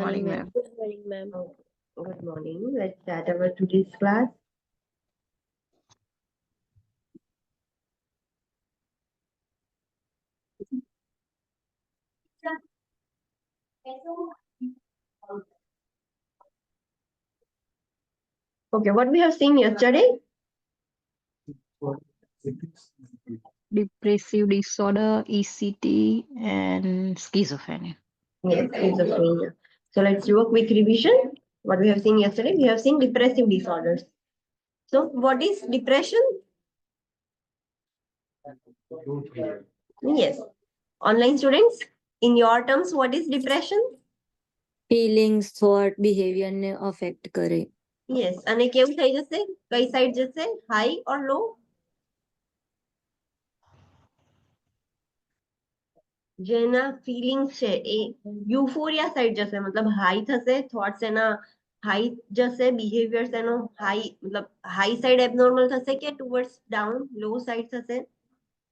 morning, ma'am. ma'am. Good morning, ma'am. Good morning. Let's start our today's class. Okay, what we have seen yesterday? Depressive disorder, ECT, and schizophrenia. Yes, schizophrenia. So let's do a quick revision. What we have seen yesterday, we have seen depressive disorders. So what is depression? Yes. Online students, in your terms, what is depression? Feelings, thought, behavior ને affect કરે. Yes. અને કેવું થઈ જશે? કઈ side જશે? High or low? જેના feelings છે એ યુફોરિયા સાઈડ જશે, મતલબ હાઈ થશે, થોટ્સ એના હાઈ જશે, બિહેવિયર્સ એનો હાઈ મતલબ હાઈ સાઈડ એબનોર્મલ થશે કે ટુવર્ડ્સ ડાઉન લો સાઈડ થશે?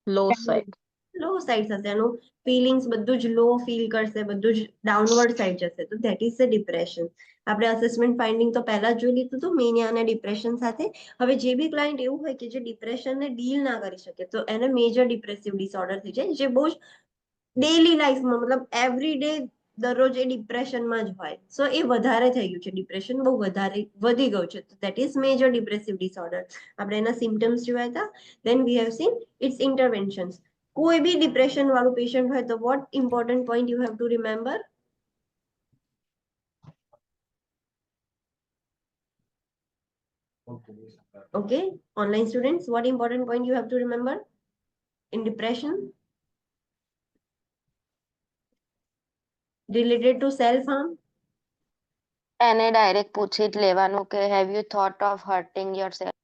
Low side. લો સાઈડ થશે, એનું ફીલિંગ્સ બધું જ લો ફીલ કરશે, બધું જ ડાઉનવર્ડ સાઈડ જશે, તો ધેટ ઇઝ ધ ડિપ્રેશન. આપણે અસેસમેન્ટ ફાઇન્ડિંગ તો પહેલા જ જોઈ લીધું હતું મેનિયા અને ડિપ્રેશન સાથે. હવે જે બી ક્લાયન્ટ એવું હોય કે જે ડિપ્રેશનને ડીલ ના કરી શકે તો એને મેજર ડિપ્રેસિવ ડિસઓર્ડર થઈ જાય, જે બહુ જ ડેલી લાઈફમાં મતલબ એવરી ડે દરરોજ એ ડિપ્રેશનમાં જ હોય. સો એ વધારે થઈ ગયું છે, ડિપ્રેશન બહુ વધારે વધી ગયું છે, તો that is major depressive disorder. આપણે એના સિમ્ટમ્સ જોયા હતા. Then we have seen its interventions. કોઈ બી ડિપ્રેશન વાળું પેશન્ટ હોય તો what important point you have to remember? Okay, online students, what important point you have to remember in depression related to self-harm? એને direct પૂછી જ લેવાનું કે have you thought of hurting yourself.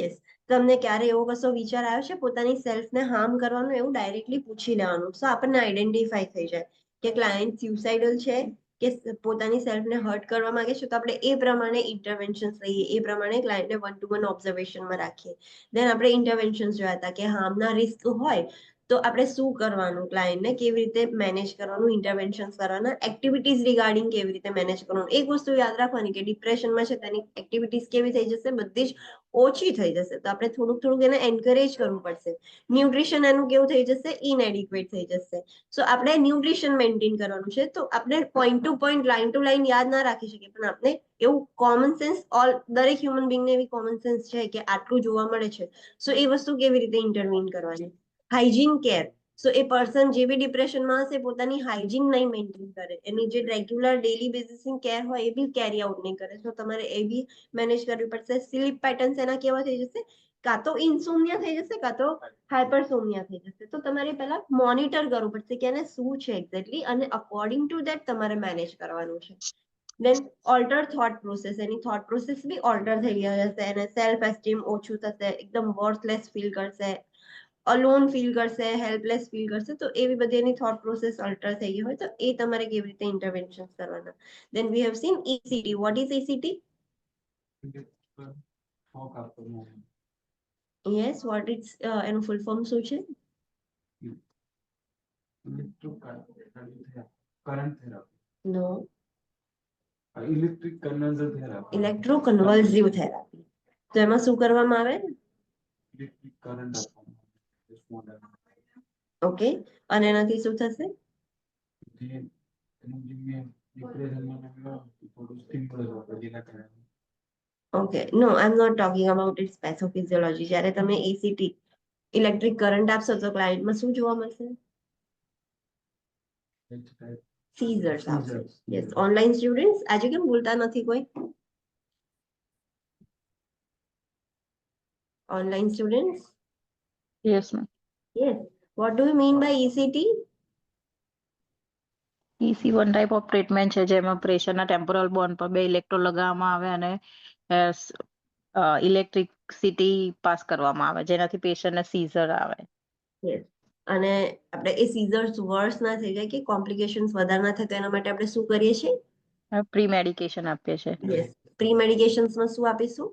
Yes. તમને ક્યારે એવો કશો વિચાર આવ્યો છે પોતાની સેલ્ફને હાર્મ કરવાનો? એવું ડાયરેક્ટલી પૂછી લેવાનું. સો આપણને આઈડેન્ટિફાઈ થઈ જાય કે ક્લાયન્ટ સ્યુસાઇડલ છે કે પોતાની સેલ્ફને હર્ટ કરવા માંગે છે, તો આપણે એ પ્રમાણે ઇન્ટરવેન્શન્સ લઈએ, એ પ્રમાણે ક્લાયન્ટને 1-to-1 ઓબ્ઝર્વેશનમાં રાખીએ. દેન આપણે ઇન્ટરવેન્શન્સ જોયા હતા કે હાર્મના રિસ્ક હોય તો આપણે શું કરવાનું, ક્લાયન્ટને કેવી રીતે મેનેજ કરવાનું, ઇન્ટરવેન્શન્સ કરવાના, એક્ટિવિટીઝ રિગાર્ડિંગ કેવી રીતે મેનેજ કરવાનું. એક વસ્તુ યાદ રાખવાની કે ડિપ્રેશનમાં છે તેની એક્ટિવિટીઝ કેવી થઈ જશે? બધી જ ઓછી થઈ જશે. તો આપણે થોડુંક એને એન્કરેજ કરવું પડશે. ન્યુટ્રિશન એનું કેવું થઈ જશે? ઇનએડિક્વેટ થઈ જશે. સો આપણે ન્યુટ્રિશન મેન્ટેન કરવાનું છે. તો આપણે point to point line to line યાદ ના રાખી શકીએ, પણ આપણે એવું કોમન સેન્સ દરેક હ્યુમન બીંગને એવી કોમન સેન્સ છે કે આટલું જોવા મળે છે, સો એ વસ્તુ કેવી રીતે ઇન્ટરવીન કરવાની. Hygiene care. So a person જે બી ડિપ્રેશનમાં હશે પોતાની હાઇજીન નહીં મેન્ટેન કરે, એની જે રેગ્યુલર ડેલી બેસિસની કેર હોય એ બી કેરી આઉટ નહીં કરે, તો તમારે એ બી મેનેજ કરવી પડશે. સ્લીપ પેટર્ન્સ એના કેવા થઈ જશે? કાં તો ઇન્સોમિયા થઈ જશે, કાં તો હાઇપરસોમિયા થઈ જશે. તો તમારે પહેલા મોનિટર કરવું પડશે કે એને શું છે એક્ઝેક્ટલી, અને અકોર્ડિંગ ટુ ધેટ તમારે મેનેજ કરવાનું છે. દેન ઓલ્ટર થોટ પ્રોસેસ. એની થોટ પ્રોસેસ બી ઓલ્ટર થઈ જશે, એને સેલ્ફ એસ્ટીમ ઓછું થશે, એકદમ વર્થલેસ ફીલ કરશે, અલોન ફીલ કરશે, હેલ્પલેસ ફીલ કરશે. તો એવી બધી એની થોટ પ્રોસેસ અલ્ટર થઈ ગઈ હોય તો એ તમારે કેવી રીતે ઇન્ટરવેન્શન કરવાના. Then we have seen ECT. What is ECT? Yes, what it's એનું ફૂલ ફોર્મ શું છે? નો. Electroconvulsive therapy. તો એમાં શું કરવામાં આવે? ઓકે, અને એનાથી શું થશે? Okay, no, I am not talking about its pathophysiology. જ્યારે તમે ECT ઇલેક્ટ્રિક કરંટ આપશો તો ક્લાયન્ટમાં શું જોવા મળશે? સીઝર્સ આવશે. યસ. ઓનલાઈન સ્ટુડન્ટ્સ, આજે કેમ બોલતા નથી કોઈ? Online students, Yes, ma'am. Yes. What do you mean by ECT? EC one type of treatment છે જેમાં પ્રેશરના ટેમ્પોરલ બોન્ડ પર 2 ઇલેક્ટ્રોડ લગાવવામાં આવે અને ઇલેક્ટ્રિસિટી પાસ કરવામાં આવે, જેનાથી પેશન્ટને સીઝર આવે. યસ. અને આપણે એ સીઝર્સ વર્સ ના થઈ જાય કે કોમ્પ્લિકેશન્સ વધારે ના થાય તો એના માટે આપણે શું કરીએ છીએ? પ્રી મેડિકેશન આપીએ છીએ. યસ. પ્રી મેડિકેશન્સમાં શું આપીશું?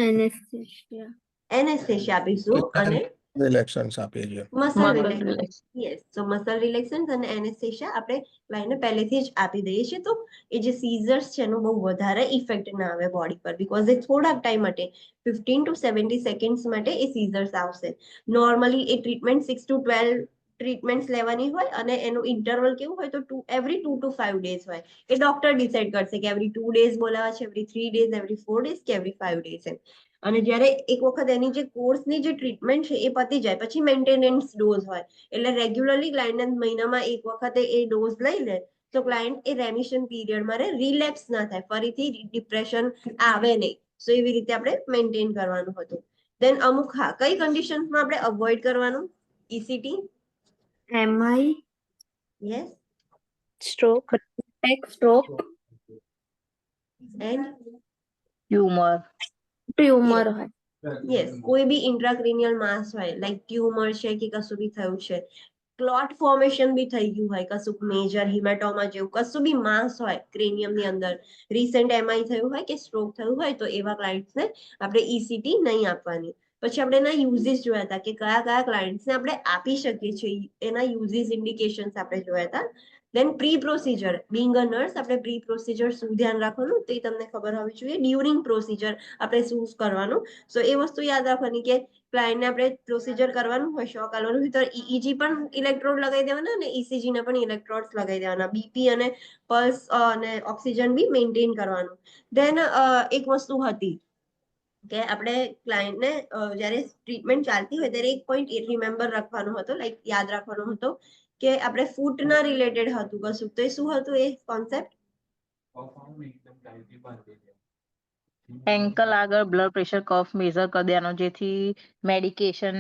Anesthesia. એનેસ્થેસિયા આપીશું અને રિલેક્સન્સ આપીએ છીએ. Muscle Muscle રિલેક્સન. relax. યસ, સો મસલ રિલેક્સન અને એનેસ્થેશિયા આપણે ક્લાયન્ટને પહેલેથી જ આપી દઈએ છીએ, તો એ જે સીઝર્સ છે એનો બહુ વધારે ઇફેક્ટ ના આવે બોડી પર, બીકોઝ એ થોડાક ટાઈમ માટે 15 to 70 સેકન્ડ્સ માટે એ સીઝર્સ આવશે. Normally A treatment 6 to 12 treatments લેવાની હોય અને એનું ઇન્ટરવલ કેવું હોય તો એવરી 2 to 5 ડેઝ હોય. એ ડોક્ટર ડિસાઇડ કરશે કે એવરી 2 ડેઝ બોલાવા છે, એવરી 3 ડેઝ, એવરી 4 ડેઝ કે એવરી 5 ડેઝ એમ. અને જ્યારે એક વખત એની જે કોર્સની જે ટ્રીટમેન્ટ છે એ પતી જાય પછી મેન્ટેનન્સ ડોઝ હોય, એટલે રેગ્યુલરલી ક્લાયન્ટ મહિનામાં એક વખતે એ ડોઝ લઈ લે તો ક્લાયન્ટ એ રેમિશન પીરિયડમાં રિલેપ્સ ના થાય, ફરીથી ડિપ્રેશન આવે નહીં. સો એવી રીતે આપણે મેન્ટેન કરવાનું હતું. દેન અમુક હા, કઈ કન્ડિશન્સમાં આપણે અવોઇડ કરવાનું? ECT, MI, yes, stroke, stroke, and Humor. Tumour હોય. યસ, કોઈ બી ઇન્ટ્રાક્રેનિયલ માસ હોય, લાઈક ટ્યુમર છે કે કશું બી થયું છે, ક્લોટ ફોર્મેશન બી થઈ ગયું હોય, કશું મેજર હિમેટોમા જેવું કશું બી માસ હોય ક્રેનિયમની અંદર, રિસેન્ટ MI થયું હોય કે સ્ટ્રોક થયું હોય, તો એવા ક્લાયન્ટ્સને આપણે ECT નહીં આપવાની. પછી આપણે એના યુઝીસ જોયા હતા કે કયા કયા ક્લાયન્ટ્સને આપણે આપી શકીએ છીએ, એના યુઝીસ ઇન્ડિકેશન્સ આપણે જોયા હતા. Then pre procedure, being a nurse આપણે પ્રી પ્રોસિજર શું ધ્યાન રાખવાનું તે તમને ખબર હોવી જોઈએ. ડ્યુરિંગ પ્રોસિજર આપણે શું કરવાનું. સો એ વસ્તુ યાદ રાખવાની કે ક્લાયન્ટને આપણે પ્રોસિજર કરવાનું હોય, શોક આલવાનું હોય, તો EEG પણ ઇલેક્ટ્રોડ લગાવી દેવાના અને ECG ને પણ ઇલેક્ટ્રોડ્સ લગાવી દેવાના, બીપી અને પલ્સ અને ઓક્સિજન બી મેન્ટેન કરવાનું. દેન એક વસ્તુ હતી કે આપણે ક્લાયન્ટને જ્યારે ટ્રીટમેન્ટ ચાલતી હોય ત્યારે એક પોઈન્ટ રિમેમ્બર રાખવાનો હતો, લાઈક યાદ રાખવાનો હતો કે આપણે ફૂટના રિલેટેડ હતું કશું, તો એ શું હતું એ કોન્સેપ્ટ? એન્કલ આગળ બ્લડ પ્રેશર કફ મેઝર કરી દેવાનો, જેથી મેડિકેશન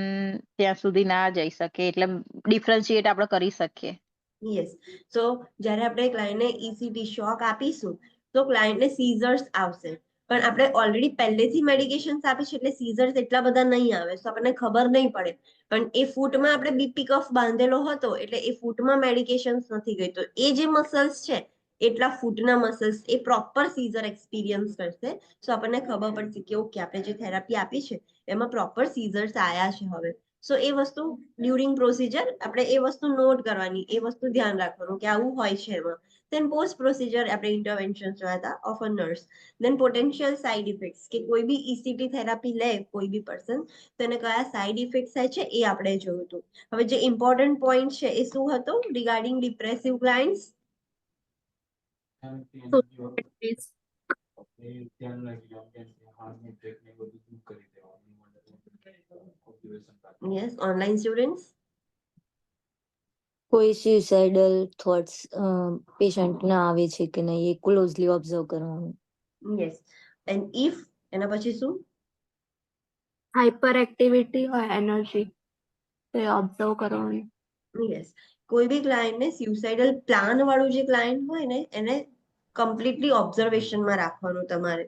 ત્યાં સુધી ના જઈ શકે, એટલે ડિફરન્શિએટ આપણે કરી શકીએ. યસ, સો જ્યારે આપણે ક્લાયન્ટને ECT શોક આપીશું તો ક્લાયન્ટને સીઝર્સ આવશે, પણ આપણે ઓલરેડી પહેલેથી મેડિકેશન્સ આપી છે એટલે સીઝર્સ એટલા બધા નહીં આવે, તો આપણને ખબર નહીં પડે. પણ એ ફૂટમાં આપણે બીપી કફ બાંધેલો હતો એટલે એ ફૂટમાં મેડિકેશન્સ નથી ગઈ, તો એ જે મસલ્સ છે એટલા ફૂટના મસલ્સ એ પ્રોપર સીઝર એક્સપિરિયન્સ કરશે. સો આપણને ખબર પડશે કે ઓકે આપણે જે થેરાપી આપી છે એમાં પ્રોપર સીઝર્સ આયા છે હવે. સો એ વસ્તુ ડ્યુરિંગ પ્રોસિજર આપણે એ વસ્તુ નોટ કરવાની, એ વસ્તુ ધ્યાન રાખવાનું કે આવું હોય છે એમાં. દેન પોસ્ટ પ્રોસિજર આપણે ઇન્ટરવેન્શન જોયા હતા of a nurse. Then potential side effects કે કોઈ બી ECT થેરાપી લે કોઈ બી પર્સન તો એને કયા સાઇડ ઇફેક્ટ થાય છે એ આપણે જોયું હતું. હવે જે ઇમ્પોર્ટન્ટ પોઈન્ટ છે એ શું હતો regarding depressive clients? Yes, online students. કોઈ suicidal થોટ્સ પેશન્ટને આવે છે કે નહીં એ ક્લોઝલી ઓબ્ઝર્વ કરવાનું. યસ, એન્ડ ઇફ એના પછી શું? હાઇપર એક્ટિવિટી હોય એનર્જી, તો એ ઓબ્ઝર્વ કરવાનું. યસ, કોઈ બી ક્લાયન્ટને સ્યુસાઇડલ પ્લાન વાળું જે ક્લાયન્ટ હોય ને એને કમ્પ્લીટલી ઓબ્ઝર્વેશનમાં રાખવાનું તમારે.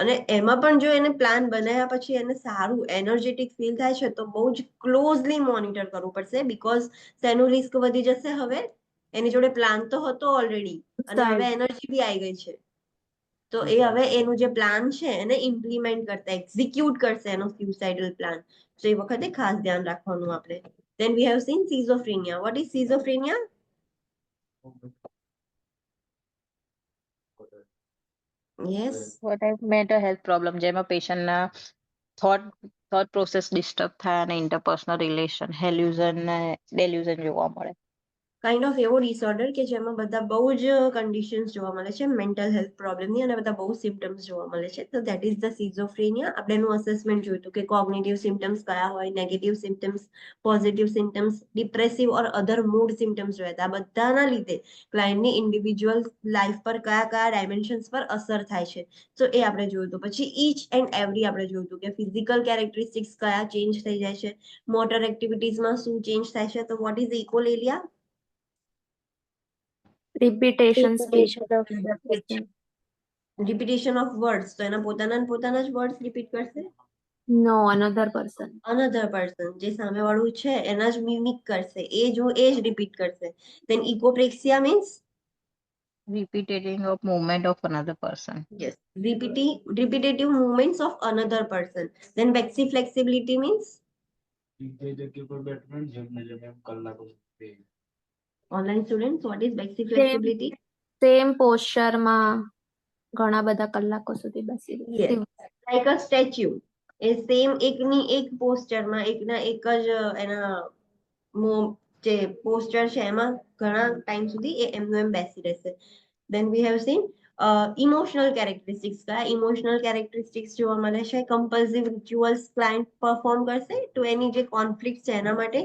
અને એમાં પણ જો એને પ્લાન બનાવ્યા પછી એને સારું એનર્જેટિક ફીલ થાય છે તો બહુ જ ક્લોઝલી મોનિટર કરવું પડશે, બીકોઝ તેનું રિસ્ક વધી જશે. હવે એની જોડે પ્લાન તો હતો ઓલરેડી અને હવે એનર્જી બી આવી ગઈ છે, તો એ હવે એનું જે પ્લાન છે એને ઇમ્પ્લિમેન્ટ કરતા એક્ઝિક્યુટ કરશે એનો સ્યુસાઇડલ પ્લાન. તો એ વખતે ખાસ ધ્યાન રાખવાનું આપણે. Then we have seen schizophrenia. What is schizophrenia? Yes. Mental health problem જેમાં પેશન્ટના થોટ પ્રોસેસ ડિસ્ટર્બ થાય અને ઇન્ટરપર્સનલ રિલેશન હેલ્યુઝન ને ડેલ્યુઝન જોવા મળે. કાઇન્ડ ઓફ એવો ડિસઓર્ડર કે જેમાં બધા બહુ જ કન્ડિશન્સ જોવા મળે છે મેન્ટલ હેલ્થ પ્રોબ્લેમની અને બધા બહુ સિમ્ટમ્સ જોવા મળે છે, તો દેટ ઇઝ ધ સિઝોફ્રેનિયા. આપણે એનું અસેસમેન્ટ જોયું હતું કે કોગ્નિટિવ સિમ્ટમ્સ કયા હોય, negative symptoms, positive symptoms, depressive or other mood symptoms જોયા હતા. આ બધાના લીધે ક્લાયન્ટની ઇન્ડિવિજ્યુઅલ લાઈફ પર કયા કયા ડાયમેન્શન્સ પર અસર થાય છે, તો એ આપણે જોયું હતું. પછી ઈચ એન્ડ એવરી આપણે જોયું હતું કે ફિઝિકલ કેરેક્ટરિસ્ટિક્સ કયા ચેન્જ થઈ જાય છે, મોટર એક્ટિવિટીઝમાં શું ચેન્જ થાય છે. તો what is echolalia? Repetition repetition of words, તો એના પોતાના જ વર્ડ્સ રિપીટ કરશે. No another person, another person જે સામે વાળું છે એના જ મિમિક કરશે, એ જ રિપીટ કરશે. દેન ઇકોપ્રેક્સિયા means Repeating of movement of another person. yes, repetitive movements of another person. Then bexiflexibility means જે જગ્યા પર બેઠો જેમને જેમ એમ કલાકો સુધી online student, what is basic Same. Flexibility? Same પોસ્ચરમાં ઘણા બધા કલાકો સુધી બેસી રહે. Yes. Same. Like a statue, એ સેમ એકની એક પોસ્ચરમાં એકના એક જ એના જે પોસ્ચર છે એમાં ઘણા ટાઈમ સુધી એ એમનું એમ બેસી રહેશે. Then we have seen emotional characteristics. કયા ઇમોશનલ કેરેક્ટરિસ્ટિક્સ જોવા મળે છે? કમ્પલ્સિવ રિચ્યુઅલ્સ ક્લાયન્ટ પરફોર્મ કરશે તો એની જે કોન્ફ્લિક્ટ છે એના માટે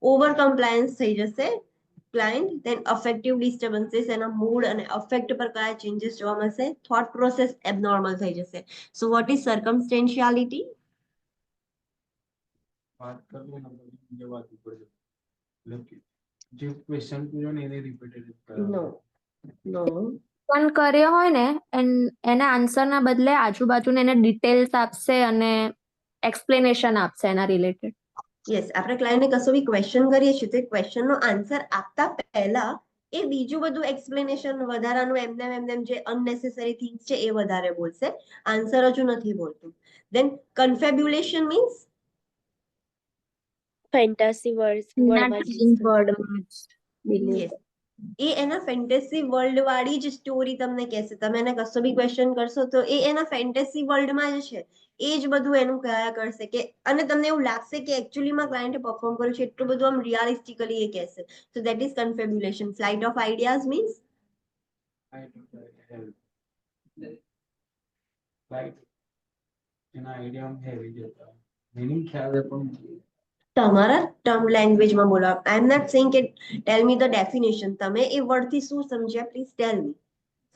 ઓવર કમ્પ્લાયન્સ થઈ જશે ક્લાયન્ટ. ધેન અફેક્ટિવ ડિસ્ટર્બન્સીસ, એના મૂડ અને અફેક્ટ પર કયા ચેન્જીસ જોવા મળશે? થોટ પ્રોસેસ એબનોર્મલ થઈ જશે. So what is circumstantiality? વાત કરવી ને બધી જે વાત ઉપર છે એટલે કે જે ક્વેશ્ચન પૂછ્યો ને એને રિપીટેડ નો નો પણ કર્યો હોય ને એના આન્સરના બદલે આજુબાજુને એને ડિટેલ્સ આપશે અને એક્સપ્લેનેશન આપશે એના રિલેટેડ. યસ, આપણે ક્લાયન્ટને કશો બી ક્વેશ્ચન કરીએ છીએ તો એ ક્વેશ્ચનનો આન્સર આપતા પહેલા એ બીજું બધું એક્સપ્લેનેશન વધારાનું એમને જે અનનેસેસરી થિંગ્સ છે એ વધારે બોલશે, આન્સર હજુ નથી બોલતું. દેન કન્ફેબ્યુલેશન મીન્સ ફેન્ટાસી વર્ડમાં જ યસ, એ એના ફેન્ટેસી વર્લ્ડ વાળી જ સ્ટોરી તમને કહેશે. તમે એને કશો બી ક્વેશ્ચન કરશો તો એ એના ફેન્ટેસી વર્લ્ડમાં જ છે, એ જ બધું એનું કયા કરશે કે, અને તમને એવું લાગશે કે એકચ્યુઅલીમાં ક્લાયન્ટે પરફોર્મ કર્યું છે એટલું બધું આમ રિયાલિસ્ટિકલી એ કહેશે. So that is confabulation. Flight of ideas means એના આઈડિયા હેવી જતા મિનિંગ ખ્યાલ પણ તમારા ટર્મ લેંગ્વેજમાં બોલો. આઈ એમ નોટ સેઇંગ કે ટેલ મી ધ ડેફિનેશન. તમે એ વર્ડથી શું સમજ્યા પ્લીઝ ટેલ મી.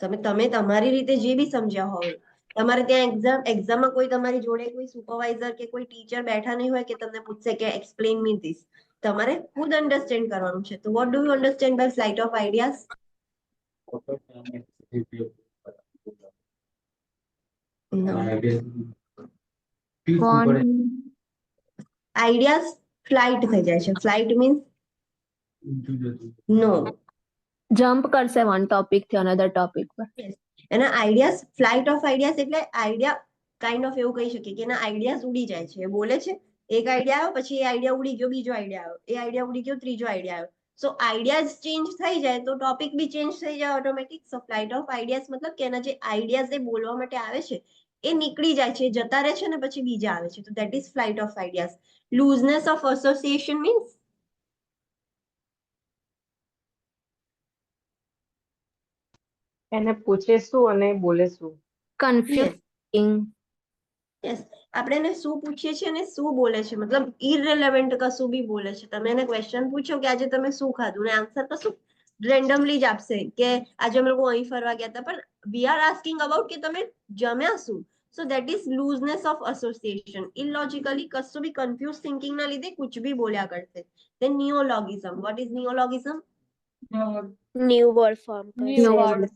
તમે તમારી રીતે જે બી સમજ્યા હોય. તમારે ત્યાં એક્ઝામમાં કોઈ તમારી જોડે કોઈ સુપરવાઇઝર કે કોઈ ટીચર બેઠા નહીં હોય કે તમને પૂછશે કે એક્સપ્લેન મી ધીસ. તમારે ખુદ અન્ડરસ્ટેન્ડ કરવાનું છે. તો what do you understand by flight of ideas? Ideas flight થઈ જાય છે. ફ્લાઇટ મીન્સ નો, જમ્પ કરશે વન ટોપિક થી અનધર ટોપિક પર. એના આઈડિયાઝ, ફ્લાઇટ ઓફ આઈડિયાઝ એટલે આઈડિયા કાઇન્ડ ઓફ એવું કહી શકીએ કે એના આઈડિયાઝ ઉડી જાય છે. એ બોલે છે, એક આઈડિયા આવ્યો, પછી એ આઈડિયા ઉડી ગયો, બીજો આઈડિયા આવ્યો, એ આઈડિયા ઉડી ગયો, ત્રીજો આઈડિયા આવ્યો. સો આઈડિયાઝ ચેન્જ થઈ જાય તો ટોપિક બી ચેન્જ થઈ જાય automatic. So flight of ideas મતલબ કે એના જે આઈડિયાઝ એ બોલવા માટે આવે છે એ નીકળી જાય છે, જતા રહે છે ને પછી બીજા આવે છે. તો that is flight of ideas. Looseness of association means એને પૂછે શું અને બોલે શું. કન્ફ્યુઝિંગ. યસ, આપણે એને શું પૂછીએ છીએ અને શું બોલે છે, મતલબ ઇરરિલેવન્ટ કશું બી બોલે છે. તમે એને ક્વેશ્ચન પૂછો કે આજે તમે શું ખાધું, ને આન્સર કશું રેન્ડમલી જ આપશે કે આજે અમે લોકો અહીં ફરવા ગયા હતા, પણ વી આર આસ્કિંગ અબાઉટ કે તમે જમ્યા શું. So that is looseness of association. Illogically કશું બી કન્ફ્યુઝ થિંકિંગ ના લીધે કુછ બી બોલ્યા કરશે. Then neologism. What is neologism? New word form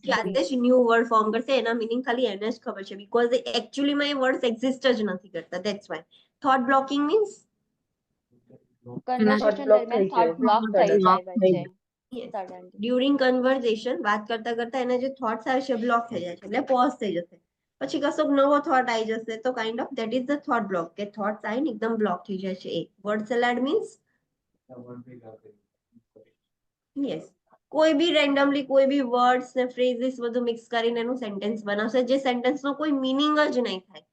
જાતે જ ન્યૂ વર્ડ ફોર્મ કરશે. એના મિનિંગ ખાલી એને જ ખબર છે, બીકોઝ એકચ્યુઅલીમાં એ વર્ડ્સ એક્ઝિસ્ટ જ નથી કરતા. That's why. Thought blocking means conversation block દરમિયાન થઈ જાય. થોટ બ્લોક થઈ જાય વચ્ચે Yes. suddenly. ડ્યુરિંગ કન્વર્ઝેશન વાત કરતા કરતા એને જે થોટ્સ આવે છે બ્લોક થઈ જાય છે, એટલે પોઝ થઈ જશે. પછી કશોક નવો થોટ આવી જશે તો kind of that is the thought block, કે થોટ્સ આવીને એકદમ બ્લોક થઈ જાય છે. એ વર્ડ સલાડ મીન્સ યસ, કોઈ બી રેન્ડમલી કોઈ બી વર્ડ્સ ને ફ્રેઝિસ બધું મિક્સ કરીને એનું સેન્ટેન્સ બનાવશે, જે સેન્ટેન્સનો કોઈ મિનિંગ જ નહીં થાય.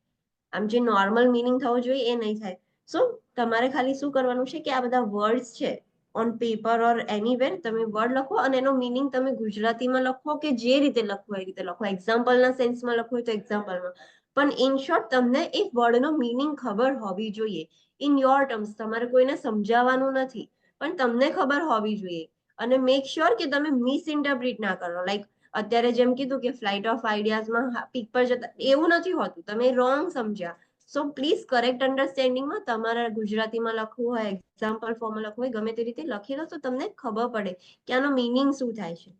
આમ જે નોર્મલ મિનિંગ થવો જોઈએ એ નહીં થાય. સો તમારે ખાલી શું કરવાનું છે કે આ બધા વર્ડ્સ છે ઓન પેપર ઓર એનીવેર તમે વર્ડ લખો અને એનો મિનિંગ તમે ગુજરાતીમાં લખો કે જે રીતે લખો એ રીતે લખો. એક્ઝામ્પલના સેન્સમાં લખવું હોય તો એક્ઝામ્પલમાં, પણ ઇન શોર્ટ તમને એ વર્ડનો મિનિંગ ખબર હોવી જોઈએ. In your terms. તમારે કોઈને સમજાવવાનું નથી, પણ તમને ખબર હોવી જોઈએ. અને મેક શ્યોર કે તમે મિસઇન્ટરપ્રિટ ના કરો. લાઈક અત્યારે જેમ કીધું કે ફ્લાઇટ ઓફ આઈડિયાઝમાં પીક પર જતા એવું નથી હોતું, તમે રોંગ સમજ્યા. સો પ્લીઝ કરેક્ટ અન્ડરસ્ટેન્ડિંગમાં તમારા ગુજરાતીમાં લખવું હોય, એક્ઝામ્પલ ફોર્મમાં લખવું હોય, ગમે તે રીતે લખી લો તો તમને ખબર પડે કે આનો મિનિંગ શું થાય છે.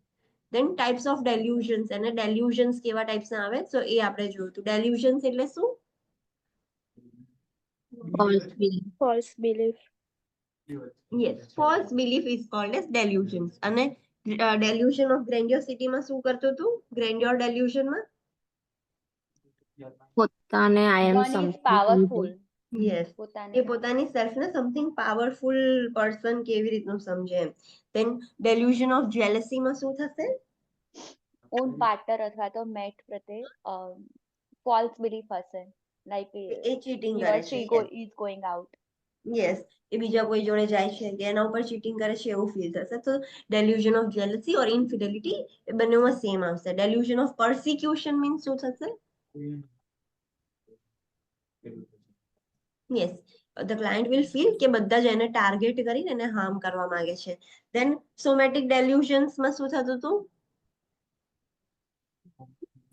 દેન ટાઈપ્સ ઓફ ડેલ્યુઝન્સ. અને ડેલ્યુઝન્સ કેવા ટાઈપ્સના આવે સો એ આપણે જોયું હતું. ડેલ્યુઝન્સ એટલે શું? False belief. Yes, false belief is called as delusions. અને ડેલ્યુઝન ઓફ ગ્રેન્ડિયોસિટીમાં શું કરતું હતું? ગ્રેન્ડિયોર ડેલ્યુઝનમાં પોતાને આઈ એમ One is powerful. યસ એ પોતાને પોતાની સેલ્ફ ને સમથિંગ પાવરફુલ પર્સન કેવી રીતનું સમજે એમ. ધેન ડેલ્યુઝન ઓફ જેલસીમાં શું થશે? ઓન પાર્ટનર અથવા તો મેટ પ્રત્યે ફોલ્સ બિલીફ હશે લાઈક એ ચીટિંગ he કરે or છે. she is going out. Yes એ બીજા કોઈ જોડે જાય છે કે એના ઉપર ચીટિંગ કરે છે એવું ફીલ થશે. તો ડેલ્યુઝન ઓફ જેલસી ઓર ઇન્ફિડેલિટી એ બંનેમાં સેમ આવશે. ડેલ્યુઝન ઓફ પર્સિક્યુશન મીન્સ શું થશે? Yes the client will feel કે બધા જ એને ટાર્ગેટ કરીને એને હાર્મ કરવા માંગે છે. ધેન સોમેટિક ડેલ્યુઝન્સમાં શું થતું હતું?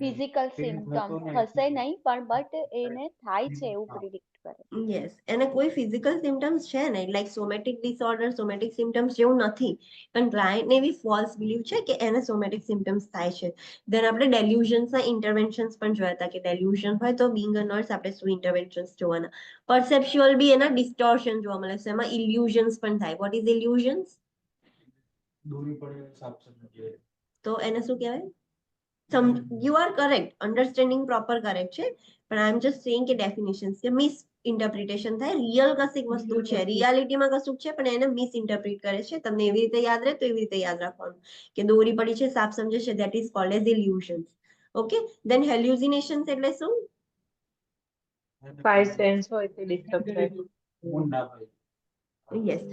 ફિઝિકલ સિમ્ટમ્સ હશે નહીં પણ બટ એને થાય છે એવું પ્રિડિક્ટ કરે. યસ એને કોઈ ફિઝિકલ સિમ્ટમ્સ છે ને like somatic disorder somatic symptoms જેવું નથી પણ ક્લાયન્ટને એવી ફોલ્સ બિલીવ છે કે એને સોમેટિક સિમ્ટમ્સ થાય છે. ધેન આપણે ડેલ્યુઝન્સના ઇન્ટરવેન્શન્સ પણ જોયા હતા કે ડેલ્યુઝન હોય તો બિંગ અ નર્સ આપણે શું ઇન્ટરવેન્શન્સ જોવાના. પરસેપ્ચ્યુઅલ બી એના ડિસ્ટોર્શન જોવા મળે છે. એમાં ઇલ્યુઝન્સ પણ થાય. What is illusions? દોરી પડે સાપ સમજે. તો એને શું કહેવાય? You are correct, understanding proper correct છે પણ આઈ એમ જસ્ટ સેઇંગ કે ડેફિનેશન્સ કે મિસ ઇન્ટરપ્રિટેશન થાય. રિયલ કશીક વસ્તુ છે રિયાલિટીમાં કશુંક છે પણ એને મિસ ઇન્ટરપ્રિટ કરે છે. તમને એવી રીતે યાદ રહે તો એવી રીતે યાદ રાખવાનું કે દોરી પડી છે સાપ સમજે છે. That is called as illusions. Okay then hallucinations એટલે શું? ફાઈવ સેન્સ હોય તે ડિસ્ટર્બ થાય. ઊંઘ ના પાડે. યસ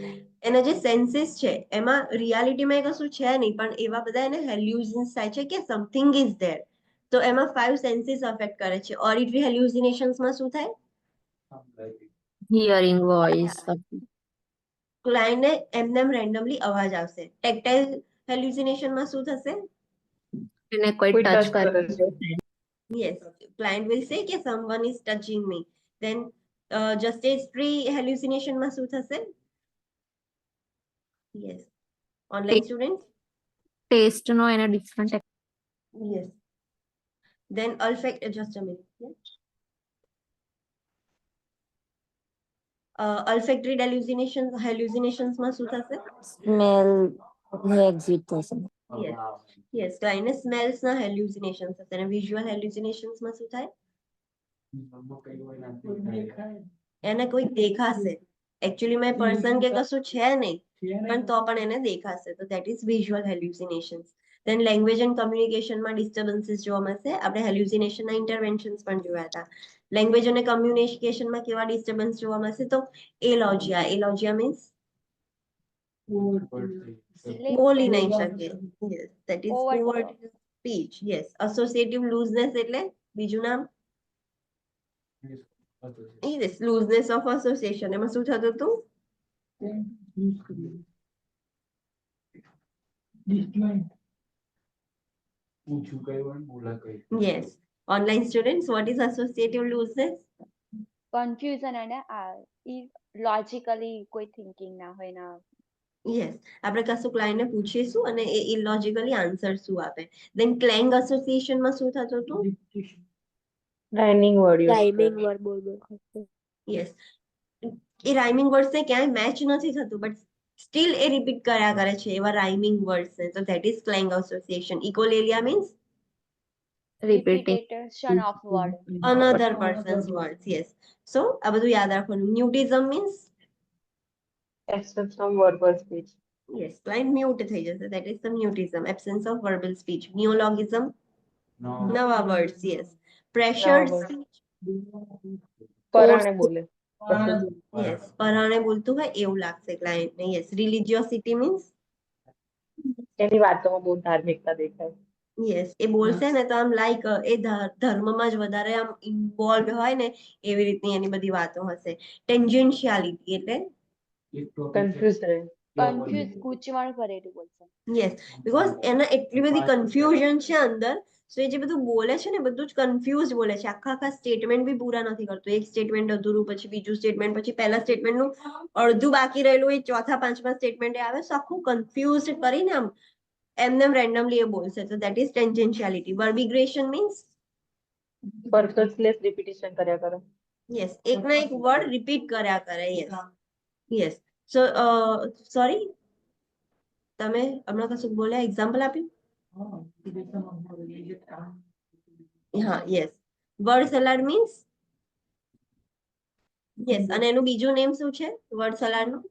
એના જે સેન્સીસ છે એમાં રિયાલિટીમાં એ કશું છે નહીં પણ એવા બધા એને હેલ્યુઝન્સ થાય છે કે સમથિંગ ઇઝ ધેર. તો એમાં 5 સેન્સીસ અફેક્ટ કરે છે. ઓડિટરી હેલ્યુસિનેશન્સમાં શું થાય? હિયરિંગ વોઇસ ક્લાયન્ટને એમનેમ રેન્ડમલી અવાજ આવશે. ટેક્ટાઇલ હેલ્યુસિનેશનમાં શું થશે? એને કોઈ કોઈ ટચ ટચ કરે છે. Yes, client will say કે someone is touching me. Then gustatory hallucination માં શું થશે? Yes. Online students? ટેસ્ટ નો એને different Yes. Then olfact, just a minute. Yeah. Olfactory hallucinations માં શું થશે? સ્મેલ એક્ઝિટ થશે. Yes. Yes, client ને smells ના hallucinations થશે. અને visual hallucinations માં શું થાય? કઈ હોય ના એને કોઈ દેખાશે. એકચ્યુઅલી માં પર્સન કે કશું છે નહીં પણ તો પણ એને દેખાશે. તો that is visual hallucinations. Then language and communication માં ડિસ્ટર્બન્સીસ જોવા મળશે. આપણે hallucination ના ઇન્ટરવેન્શન્સ પણ જોયા હતા. લેંગ્વેજ અને કમ્યુનિકેશન માં કેવા ડિસ્ટર્બન્સ જોવા મળશે? તો એલોજિયા મીન્સ બોલી નહીં શકે. Yes, that is Over poor speech. Yes, associative looseness એટલે બીજું નામ? Yes, looseness of association. એમાં શું થતું હતું? પૂછ્યું કઈ હોય ને બોલા કઈ. Yes. Online students, what is associative looseness? Confusion અને લોજિકલી કોઈ થિંકિંગ ના હોય ના. Yes. આપણે કશું ક્લાયન્ટને પૂછીશું અને એ ઇલોજિકલી આન્સર શું આપે. Then clang association માં શું થતું હતું? Rhyming word use Rhyming word બોલ બોલ કરશે. Yes. એ રાઇમિંગ વર્ડ્સ ને ક્યાંય મેચ નથી થતું બટ સ્ટીલ એ રિપીટ કર્યા કરે છે એવા રાઇમિંગ વર્ડ્સ ને. તો that is clang association. Echolalia means repeating repetition of word. another person's words. Yes. So આ બધું યાદ રાખવાનું. Mutism means absence of verbal speech. yes, client mute થઈ જશે. That is the mutism, absence of verbal speech. Neologism, નવા words. Yes. Pressured નવા words. speech. પરાણે બોલે. Yes. પરાણે બોલતું હોય એવું લાગશે client ને. Yes. Religiosity means એની વાતોમાં બહુ ધાર્મિકતા દેખાય. yes એ બોલશે ને તો આમ લાઈક એ ધર્મમાં જ વધારે આમ ઇન્વોલ્વ હોય ને એવી રીતની એની બધી વાતો હશે. ટેન્જન્શિયાલિટી એટલે કન્ફ્યુઝ રહે. કન્ફ્યુઝ ગૂંચવણ ભરેલું બોલશે. યસ બીકોઝ એના એટલી બધી કન્ફ્યુઝન છે અંદર સો એ જે બધું બોલે છે ને બધું જ કન્ફ્યુઝ બોલે છે. આખા સ્ટેટમેન્ટ બી પૂરા નથી કરતો. એક સ્ટેટમેન્ટ અધૂરું પછી બીજું સ્ટેટમેન્ટ પછી પહેલા સ્ટેટમેન્ટનું અડધું બાકી રહેલું એ ચોથા પાંચમા સ્ટેટમેન્ટ આવે તો આખું કન્ફ્યુઝ કરીને આમ એમને રેન્ડમલી એ બોલશે. તો ધેટ ઇઝ ટેન્જન્શિયાલિટી. વર્બિગ્રેશન મીન્સ પર્પઝલેસ રિપીટિશન કર્યા કરે. યસ એક ના એક વર્ડ રિપીટ કર્યા કરે. Yes yes. સો સોરી તમે હમણાં કશું બોલ્યા એક્ઝામ્પલ આપ્યું? હા yes. Word salad means yes, અને એનું બીજું નેમ શું છે વર્ડ સલાડનું?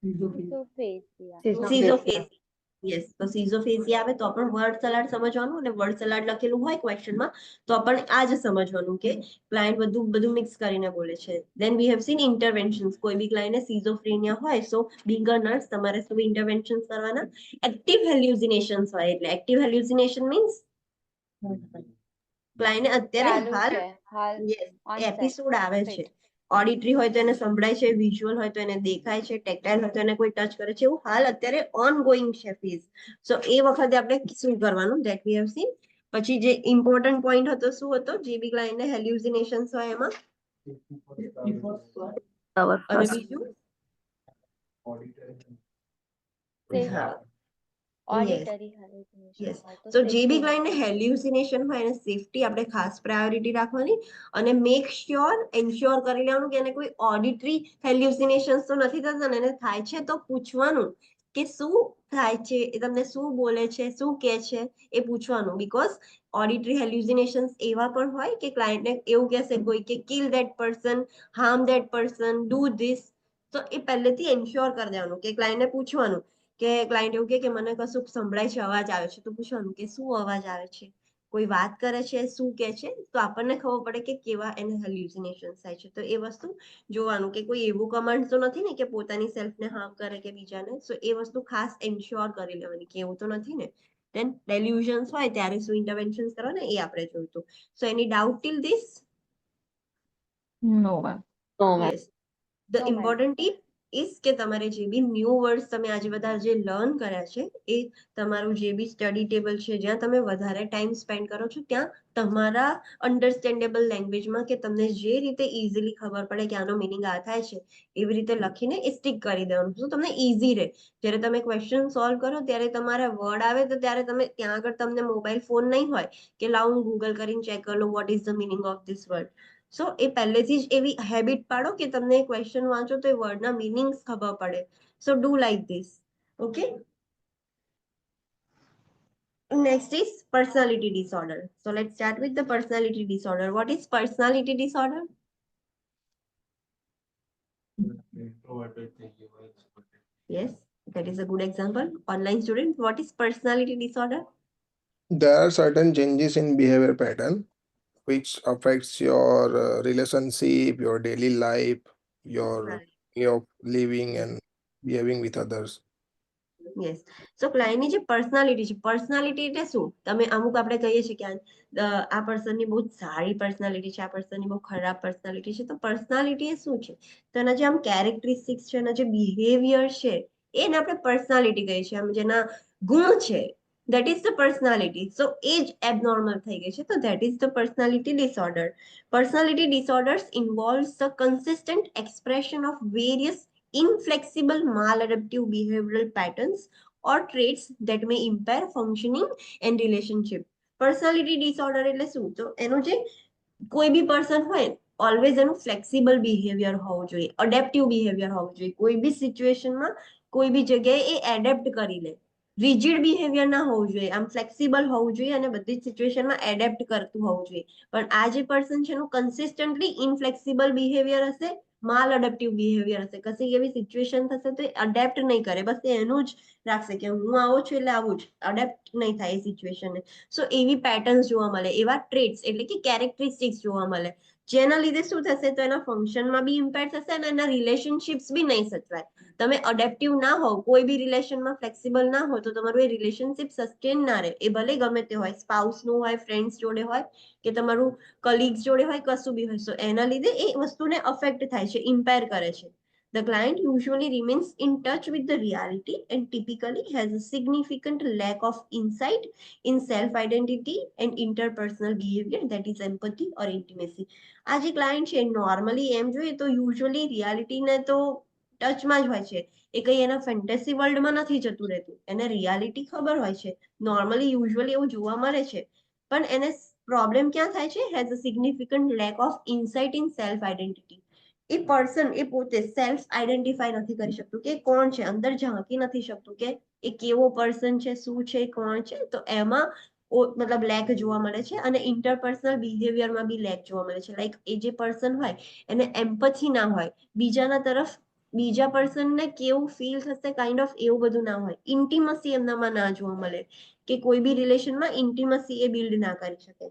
Schizophrenia. સિઝોફેસિયા. યસ, તો સિઝોફેસિયા આવે તો પણ વર્ડ સલાડ સમજવાનું, અને વર્ડ સલાડ લખેલું હોય ક્વેશ્ચનમાં તો પણ આ જ સમજવાનું કે ક્લાયન્ટ બધું મિક્સ કરીને બોલે છે. Then we have seen interventions. કોઈ બી ક્લાયન્ટને સિઝોફ્રેનિયા હોય સો બીંગ અ નર્સ તમારે શું ઇન્ટરવેન્શન્સ કરવાના? એક્ટિવ હેલ્યુસિનેશન્સ હોય, એટલે એક્ટિવ હેલ્યુસિનેશન મીન્સ ક્લાયન્ટને અત્યારે ચાલુ હાલ છે હાલ on set. એપિસોડ આવે છે. Fit. ઓડિટરી હોય તો એને સંભળાય છે, વિઝ્યુઅલ હોય તો એને દેખાય છે, ટેક્ટાઇલ હોય તો એને કોઈ ટચ કરે છે, એવું હાલ અત્યારે ઓન ગોઈંગ છે ફેઝ. સો એ વખતે આપણે શું કરવાનું? That we have scene. પછી જે ઇમ્પોર્ટન્ટ પોઈન્ટ હતો શું હતો? જે બી ક્લાયન્ટને હેલ્યુસિનેશન્સ હોય એમાં, અને બીજું Safety. હા, Auditory hallucination યસ. હોય તો સો જે safety બી ક્લાયન્ટને માટે. હેલ્યુસિનેશન હોય એને સેફટી આપણે ખાસ પ્રાયોરિટી રાખવાની, અને મેક શ્યોર એન્શ્યોર કરી લેવાનું કે એને કોઈ ઓડિટરી હેલ્યુસિનેશન્સ તો નથી થતા ને? એને થાય છે તો પૂછવાનું કે શું થાય છે, એ તમને શું બોલે છે, શું કહે છે, એ પૂછવાનું. બીકોઝ ઓડિટરી હેલ્યુસિનેશન્સ એવા પણ હોય કે ક્લાયન્ટને એવું કહેશે કોઈ કે kill that person, harm that person, do this. તો એ પહેલેથી એન્શ્યોર કરી દેવાનું કે ક્લાયન્ટને પૂછવાનું કે ક્લાયન્ટ એવું કે મને કશું સંભળાય છે, અવાજ આવે છે, તો પૂછવાનું કે શું અવાજ આવે છે, કોઈ વાત કરે છે, શું કે છે, તો આપણને ખબર પડે કે કેવા એને હેલ્યુસિનેશન થાય છે. તો એ વસ્તુ જોવાનું કે કોઈ એવું કમાન્ડ તો નથી ને કે પોતાની સેલ્ફને હાર્મ કરે કે બીજાને. સો એ વસ્તુ ખાસ એન્શ્યોર કરી લેવાની કે એવું તો નથી ને. દેન ડેલ્યુઝન્સ હોય ત્યારે શું ઇન્ટરવેન્શન્સ કરવાના એ આપણે જોઈતું. So any doubt till this? No ma'am. Yes. The No, ma'am. Important tip is કે તમારે જે બી ન્યૂ વર્ડ્સ તમે આજે બધા જે લર્ન કર્યા છે એ તમારું જે બી સ્ટડી ટેબલ છે જ્યાં તમે વધારે ટાઈમ સ્પેન્ડ કરો છો ત્યાં તમારા અન્ડરસ્ટેન્ડેબલ લેંગ્વેજમાં, કે તમને જે રીતે ઇઝીલી ખબર પડે કે આનો મિનિંગ આ થાય છે, એવી રીતે લખીને એ સ્ટીક કરી દેવાનું. તો તમને ઇઝી રહે. જ્યારે તમે ક્વેશ્ચન સોલ્વ કરો ત્યારે તમારા વર્ડ આવે તો ત્યારે તમે ત્યાં આગળ તમને મોબાઈલ ફોન નહીં હોય કે લાવ હું ગૂગલ કરીને ચેક કરી લઉં what is the meaning of this word. So એ પહેલેથી જ એવી હેબિટ પાડો કે તમને ક્વેશ્ચન વાંચો તો એ વર્ડના મિનિંગ્સ ખબર પડે. સો do like this. Okay. Next is personality disorder. So let's start with the personality disorder. What is personality disorder? Yes, that is a good example. Online student, what is personality disorder? There are certain changes in behavior pattern which affects your relationship, your daily life, your way of living and behaving with others. Yes. So ક્લાયન્ટની જે personality છે, personality એટલે શું? તમે અમુક આપણે કહીએ છીએ કે આ પર્સનની બહુ સારી પર્સનાલિટી છે, આ પર્સનની બહુ ખરાબ પર્સનાલિટી છે. તો પર્સનાલિટી એ શું છે? તો એના જે આમ કેરેક્ટરિસ્ટિક્સ છે, એના જે બિહેવિયર છે, એને આપણે પર્સનાલિટી કહીએ છીએ. આમ જેના ગુણ છે, that is the personality. So એ જ abnormal થઈ ગઈ છે. તો that is the personality disorder. Personality disorders involves the consistent expression of various inflexible maladaptive behavioral patterns or traits that may impair functioning and relationship. Personality disorder એટલે શું? તો એનું જે કોઈ બી પર્સન હોય ઓલવેઝ એનું ફ્લેક્સિબલ બિહેવિયર હોવું જોઈએ, અડેપ્ટિવ બિહેવિયર હોવું જોઈએ. કોઈ બી સિચ્યુએશનમાં કોઈ બી જગ્યાએ એ એડેપ્ટ કરી લે. રિજિડ બિહેવિયર ના હોવું જોઈએ, આમ ફ્લેક્સિબલ હોવું જોઈએ અને બધી જ સિચ્યુએશનમાં એડેપ્ટ કરતું હોવું જોઈએ. પણ આ જે પર્સન છે એનું કન્સિસ્ટન્ટલી ઇનફ્લેક્સિબલ બિહેવિયર હશે, માલ અડેપ્ટિવ બિહેવિયર હશે. કશી એવી સિચ્યુએશન થશે તો એ અડેપ્ટ નહીં કરે, બસ એનું જ રાખશે કે હું આવો છું એટલે આવું જ, અડેપ્ટ નહીં થાય એ સિચ્યુએશનને. સો એવી પેટર્ન્સ જોવા મળે, એવા ટ્રેટ્સ એટલે કે કેરેક્ટરિસ્ટિક્સ જોવા મળે, જેના લીધે શું થશે? તો એના ફંક્શનમાં બી ઇમ્પેક્ટ થશે અને એના રિલેશનશિપ્સ બી નહીં સચવાય. તમે અડેપ્ટિવ ના હોવ, કોઈ બી રિલેશનમાં ફ્લેક્સિબલ ના હોય તો તમારું એ રિલેશનશિપ સસ્ટેન ના રહે. એ ભલે ગમે તે હોય, સ્પાઉસનું હોય, ફ્રેન્ડ્સ જોડે હોય કે તમારું કલીગ્સ જોડે હોય, કશું બી હોય. સો એના લીધે એ વસ્તુને અફેક્ટ થાય છે, ઇમ્પેર કરે છે. The client usually remains in touch with the reality and typically has a significant lack of insight in self-identity and interpersonal behavior, that is empathy or intimacy. આ જે ક્લાયન્ટ છે નોર્મલી એમ જોઈએ તો યુઝ્યુઅલી રિયાલિટીને તો ટચમાં જ હોય છે. એ કઈ એના ફેન્ટેસી વર્લ્ડમાં નથી જતું રહેતું, એને રિયાલિટી ખબર હોય છે. નોર્મલી યુઝ્યુઅલી એવું જોવા મળે છે. પણ એને પ્રોબ્લેમ ક્યાં થાય છે? Has a significant lack of insight in self identity. A person એ પોતે સેલ્ફ આઈડેન્ટિફાઈ નથી કરી શકતું કે કોણ છે, અંદર ઝાંકી નથી શકતું કે એ કેવો પર્સન છે, શું છે, કોણ છે. તો એમાં મતલબ લેક જોવા મળે છે, અને ઇન્ટરપર્સનલ બિહેવિયરમાં બી લેક જોવા મળે છે. લાઈક એ જે પર્સન હોય એને એમ્પથી ના હોય, બીજાના તરફ બીજા પર્સનને કેવું ફીલ થશે કાઇન્ડ ઓફ એવું બધું ના હોય, ઇન્ટિમસી એમનામાં ના જોવા મળે, કે કોઈ બી રિલેશનમાં ઇન્ટિમસી એ બિલ્ડ ના કરી શકે.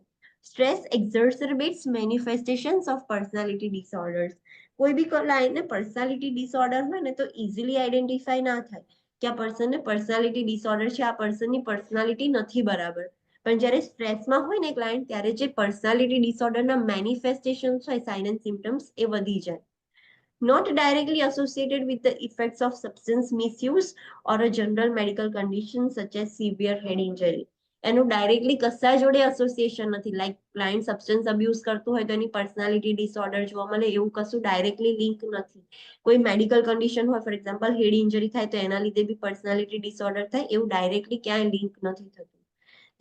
Stress exacerbates manifestations of personality disorders. કોઈ બી ક્લાયન્ટને પર્સનાલિટી ડિસઓર્ડર હોય ને તો ઇઝીલી આઈડેન્ટિફાઈ ના થાય કે આ પર્સનને પર્સનાલિટી ડિસઓર્ડર છે, આ પર્સનની પર્સનાલિટી નથી બરાબર. પણ જ્યારે સ્ટ્રેસમાં હોય ને ક્લાયન્ટ, ત્યારે જે પર્સનાલિટી ડિસઓર્ડરના મેનિફેસ્ટેશન્સ હોય, સાઇન એન્ડ સિમ્ટમ્સ, એ વધી જાય. Not directly associated with the effects of substance misuse or a general medical condition such as severe head injury. એનું ડાયરેક્ટલી કશા જોડે એસોસિએશન નથી. લાઈક ક્લાયન્ટ સબસ્ટન્સ અબ્યુઝ કરતું હોય તો એની પર્સનાલિટી ડિસઓર્ડર જોવા મળે, એવું કશું ડાયરેક્ટલી લિંક નથી. કોઈ મેડિકલ કન્ડિશન હોય, ફોર એક્ઝામ્પલ હેડ ઇન્જરી થાય, તો એના લીધે બી પર્સનાલિટી ડિસઓર્ડર થાય, એવું ડાયરેક્ટલી ક્યાંય લિંક નથી થતું.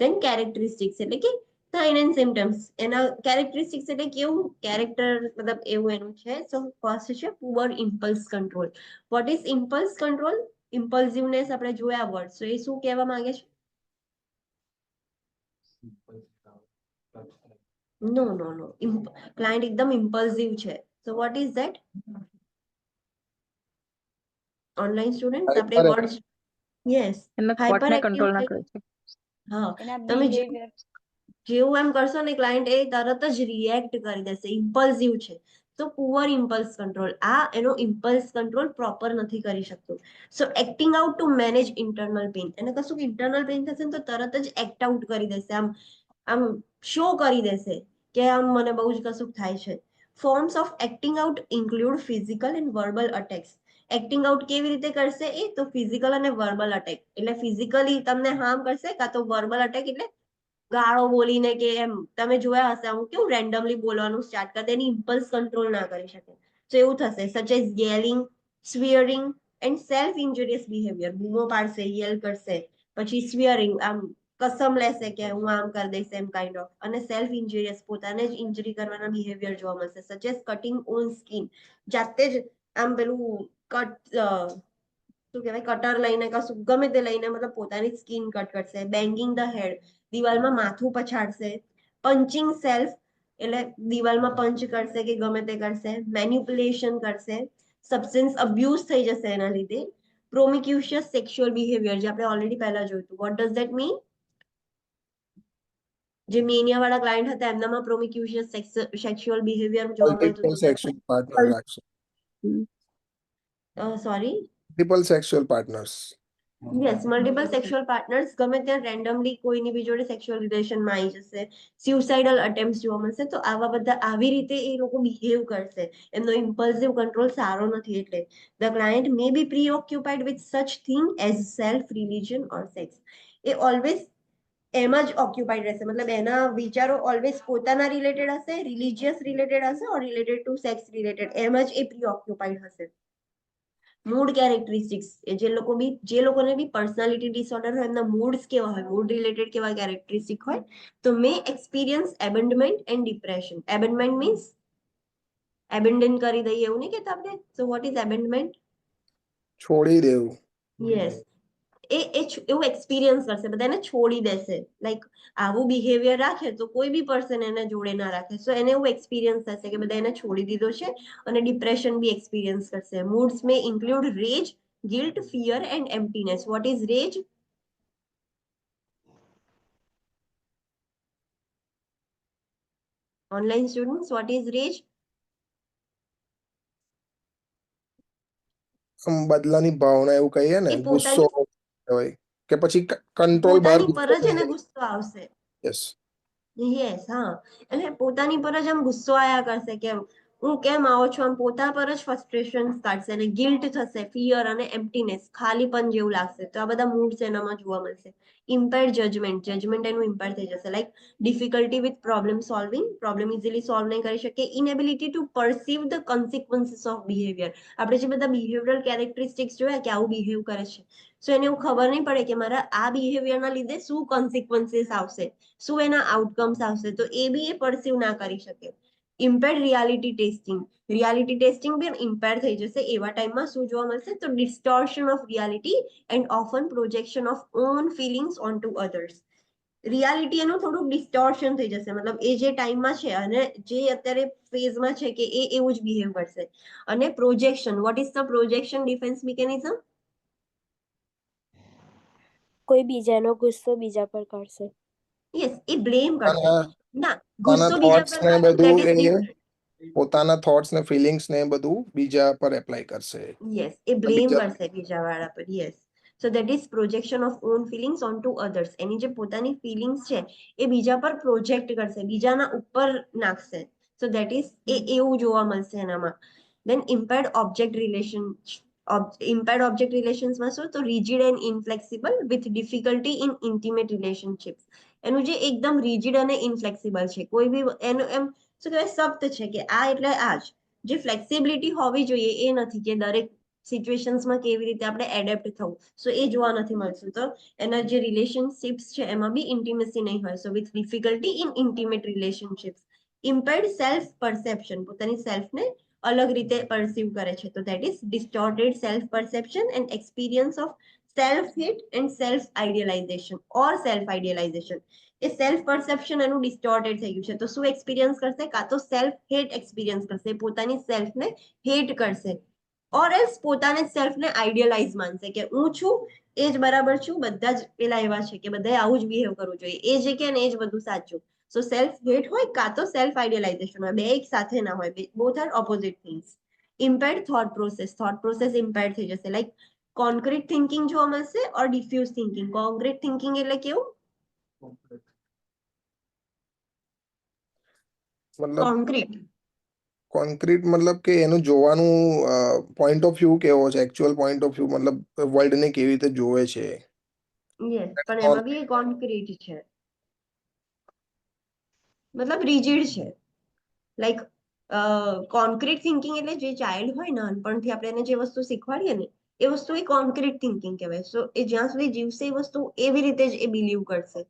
ધેન કેરેક્ટરિસ્ટિક્સ એટલે કે સાઇન એન્ડ સિમ્ટમ્સ. એના કેરેક્ટરિસ્ટિક્સ એટલે કેવું કેરેક્ટર, મતલબ એવું એનું છે. સો ફર્સ્ટ છે poor impulse control. What is impulse control? Impulsiveness આપણે જોયા વર્ડ, સો એ શું કહેવા માંગે છે? નો નો નો, ક્લાયન્ટ એકદમ ઇમ્પલ્સિવ છે, સો what is that? Online student આપણે વર્ડ, યસ, એમના હાઇપર થોટને એક્ટિવ. કંટ્રોલ ના કરે છે. હા, એના તમે બિહેવિયર જેવું એમ કરશો ને, ક્લાયન્ટ એ તરત જ રિએક્ટ કરી દેશે, ઇમ્પલ્સિવ છે. તો પુઅર ઇમ્પલ્સ કંટ્રોલ, આ એનો ઇમ્પલ્સ કંટ્રોલ પ્રોપર નથી કરી શકતું. So acting out to manage internal pain. એને કશું ઇન્ટરનલ પેઇન થશે ને તો તરત જ એક્ટ આઉટ કરી દેશે, આમ આમ શો કરી દેશે કે આમ મને બહુ જ કશું થાય છે. Forms of acting out include physical and verbal attacks. Acting out કેવી રીતે કરશે એ? તો ફિઝિકલ અને વર્બલ અટેક, એટલે ફિઝિકલી તમને હાર્મ કરશે, કાં તો વર્બલ અટેક એટલે ગાળો બોલીને, કે એમ તમે જોયા હશે હું કેવું રેન્ડમલી બોલવાનું સ્ટાર્ટ કરે, એની ઇમ્પલ્સ કંટ્રોલ ના કરી શકે. તો એવું થશે, such as yelling, swearing and self injurious behaviour. બૂમો પાડશે, યેલ કરશે, પછી સ્વિયરિંગ, આમ કસમ લેશે કે હું આમ કરી દઈશ, એમ કાઇન્ડ ઓફ. અને સેલ્ફ ઇન્જુરિયસ, પોતાને જ ઇન્જરી કરવાના બિહેવિયર જોવા મળશે, સચ એઝ કટિંગ ઓન સ્કિન. જાતે જ આમ પેલું કટ, શું કહેવાય, કટર લઈને કશું ગમે તે લઈને, મતલબ પોતાની સ્કિન કટ કરશે. બેંગિંગ ધ હેડ, દિવાલમાં માથું પછાડશે. પંચિંગ સેલ્ફ, એટલે દિવાલમાં પંચ કરશે કે ગમે તે કરશે. મેન્યુપ્યુલેશન કરશે. સબસ્ટન્સ અબ્યુઝ થઈ જશે એના લીધે. પ્રોમિક્યુશિયસ સેક્સ્યુઅલ બિહેવિયર, જે આપણે ઓલરેડી પહેલા જોયું હતું. What does that mean? જે મેનિયા વાળા ક્લાયન્ટ હતા એમનામાં પ્રોમિક્યુશિયસ સેક્સ્યુઅલ બિહેવિયર જોવા મળતું Multiple sexual partner હતું. action. Sorry, Multiple sexual partners. Yes, multiple sexual partners, ગમે ત્યાં રેન્ડમલી કોઈની બી જોડે સેક્સ્યુઅલ રિલેશનમાં આવી જશે. સ્યુસાઇડલ અટેમ્પ્ટ જોવા મળશે. તો આવા બધા આવી રીતે એ લોકો બિહેવ કરશે. એમનો ઇમ્પલ્સિવ કંટ્રોલ સારો નથી. એટલે the client may be preoccupied with such thing as self, religion or sex. એ ઓલવેઝ એમાં જ ઓક્યુપાઇડ રહેશે, મતલબ એના વિચારો ઓલવેઝ પોતાના રિલેટેડ હશે, રિલિજિયસ રિલેટેડ હશે, ઓર રિલેટેડ ટુ સેક્સ રિલેટેડ, એમાં જ એ પ્રીઓક્યુપાઇડ હશે. મૂડ કેરેક્ટરિસ્ટિક્સ, એ જે લોકોને બી પર્સનાલિટી ડિસઓર્ડર હોય, એમના મૂડ્સ કેવા હોય, મૂડ રિલેટેડ કેવા કેરેક્ટરિસ્ટિક હોય, તો may experience abandonment and depression. Abandonment means abandon કરી દઈએ, એવું નહીં કહેતા આપણે. So what is abandonment? છોડી દેવું. યસ, એવું એક્સપિરિયન્સ કરશે, બધા એને છોડી દેશે. લાઈક આવું બિહેવિયર રાખે તો કોઈ બી પર્સન એને જોડે ના રાખે. સો એને એવું એક્સપિરિયન્સ થશે કે બધા એને છોડી દીધો છે, અને ડિપ્રેશન બી એક્સપિરિયન્સ કરશે. Moods May include રેજ, guilt, fear and emptiness. What is rage? Online students, what is rage? આમ બદલાની ભાવના એવું કહીએ ને, એ ગુસ્સો હોય કે પછી કંટ્રોલ બહાર પોતાની પર જ એને ગુસ્સો આવશે. યસ. યસ, હા, એટલે પોતાની પર જ આમ ગુસ્સો આયા કરશે કે હું કેમ આવો છું, આમ પોતા પર જ ફ્રસ્ટ્રેશન કાઢશે, અને ગિલ્ટ થશે, ફિયર અને એમ્પ્ટીનેસ, ખાલીપન જેવું લાગશે. તો આ બધા મૂડ્સ એનામાં જોવા મળશે. ઇમ્પેર્ડ જજમેન્ટ, જજમેન્ટ એનું ઇમ્પેર થઈ જશે. Like difficulty with problem solving, problem easily solve નહીં કરી શકે. Inability to perceive the consequences of behaviour. આપણે જે બધા બિહેવિયરલ કેરેક્ટરિસ્ટિક્સ જોયા કે આવું બિહેવ કરે છે, સો એને એવું ખબર નહીં પડે કે મારા આ બિહેવિયરના લીધે શું કોન્સિક્વન્સીસ આવશે, શું એના આઉટકમ્સ આવશે, તો એ બી એ પરસીવ ના કરી શકે. Impaired reality testing, reality testing બી ઇમ્પેર થઈ જશે. એવા ટાઈમમાં શું જોવા મળશે? તો distortion of reality and often projection of own feelings on to others. Reality એનું થોડુંક ડિસ્ટોર્શન થઈ જશે, મતલબ એ જે ટાઈમમાં છે અને જે અત્યારે ફેઝમાં છે કે એ એવું જ બિહેવ કરશે. અને projection, vote is the projection defence mechanism? કોઈ બીજાનો ગુસ્સો બીજા પર કરશે. યસ, એ બ્લેમ કરશે. ના, પોતાના ગુસ્સો બીજા થોટ્સ પર ને કરશે, that બધું is એ different. પોતાના થોટ્સ ને ફિલિંગ્સ ને બધું બીજા પર એપ્લાય કરશે. યસ, એ બ્લેમ બીજા કરશે બીજા વાળા પર. Yes, so that is projection of own feelings on to others. એની જે પોતાની ફિલિંગ્સ છે એ બીજા પર પ્રોજેક્ટ કરશે, બીજાના ઉપર નાખશે. સો દેટ ઇઝ એવું જોવા મળશે એનામાં. Then impaired object relation. Impaired object રિલેશન્સમાં શું? તો rigid and inflexible with difficulty in intimate relationships. એનું જે એકદમ રિજિડ અને ઇનફ્લેક્સિબલ છે, કોઈ બી એનું એમ શું કહેવાય, સખ્ત છે કે આ એટલે આ જ. જે ફ્લેક્સિબિલિટી હોવી જોઈએ એ નથી કે દરેક સિચ્યુએશન્સમાં કેવી રીતે આપણે એડેપ્ટ થવું, સો એ જોવા નથી મળતું. તો એના જે રિલેશનશિપ્સ છે એમાં બી ઇન્ટિમેસી નહીં હોય. So with difficulty in intimate relationships. Impaired self perception, પોતાની સેલ્ફને અલગ રીતે પરસીવ કરે છે, તો that is distorted self perception and experience of self hate and self idealisation or self idealisation. એ સેલ્ફ પરસેપ્શન એનું ડિસ્ટોર્ટેડ થઈ ગયું છે, તો શું એક્સપિરિયન્સ કરશે? કાં તો સેલ્ફ હેટ એક્સપિરિયન્સ કરશે, પોતાની સેલ્ફને હેટ કરશે, ઓર એલ્સ પોતાને સેલ્ફને આઈડિયલાઇઝ માનશે કે હું છું એ જ બરાબર છું, બધા જ પેલા એવા છે કે બધાએ આવું જ બિહેવ કરવું જોઈએ, એ જે કે ને એ જ બધું સાચું. સો સેલ્ફ હેટ હોય કાં તો સેલ્ફ આઈડિયલાઇઝેશન હોય, બે એક સાથે ના હોય, both are opposite things. Impaired thought process, thought process impaired થઈ જશે. લાઈક કોન્ક્રીટ થિંકિંગ જોવા મળશે or diffuse thinking. Concrete thinking એટલે કેવું? મતલબ કોન્ક્રીટ કોન્ક્રીટ મતલબ કે એનું જોવાનું પોઈન્ટ ઓફ વ્યૂ કેવો છે, એકચ્યુઅલ પોઈન્ટ ઓફ વ્યૂ, મતલબ વર્લ્ડ ને કેવી રીતે જોવે છે. યસ, પણ એમાં બી કોન્ક્રીટ છે, મતલબ રિજિડ છે. લાઈક કોન્ક્રીટ થિંકિંગ એટલે જે ચાઇલ્ડ હોય નાનપણથી આપણે એને જે વસ્તુ શીખવાડીએ ને એ વસ્તુ એ કોન્ક્રીટ થિંકિંગ કહેવાય. સો એ જ્યાં સુધી જીવશે એ વસ્તુ એવી રીતે જ એ બિલીવ કરશે.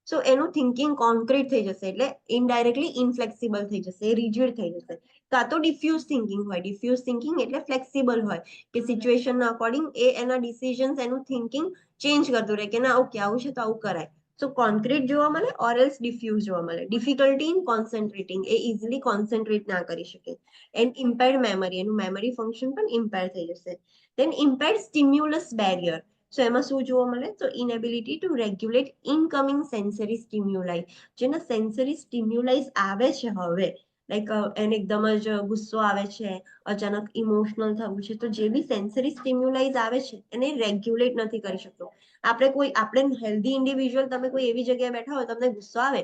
સો એનું થિંકિંગ કોન્ક્રીટ થઈ જશે, એટલે ઇનડાયરેક્ટલી ઇનફ્લેક્સિબલ થઈ જશે, રિજિડ થઈ જશે. કાં તો ડિફ્યુઝ થિંકિંગ હોય. ડિફ્યુઝ થિંકિંગ એટલે ફ્લેક્સિબલ હોય કે સિચ્યુએશનના અકોર્ડિંગ એ એના ડિસિઝન્સ, એનું થિંકિંગ ચેન્જ કરતું રહે કે ના ઓકે આવું છે તો આવું કરાય. સો કોન્ક્રીટ જોવા મળે ઓર એલ્સ ડિફ્યુઝ જોવા મળે. ડિફિકલ્ટી ઇન કોન્સન્ટ્રેટિંગ, એ ઇઝીલી કોન્સન્ટ્રેટ ના કરી શકે. એન્ડ ઇમ્પેર્ડ મેમરી, એનું મેમરી ફંક્શન પણ ઇમ્પેર થઈ જશે. Then impaired stimulus barrier. So એમાં શું જોવા મળે? તો inability to regulate incoming sensory stimuli. જેના સેન્સરી સ્ટિમ્યુલાઈઝ આવે છે હવે, લાઈક એને એકદમ જ ગુસ્સો આવે છે, અચાનક ઇમોશનલ થવું છે, તો જે બી સેન્સરી સ્ટિમ્યુલાઈઝ આવે છે એને રેગ્યુલેટ નથી કરી શકતો. આપણે હેલ્ધી ઇન્ડિવિજ્યુઅલ, તમે કોઈ એવી જગ્યાએ બેઠા હોય, તમને ગુસ્સો આવે,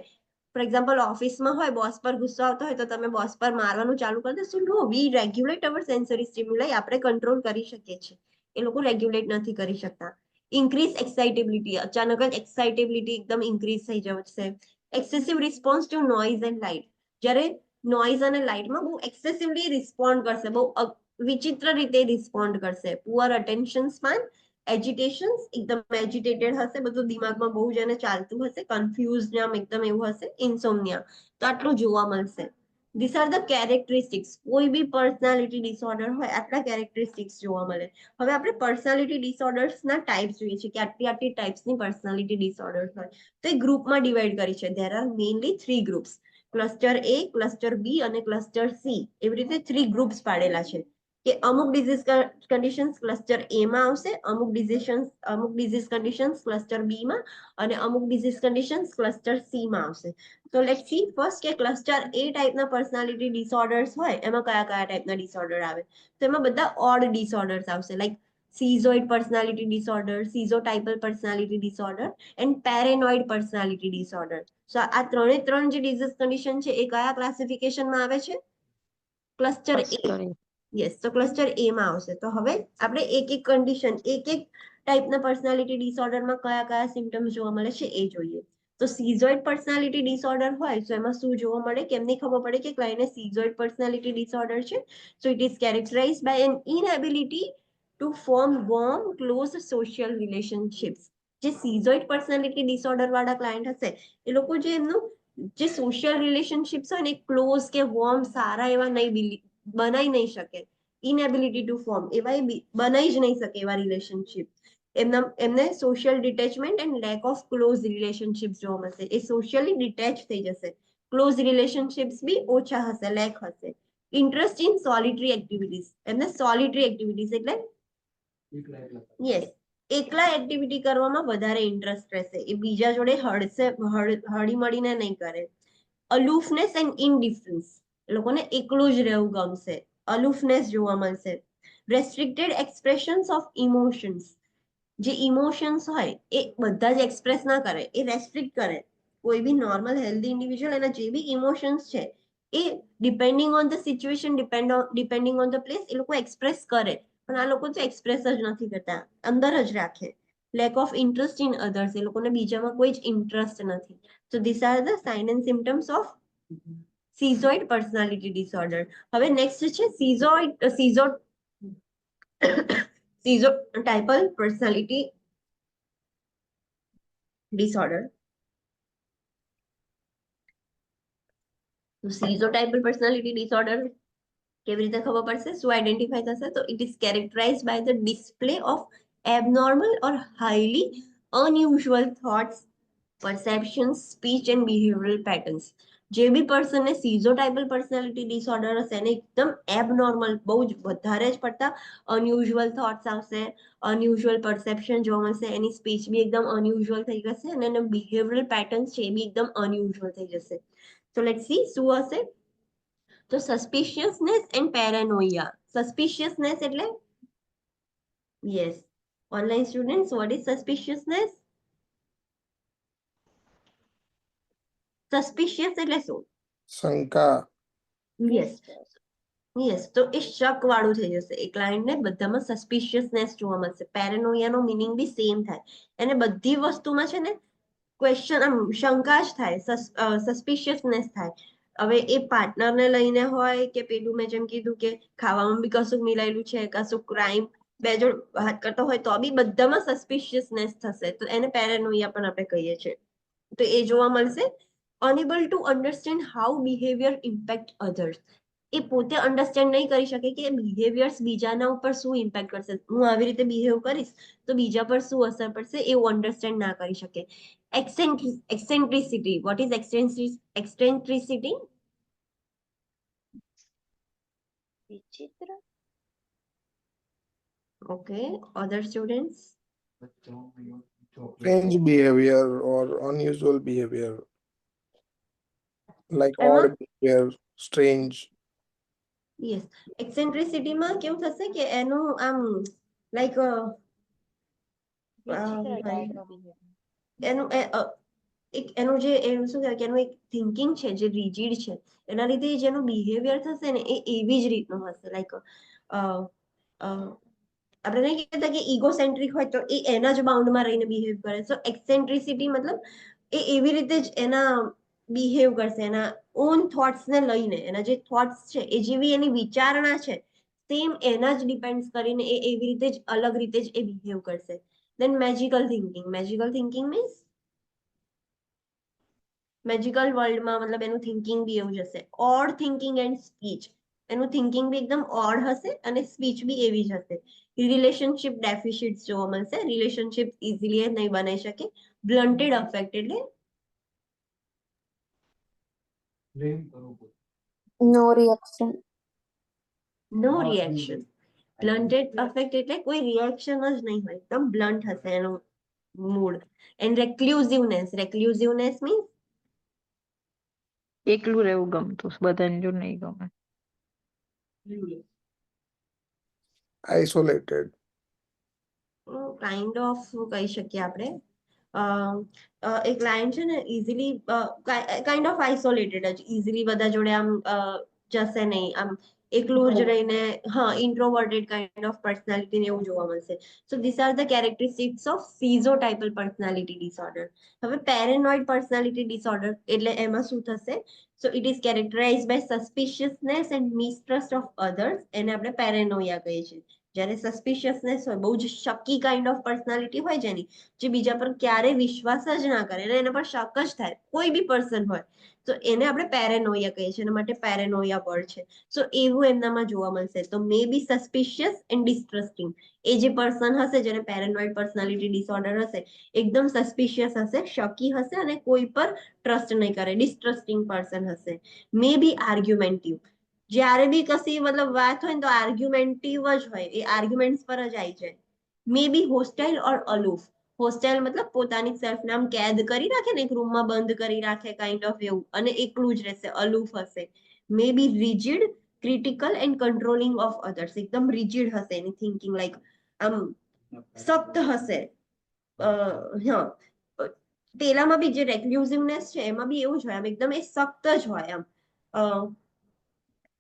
ફોર એક્ઝામ્પલ ઓફિસમાં હોય, બોસ પર ગુસ્સો આવતો હોય તો તમે બોસ પર મારવાનું ચાલુ કરી દેશો? નો, વી રેગ્યુલેટ અવર સેન્સરી સ્ટિમ્યુલાઈ. આપણે કંટ્રોલ કરી શકીએ છીએ, એ લોકો રેગ્યુલેટ નથી કરી શકતા. ઇન્ક્રીઝ એક્સાઇટેબિલિટી, અચાનક જ એક્સાઇટેબિલિટી એકદમ ઇન્ક્રીઝ થઈ જશે. Excessive response to noise and light. જ્યારે નોઇઝ અને લાઇટમાં બહુ એક્સેસિવલી રિસ્પોન્ડ કરશે, બહુ વિચિત્ર રીતે રિસ્પોન્ડ કરશે. પુઅર અટેન્શન સ્પાન, એજિટેશન્સ, એકદમ એજિટેટેડ હશે, બધું દિમાગમાં બહુ જ એને ચાલતું હશે, કન્ફ્યુઝ આમ એકદમ એવું હશે, ઇન્સોમ્નિયા. તો આટલું જોવા મળશે. This are the characteristics. કોઈ બી પર્સનાલિટી ડિસઓર્ડર હોય આટલા કેરેક્ટરિસ્ટિક્સ જોવા મળે. હવે આપણે પર્સનાલિટી ડિસઓર્ડર્સના ટાઈપ્સ જોઈએ છે કે આટલી આટલી ટાઈપ્સની પર્સનાલિટી ડિસઓર્ડર્સ હોય, તો એ ગ્રુપમાં ડિવાઈડ કરી છે. There are mainly 3 groups. Cluster A, cluster B અને ક્લસ્ટર સી. એવી રીતે 3 ગ્રુપ્સ પાડેલા છે કે અમુક ડિઝીઝ કન્ડિશન્સ ક્લસ્ટર એ માં આવશે, અમુક ડિઝીઝ કન્ડિશન્સ ક્લસ્ટર બી માં, અને અમુક ડિઝીઝ કન્ડિશન્સ ક્લસ્ટર સી માં આવશે. તો લેટ્સ સી ફર્સ્ટ કે ક્લસ્ટર એ ટાઈપના પર્સનાલિટી ડિસઓર્ડર્સ હોય એમાં કયા કયા ટાઈપના ડિસઓર્ડર આવે? તો એમાં બધા ઓડ ડિસઓર્ડર્સ આવશે, like schizoid personality disorder, schizotypal personality disorder and paranoid personality disorder. So આ ત્રણ જે ડિઝીઝ કન્ડિશન છે એ કયા ક્લાસિફિકેશનમાં આવે છે? ક્લસ્ટર એ. યસ, તો ક્લસ્ટર એ માં આવશે. તો હવે આપણે એક એક કન્ડિશન, એક એક ટાઈપના પર્સનાલિટી ડિસઓર્ડરમાં કયા કયા સિમ્ટમ્સ જોવા મળે છે એ જોઈએ. તો સીઝોઇડ પર્સનાલિટી ડિસઓર્ડર હોય તો એમાં શું જોવા મળે? કેમની ખબર પડે કે ક્લાયન્ટને સીઝોઇડ પર્સનાલિટી ડિસઓર્ડર છે? So it is characterised by an inability to form warm close social relationships. જે સીઝોઇડ પર્સનાલિટી ડિસઓર્ડર વાળા ક્લાયન્ટ હશે એ લોકો જે એમનું જે સોશિયલ રિલેશનશિપ્સ હોય ને ક્લોઝ કે વોર્મ સારા એવા નહીં બનાવી નહીં શકે. ઇનએબિલિટી ટુ ફોર્મ, એવા બનાવી જ નહીં શકે એવા રિલેશનશિપ. એમને social detachment and lack of close relationships જોવા મળશે. એ સોશિયલી ડિટેચ થઈ જશે. ક્લોઝ રિલેશનશિપ્સ બી ઓછા હશે, લેક હશે. ઇન્ટરેસ્ટ ઇન સોલિટરી એક્ટિવિટીઝ, એમને સોલિટરી એક્ટિવિટીઝ એટલે યસ, એકલા એક્ટિવિટી કરવામાં વધારે ઇન્ટરેસ્ટ રહેશે. એ બીજા જોડે હળી મળીને નહીં કરે. અલુફનેસ એન્ડ ઇનડિફરન્સ, એ લોકોને એકલું જ રહેવું ગમશે. અલુફનેસ જોવા મળશે. રેસ્ટ્રિક્ટેડ એક્સપ્રેશન્સ ઓફ ઇમોશન્સ, જે ઇમોશન્સ હોય એ બધા જ એક્સપ્રેસ ના કરે, એ રેસ્ટ્રિક્ટ કરે. કોઈ બી નોર્મલ હેલ્ધી ઇન્ડિવિજ્યુઅલ એના જે બી ઇમોશન્સ છે એ depending on the situation, depending on the place એ લોકો એક્સપ્રેસ કરે. પણ આ લોકો તો એક્સપ્રેસ જ નથી કરતા, અંદર જ રાખે. Lack of interest in others, એ લોકોને બીજામાં કોઈ જ ઇન્ટરેસ્ટ નથી. So these are the sign and symptoms of schizoid personality disorder. હવે નેક્સ્ટ છે schizotypal personality disorder. Schizotypal personality disorder કેવી રીતે ખબર પડશે, શું આઈડેન્ટિફાઈ થશે? તો it is કેરેક્ટરાઇઝડ by the display of abnormal or highly unusual thoughts, perceptions, speech and behavioral patterns. જે બી પર્સનને સિઝોટાઇપલ પર્સનાલિટી ડિસઓર્ડર હશે એને એકદમ એબનોર્મલ, બહુ જ વધારે જ પડતા અનયુઝ્યુઅલ થોટ્સ આવશે, અનયુઝ્યુઅલ પરસેપ્શન જોવા મળશે, એની સ્પીચ બી એકદમ અનયુઝ્યુઅલ થઈ જશે અને એના બિહેવિયરલ પેટર્ન્સ છે એ બી એકદમ અનયુઝ્યુઅલ થઈ જશે. તો લેટ્સ સી શું હશે. તો સસ્પિશિયસનેસ એન્ડ પેરાનોઇયા. સસ્પિશિયસનેસ એટલે yes, online students, what is suspiciousness? Suspicious એટલે શું? શંકા. યસ યસ, તો એ શક વાળું થઈ જશે. એ ક્લાયન્ટને બધામાં સસ્પિશિયસનેસ જોવા મળશે. પેરેનોયાનો મિનિંગ બી સેમ થાય. એને બધી વસ્તુમાં છે ને ક્વેશ્ચન, આમ શંકા જ થાય, સસ્પિશિયસનેસ થાય. હવે એ પાર્ટનરને લઈને હોય કે પેલું મેં જેમ કીધું કે ખાવામાં બી કશું મિલાયેલું છે, કશું ક્રાઇમ, બે જોડ વાત કરતા હોય તો બી બધામાં સસ્પિશિયસનેસ થશે. તો એને પેરેનોયા પણ આપણે કહીએ છીએ. તો એ જોવા મળશે. Unable to understand how behaviour impact others. એ પોતે અન્ડરસ્ટેન્ડ નહીં કરી શકે કે બિહેવિયર્સ બીજાના ઉપર શું ઇમ્પેક્ટ કરશે. હું આવી રીતે બિહેવ કરીશ તો બીજા પર શું અસર પડશે એવું અન્ડરસ્ટેન્ડ ના કરી શકે. એક્સેન્ટ્રિસિટી. What is eccentricity? વિચિત્ર. Okay, other students. Strange behavior or unusual behavior, like એમાં odd behavior, strange. યસ, એક્સેન્ટ્રિસિટીમાં કેવું થશે કે એનું આમ લાઈક વિચિત્ર ટાઈપનો બિહેવિયર. એનું એનું જે એનું શું કહેવાય કે એનું એક થિંકિંગ છે જે રિજિડ છે, એના લીધે જેનું બિહેવિયર થશે ને એ એવી જ રીતનું હશે. લાઈક આપણે નહીં કહેતા કે ઇગોસેન્ટ્રિક હોય તો એ એના જ બાઉન્ડમાં રહીને બિહેવ કરે. સો એક્સેન્ટ્રિસિટી મતલબ એ એવી રીતે જ એના બિહેવ કરશે, એના ઓન થોટ્સને લઈને. એના જે થોટ્સ છે એ જેવી એની વિચારણા છે સેમ એના જ ડિપેન્ડ કરીને એ એવી રીતે જ અલગ રીતે જ એ બિહેવ કરશે. Then magical thinking. Magical thinking means magical વર્લ્ડમાં મતલબ એનું થિંકિંગ બી એવું જ હશે. Odd thinking and speech. એનું થિંકિંગ બી એકદમ ઓડ હશે અને સ્પીચ બી એવી જ હશે. રિલેશનશિપ ડેફિશિટ્સ જોવા મળશે. રિલેશનશિપ ઇઝીલી નહીં બનાવી શકે. બ્લન્ટેડ અફેક્ટ એટલે નો રિએક્શન. નો રિએક્શન. બ્લન્ટેડ અફેક્ટ એટલે કોઈ રિએક્શન જ નહીં હોય, એકદમ બ્લન્ટ હશે એનું મૂડ. એન્ડ રેક્લુઝિવનેસ. રેક્લુઝિવનેસ મીન્સ એકલું રહેવું ગમતું, બધાને જો નહીં ગમે. Isolated. કાઇન્ડ ઓફ કહી શકીએ આપણે. એક ક્લાયન્ટ છે ને ઇઝીલી કાઇન્ડ ઓફ આઇસોલેટેડ જ, ઇઝીલી બધા જોડે આમ જશે નહીં, આમ એકલું જ રહીને, હા, ઇન્ટ્રોવર્ટેડ કાઇન્ડ ઓફ પર્સનાલિટી ને એવું જોવા મળશે. So these are the characteristics of schizotypal personality disorder. હવે પેરેનોઇડ પર્સનાલિટી ડિસઓર્ડર એટલે એમાં શું થશે? So it is કેરેક્ટરાઇઝડ by suspiciousness and mistrust of others. એને આપણે પેરેનોયા કહીએ છીએ. જ્યારે સસ્પિશિયસનેસ હોય, બહુ જ શકી કાઇન્ડ ઓફ પર્સનાલિટી હોય જેની, જે બીજા પર ક્યારેય વિશ્વાસ જ ના કરે અને એના પર શક જ થાય, કોઈ બી પર્સન હોય, તો એને આપણે પેરેનોયા કહીએ છીએ, એના માટે પેરેનોયા વર્ડ છે. સો એવું એમનામાં જોવા મળશે. તો મે બી સસ્પિશિયસ એન્ડ ડિસ્ટ્રસ્ટિંગ. એ જે પર્સન હશે જેને પેરેનોઇડ પર્સનાલિટી ડિસઓર્ડર હશે, એકદમ સસ્પિશિયસ હશે, શકી હશે અને કોઈ પર ટ્રસ્ટ નહીં કરે, ડિસ્ટ્રસ્ટિંગ પર્સન હશે. મે બી આર્ગ્યુમેન્ટિવ. જ્યારે બી કશી મતલબ વાત હોય ને તો આર્ગ્યુમેન્ટિવ જ હોય, એ આર્ગ્યુમેન્ટ્સ પર જ આવી જાય. મે બી હોસ્ટાઇલ ઓર અલૂફ. હોસ્ટાઇલ મતલબ પોતાની સેલ્ફને આમ કેદ કરી રાખે ને, એક રૂમમાં બંધ કરી રાખે કાઇન્ડ ઓફ એવું, અને એકલું જ રહેશે, અલૂફ હશે. May be rigid, critical and controlling of others. એકદમ રિજિડ હશે એની થિંકિંગ, લાઈક આમ સખ્ત હશે. હા, પેલામાં બી જે રેક્લ્યુઝિવનેસ છે એમાં બી એવું જ હોય, આમ એકદમ એ સખ્ત જ હોય આમ.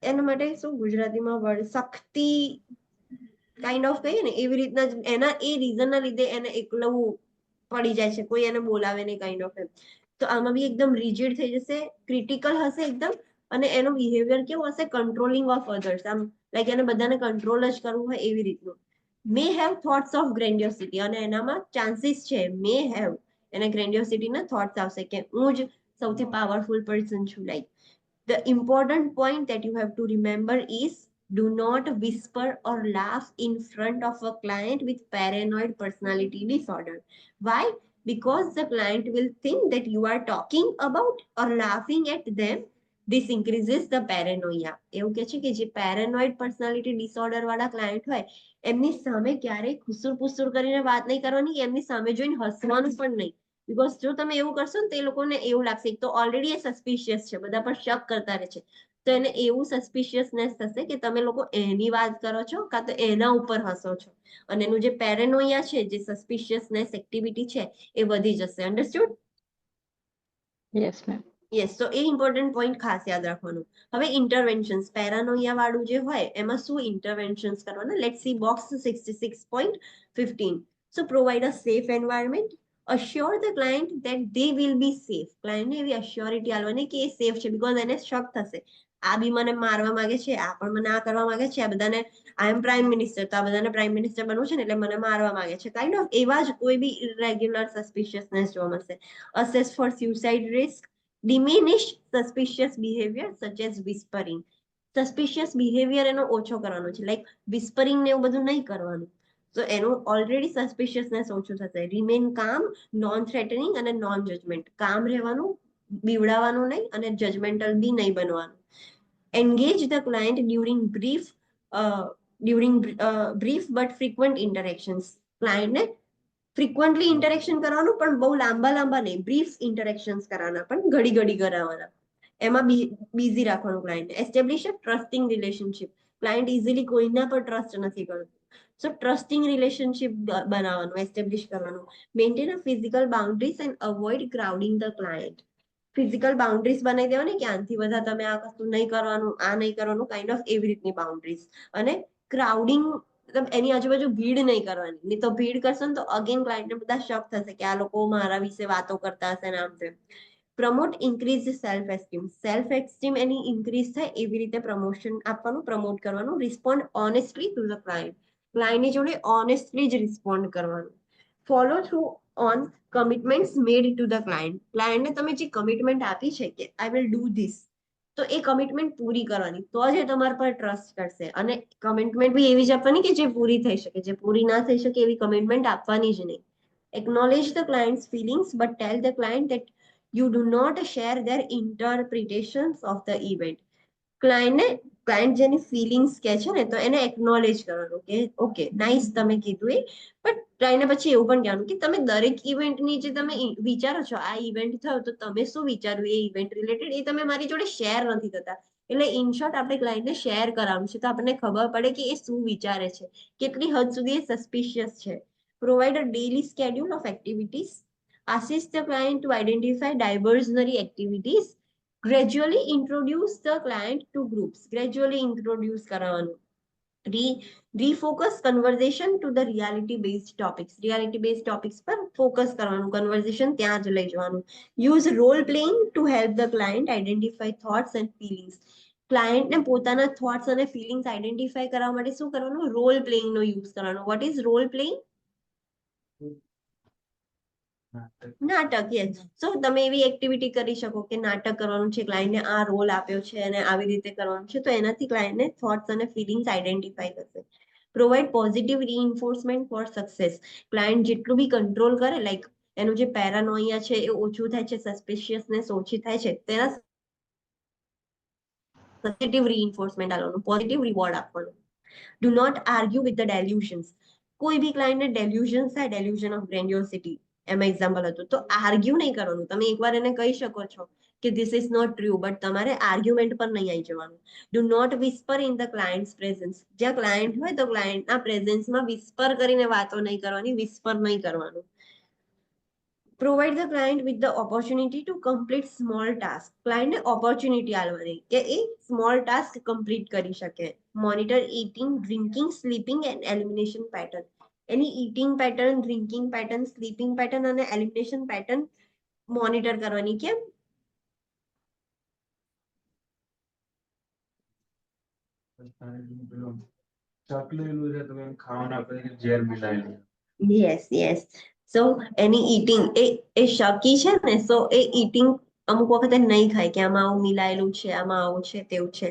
એના માટે શું ગુજરાતીમાં વર્ડ, સખ્તી કાઇન્ડ ઓફ કહીએ ને એવી રીતના જ, એના એ રીઝનના લીધે એને એકલું પડી જાય છે, કોઈ એને બોલાવે નહીં કાઇન્ડ ઓફ એમ. તો આમાં બી એકદમ રિજિડ થઈ જશે, ક્રિટિકલ હશે એકદમ, અને એનો બિહેવિયર કેવો હશે, કંટ્રોલિંગ ઓફ અધર્સ, આમ લાઈક એને બધાને કંટ્રોલ જ કરવું હોય એવી રીતનું. મે હેવ થોટ્સ ઓફ ગ્રેન્ડિયોસિટી, અને એનામાં ચાન્સીસ છે, મે હેવ, એને ગ્રેન્ડિયોસિટીના થોટ્સ આવશે કે હું જ સૌથી પાવરફુલ પર્સન છું. Like the important point that you have to remember is, do not whisper or laugh in front of a client with paranoid personality disorder. Why? Because the client will think that you are talking about or laughing at them. This increases the paranoia. એવું કે છે કે જે પેરેનોઇડ personality disorder વાળા client હોય એમની સામે ક્યારેય ખુસુર પુસુર કરીને વાત નહીં કરવાની, એમની સામે જોઈને હસવાનું પણ નહીં. બીકોઝ જો તમે એવું કરશો ને તો એ લોકોને એવું લાગશે, એક તો ઓલરેડી એ સસ્પિશિયસ છે, બધા પર શક કરતા રહે છે, તો એને એવું સસ્પિશિયસનેસ થશે કે તમે લોકો એની વાત કરો છો કાં તો એના ઉપર હસો છો, અને એનું જે પેરેનોયા છે, જે સસ્પિશિયસનેસ એક્ટિવિટી છે, એ વધી જશે. અન્ડરસ્ટુડ? Yes ma'am. યસ. તો એ ઇમ્પોર્ટન્ટ પોઈન્ટ ખાસ યાદ રાખવાનું. હવે ઇન્ટરવેન્શન્સ, પેરાનોયા વાળું જે હોય એમાં શું ઇન્ટરવેન્શન્સ કરવાના? Let's see box 66.15. So provide a safe environment, assure the client that they will be safe. ક્લાયન્ટને એવી અશ્યોરિટી આલવાની કે એ સેફ છે, બીકોઝ એને શક થશે, આ બી મને મારવા માંગે છે, આ પણ મને આ કરવા માંગે છે, આ બધાને, આઈ એમ પ્રાઇમ મિનિસ્ટર, તો આ બધાને પ્રાઇમ મિનિસ્ટર બનવું છે ને એટલે મને મારવા માંગે છે, કાઇન્ડ ઓફ એવા જ કોઈ બી ઇરેગ્યુલર સસ્પિશિયસનેસ જોવા મળશે. Assess for suicide risk, diminish suspicious behavior such as whispering. Suspicious behaviour એનો ઓછો કરવાનો છે, લાઈક વિસ્પરિંગ ને એવું બધું નહીં કરવાનું. તો એનું ઓલરેડી સસ્પિશિયસનેસ ઓછું થશે. રિમેન કામ, નોન થ્રેટનિંગ અને નોન જજમેન્ટ. કામ રહેવાનું, બીવડાવવાનું નહીં, અને જજમેન્ટલ બી નહીં બનવાનું. Engage the client during brief but frequent interactions. ક્લાયન્ટને ફ્રીક્વન્ટલી ઇન્ટરેક્શન કરવાનું, પણ બહુ લાંબા લાંબા નહીં, બ્રીફ ઇન્ટરેક્શન્સ કરવાના, પણ ઘડી ઘડી કરાવવાના. એમાં બિઝી રાખવાનું ક્લાયન્ટ. એસ્ટેબ્લિશ અ ટ્રસ્ટિંગ રિલેશનશિપ. ક્લાયન્ટ ઇઝીલી કોઈના પર ટ્રસ્ટ નથી કરતું, સો ટ્રસ્ટિંગ રિલેશનશિપ બનાવવાનું, એસ્ટેબ્લિશ કરવાનું. Maintain a physical boundaries and avoid crowding the client. Physical boundaries બનાવી દેવાની કે આનાથી વધારે તમે આ વસ્તુ નહીં કરવાનું, આ નહીં કરવાનું, કાઇન્ડ ઓફ એવી રીતની બાઉન્ડ્રીઝ. અને ક્રાઉડિંગ, મતલબ એની આજુબાજુ ભીડ નહીં કરવાની, નહીં તો ભીડ કરશો ને તો અગેન ક્લાયન્ટને બધા શક થશે કે આ લોકો મારા વિશે વાતો કરતા હશે ને આમ તેમ. Promote increase self esteem. Self esteem એની ઇન્ક્રીઝ થાય એવી રીતે પ્રમોશન આપવાનું, પ્રમોટ કરવાનું. Respond honestly to the client. ક્લાયન્ટની જોડે ઓનેસ્ટલી જ રિસ્પોન્ડ કરવાનું. Follow through on commitments made to the client. ક્લાયન્ટને તમે જે કમિટમેન્ટ આપી છે કે આઈ વિલ ડુ ધીસ, તો એ કમિટમેન્ટ પૂરી કરવાની, તો જ એ તમારા પર ટ્રસ્ટ કરશે. અને કમિટમેન્ટ બી એવી જ આપવાની કે જે પૂરી થઈ શકે, જે પૂરી ના થઈ શકે એવી કમિટમેન્ટ આપવાની જ નહીં. Acknowledge the client's feelings, but tell the client that you do not share their interpretations of the event. Client જેની ફિલિંગ્સ કે છે ને તો એને એકનોલેજ કરવાનું કે ઓકે નાઇસ તમે કીધું એ, બટ ક્લાયન્ટને પછી એવું પણ કહેવાનું કે તમે દરેક ઇવેન્ટની જે તમે વિચારો છો, આ ઇવેન્ટ થયો તો તમે શું વિચાર્યું એ ઇવેન્ટ રિલેટેડ, એ તમે મારી જોડે શેર નથી કરતા. એટલે ઇન શોર્ટ આપણે ક્લાયન્ટને શેર કરાવવાનું છે, તો આપણને ખબર પડે કે એ શું વિચારે છે, કેટલી હદ સુધી એ સસ્પિશિયસ છે. Provide a daily schedule of activities. Assist the client to identify diversionary activities. Gradually introduce the client to groups. Gradually introduce કરાવવાનું. Refocus conversation to the reality based topics. Reality based topics પર focus કરવાનું, conversion ત્યાં જ લઈ જવાનું. Use role playing to help the client identify thoughts and feelings. ક્લાયન્ટને પોતાના thoughts અને feelings identify કરવા માટે શું કરવાનું? રોલ પ્લેઇંગ નો યુઝ કરવાનો. What is role playing? નાટક. યસ. સો તમે એવી એક્ટિવિટી કરી શકો કે નાટક કરવાનું છે, ક્લાયન્ટને આ રોલ આપ્યો છે અને આવી રીતે કરવાનું છે, તો એનાથી ક્લાયન્ટને થોટ્સ અને ફિલિંગ્સ આઈડેન્ટિફાઈ કરશે. Provide positive reinforcement for success. Client જેટલું બી કંટ્રોલ કરે, લાઈક એનું જે પેરાનોઇયા છે એ ઓછું થાય છે, સસ્પિશિયસનેસ ઓછી થાય છે, તેના પોઝિટિવ રીઇન્ફોર્સમેન્ટ આપવાનું, પોઝિટિવ રિવોર્ડ આપવાનું. Do not argue with the delusions. કોઈ બી ક્લાયન્ટને ડેલ્યુઝન્સ થાય, ડેલ્યુઝન ઓફ ગ્રેન્ડિયોસિટી, એમાં એક્ઝામ્પલ હતું, તો આર્ગ્યુ નહીં કરવાનું. તમે એકવાર એને કહી શકો છો કે this is not true, but તમારે આર્ગ્યુમેન્ટ પર નહીં આવી જવાનું. Do not whisper in the client's presence. જ્યાં ક્લાયન્ટ હોય તો ક્લાયન્ટના પ્રેઝન્સમાં વિસ્પર કરીને વાતો નહીં કરવાની, વિસ્પર નહીં કરવાનું. Provide the client with the opportunity to complete small task. ક્લાયન્ટને ઓપોર્ચ્યુનિટી આપવાની કે એ સ્મોલ ટાસ્ક કમ્પ્લીટ કરી શકે. Monitor eating, drinking, sleeping and elimination pattern. એની eating pattern, drinking pattern, sleeping pattern અને એલિમિનેશન પેટર્ન મોનિટર કરવાની. કેમ? ચકલેલું છે તમે એમ ખાવાના આપે કે ઝેર મિલાયેલું. Yes yes. સો એની ઇટિંગ, એ શકી છે ને, સો એ ઇટિંગ અમુક વખતે નહીં ખાય કે આમાં આવું મિલાયેલું છે, આમાં આવું છે, તેવું છે.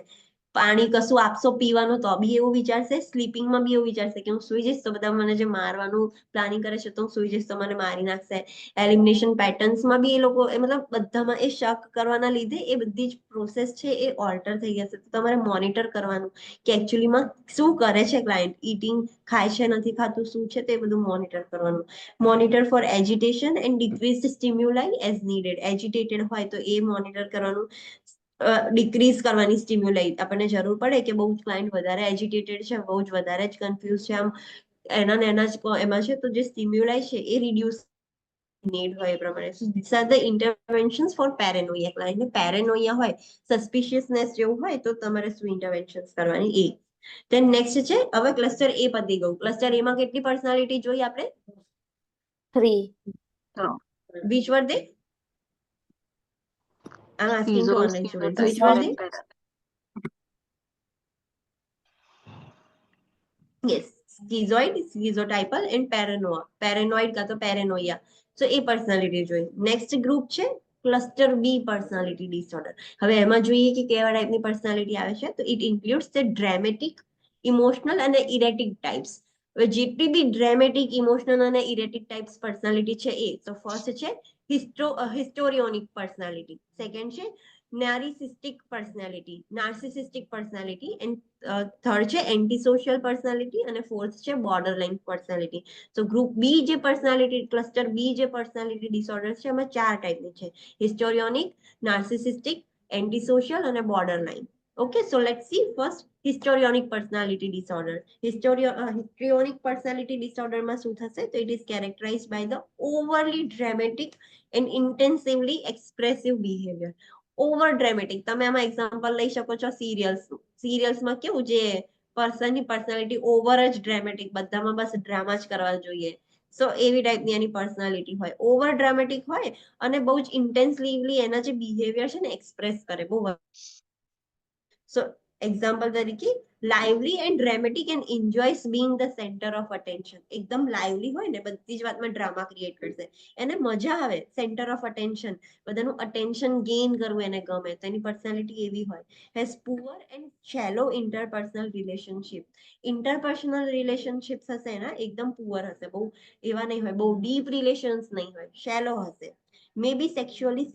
પાણી કશું આપશો પીવાનું તો બી એવું વિચારશે. સ્લીપિંગમાં બી એવું વિચારશે કે હું સુઈ જઈશ તો બધા મને જે મારવાનું પ્લાનિંગ કરે છે તો હું સુઈ જઈશ તો મને મારી નાખશે. એલિમિનેશન પેટર્ન્સમાં બી એ લોકો મતલબ બધામાં એ શક કરવાના લીધે એ બધી જ પ્રોસેસ છે એ ઓલ્ટર થઈ જશે. તો તમારે મોનિટર કરવાનું કે એકચ્યુઅલીમાં શું કરે છે ક્લાયન્ટ, ઇટિંગ ખાય છે, નથી ખાતું, શું છે, તે બધું મોનિટર કરવાનું. Monitor for agitation and decrease stimuli as needed. Agitated હોય તો એ મોનિટર કરવાનું, ડિક્રીઝ કરવાની સ્ટિમ્યુલાઈ. આપણને જરૂર પડે કે બહુ જ ક્લાયન્ટ વધારે એજિટેટેડ છે, બહુ જ વધારે જ કન્ફ્યુઝ છે, આમ એના ને એના જ એમાં છે, તો જે સ્ટિમ્યુલાઈ છે એ રિડ્યુસ નીડ હોય એ પ્રમાણે. So these are the interventions for paranoia. ક્લાયન્ટને પેરેનોઇયા હોય, સસ્પિશિયસનેસ જેવું હોય તો તમારે શું ઇન્ટરવેન્શન્સ કરવાની એ. દેન નેક્સ્ટ છે, હવે ક્લસ્ટર એ પતી ગયું. ક્લસ્ટર એમાં કેટલી પર્સનાલિટી જોઈ આપણે? 3. Which were they? I'm asking to online students. Which were they? Yes, schizoid, schizotypal and paranoid કા તો paranoia. So એ પર્સનાલિટી જોઈ. નેક્સ્ટ ગ્રુપ છે ક્લસ્ટર બી પર્સનાલિટી ડિસઓર્ડર. હવે એમાં જોઈએ કે કેવા ટાઈપની પર્સનાલિટી આવે છે. તો it includes the dramatic, emotional અને ઇરેટિક ટાઈપ્સ. હવે જેટલી બી ડ્રામેટિક, ઇમોશનલ અને ઇરેટિક ટાઈપ્સ પર્સનાલિટી છે એ, તો ફર્સ્ટ છે હિસ્ટોરિયોનિક પર્સનાલિટી. સેકન્ડ છે નાર્સિસિસ્ટિક પર્સનાલિટી એન્ડ થર્ડ છે એન્ટી સોશિયલ પર્સનાલિટી અને ફોર્થ છે બોર્ડર લાઇન પર્સનાલિટી. સો ગ્રુપ બી જે પર્સનાલિટી, ક્લસ્ટર બી જે પર્સનાલિટી ડિસઓર્ડર છે એમાં 4 ટાઈપની છે: હિસ્ટોરિયોનિક, નાર્સિસિસ્ટિક, એન્ટી સોશિયલ અને border line. Okay, so let's see first histrionic personality disorder. Histrionic personality disorder માં શું થશે? તો it is characterized by the overly dramatic and intensively expressive behavior. Over dramatic. તમે આમાં એક્ઝામ્પલ લઈ શકો છો સિરિયલ્સમાં કેવું જે પર્સનની પર્સનાલિટી ઓવર જ ડ્રામેટિક, બધામાં બસ ડ્રામા જ કરવા જોઈએ. સો એવી ટાઈપની એની પર્સનાલિટી હોય, ઓવર ડ્રામેટિક હોય અને બહુ જ ઇન્ટેન્સલી એના જે બિહેવિયર છે ને એક્સપ્રેસ કરે બહુ. સો એક્ઝામ્પલ તરીકે lively and dramatic and enjoys being the centre of attention. એકદમ લાઇવલી હોય ને, બધી જ વાતમાં ડ્રામા ક્રિએટ કરશે, એને મજા આવે, સેન્ટર ઓફ અટેન્શન, બધાનું અટેન્શન ગેઇન કરવું એને ગમે, તો એની પર્સનાલિટી એવી હોય. Has poor and shallow interpersonal relationship. Interpersonal relationships હશે એના એકદમ પુઅર હશે, બહુ એવા નહીં હોય, બહુ ડીપ રિલેશન્સ નહીં હોય, શેલો હશે. મે બી સેક્સ્યુઅલી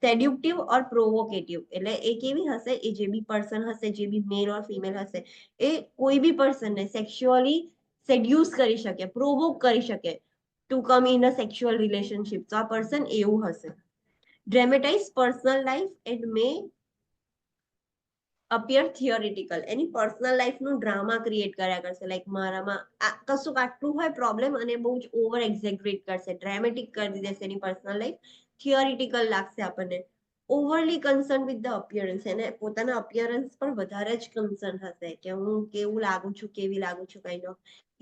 સેડ્યુક્ટિવ ઓર પ્રોવોકેટિવ. એટલે એ કેવી હશે? એ જે બી પર્સન હશે, જે બી મેલ ઓર ફિમેલ હશે, એ કોઈ બી પર્સનને સેક્સ્યુઅલી સેડ્યુસ કરી શકે, પ્રોવોક કરી શકે to come in a sexual relationship. તો આ પર્સન એવું હશે. Dramatise personal life and may appear theoretical. એની પર્સનલ લાઈફનું ડ્રામા ક્રિએટ કર્યા કરશે, લાઈક મારામાં કશું આટલું હોય પ્રોબ્લેમ અને બહુ જ ઓવર એક્ઝેગ્રેટ કરશે, ડ્રામેટિક કરી દેશે એની પર્સનલ લાઈફ, થિયોરિટિકલ લાગશે આપણને. ઓવરલી કન્સર્ન વિથ ધ અપિયરન્સ. એને પોતાના અપિયરન્સ પર વધારે જ કન્સર્ન હશે કે હું કેવું લાગુ છું, કેવી લાગુ છું, કાઇન્ડ ઓફ.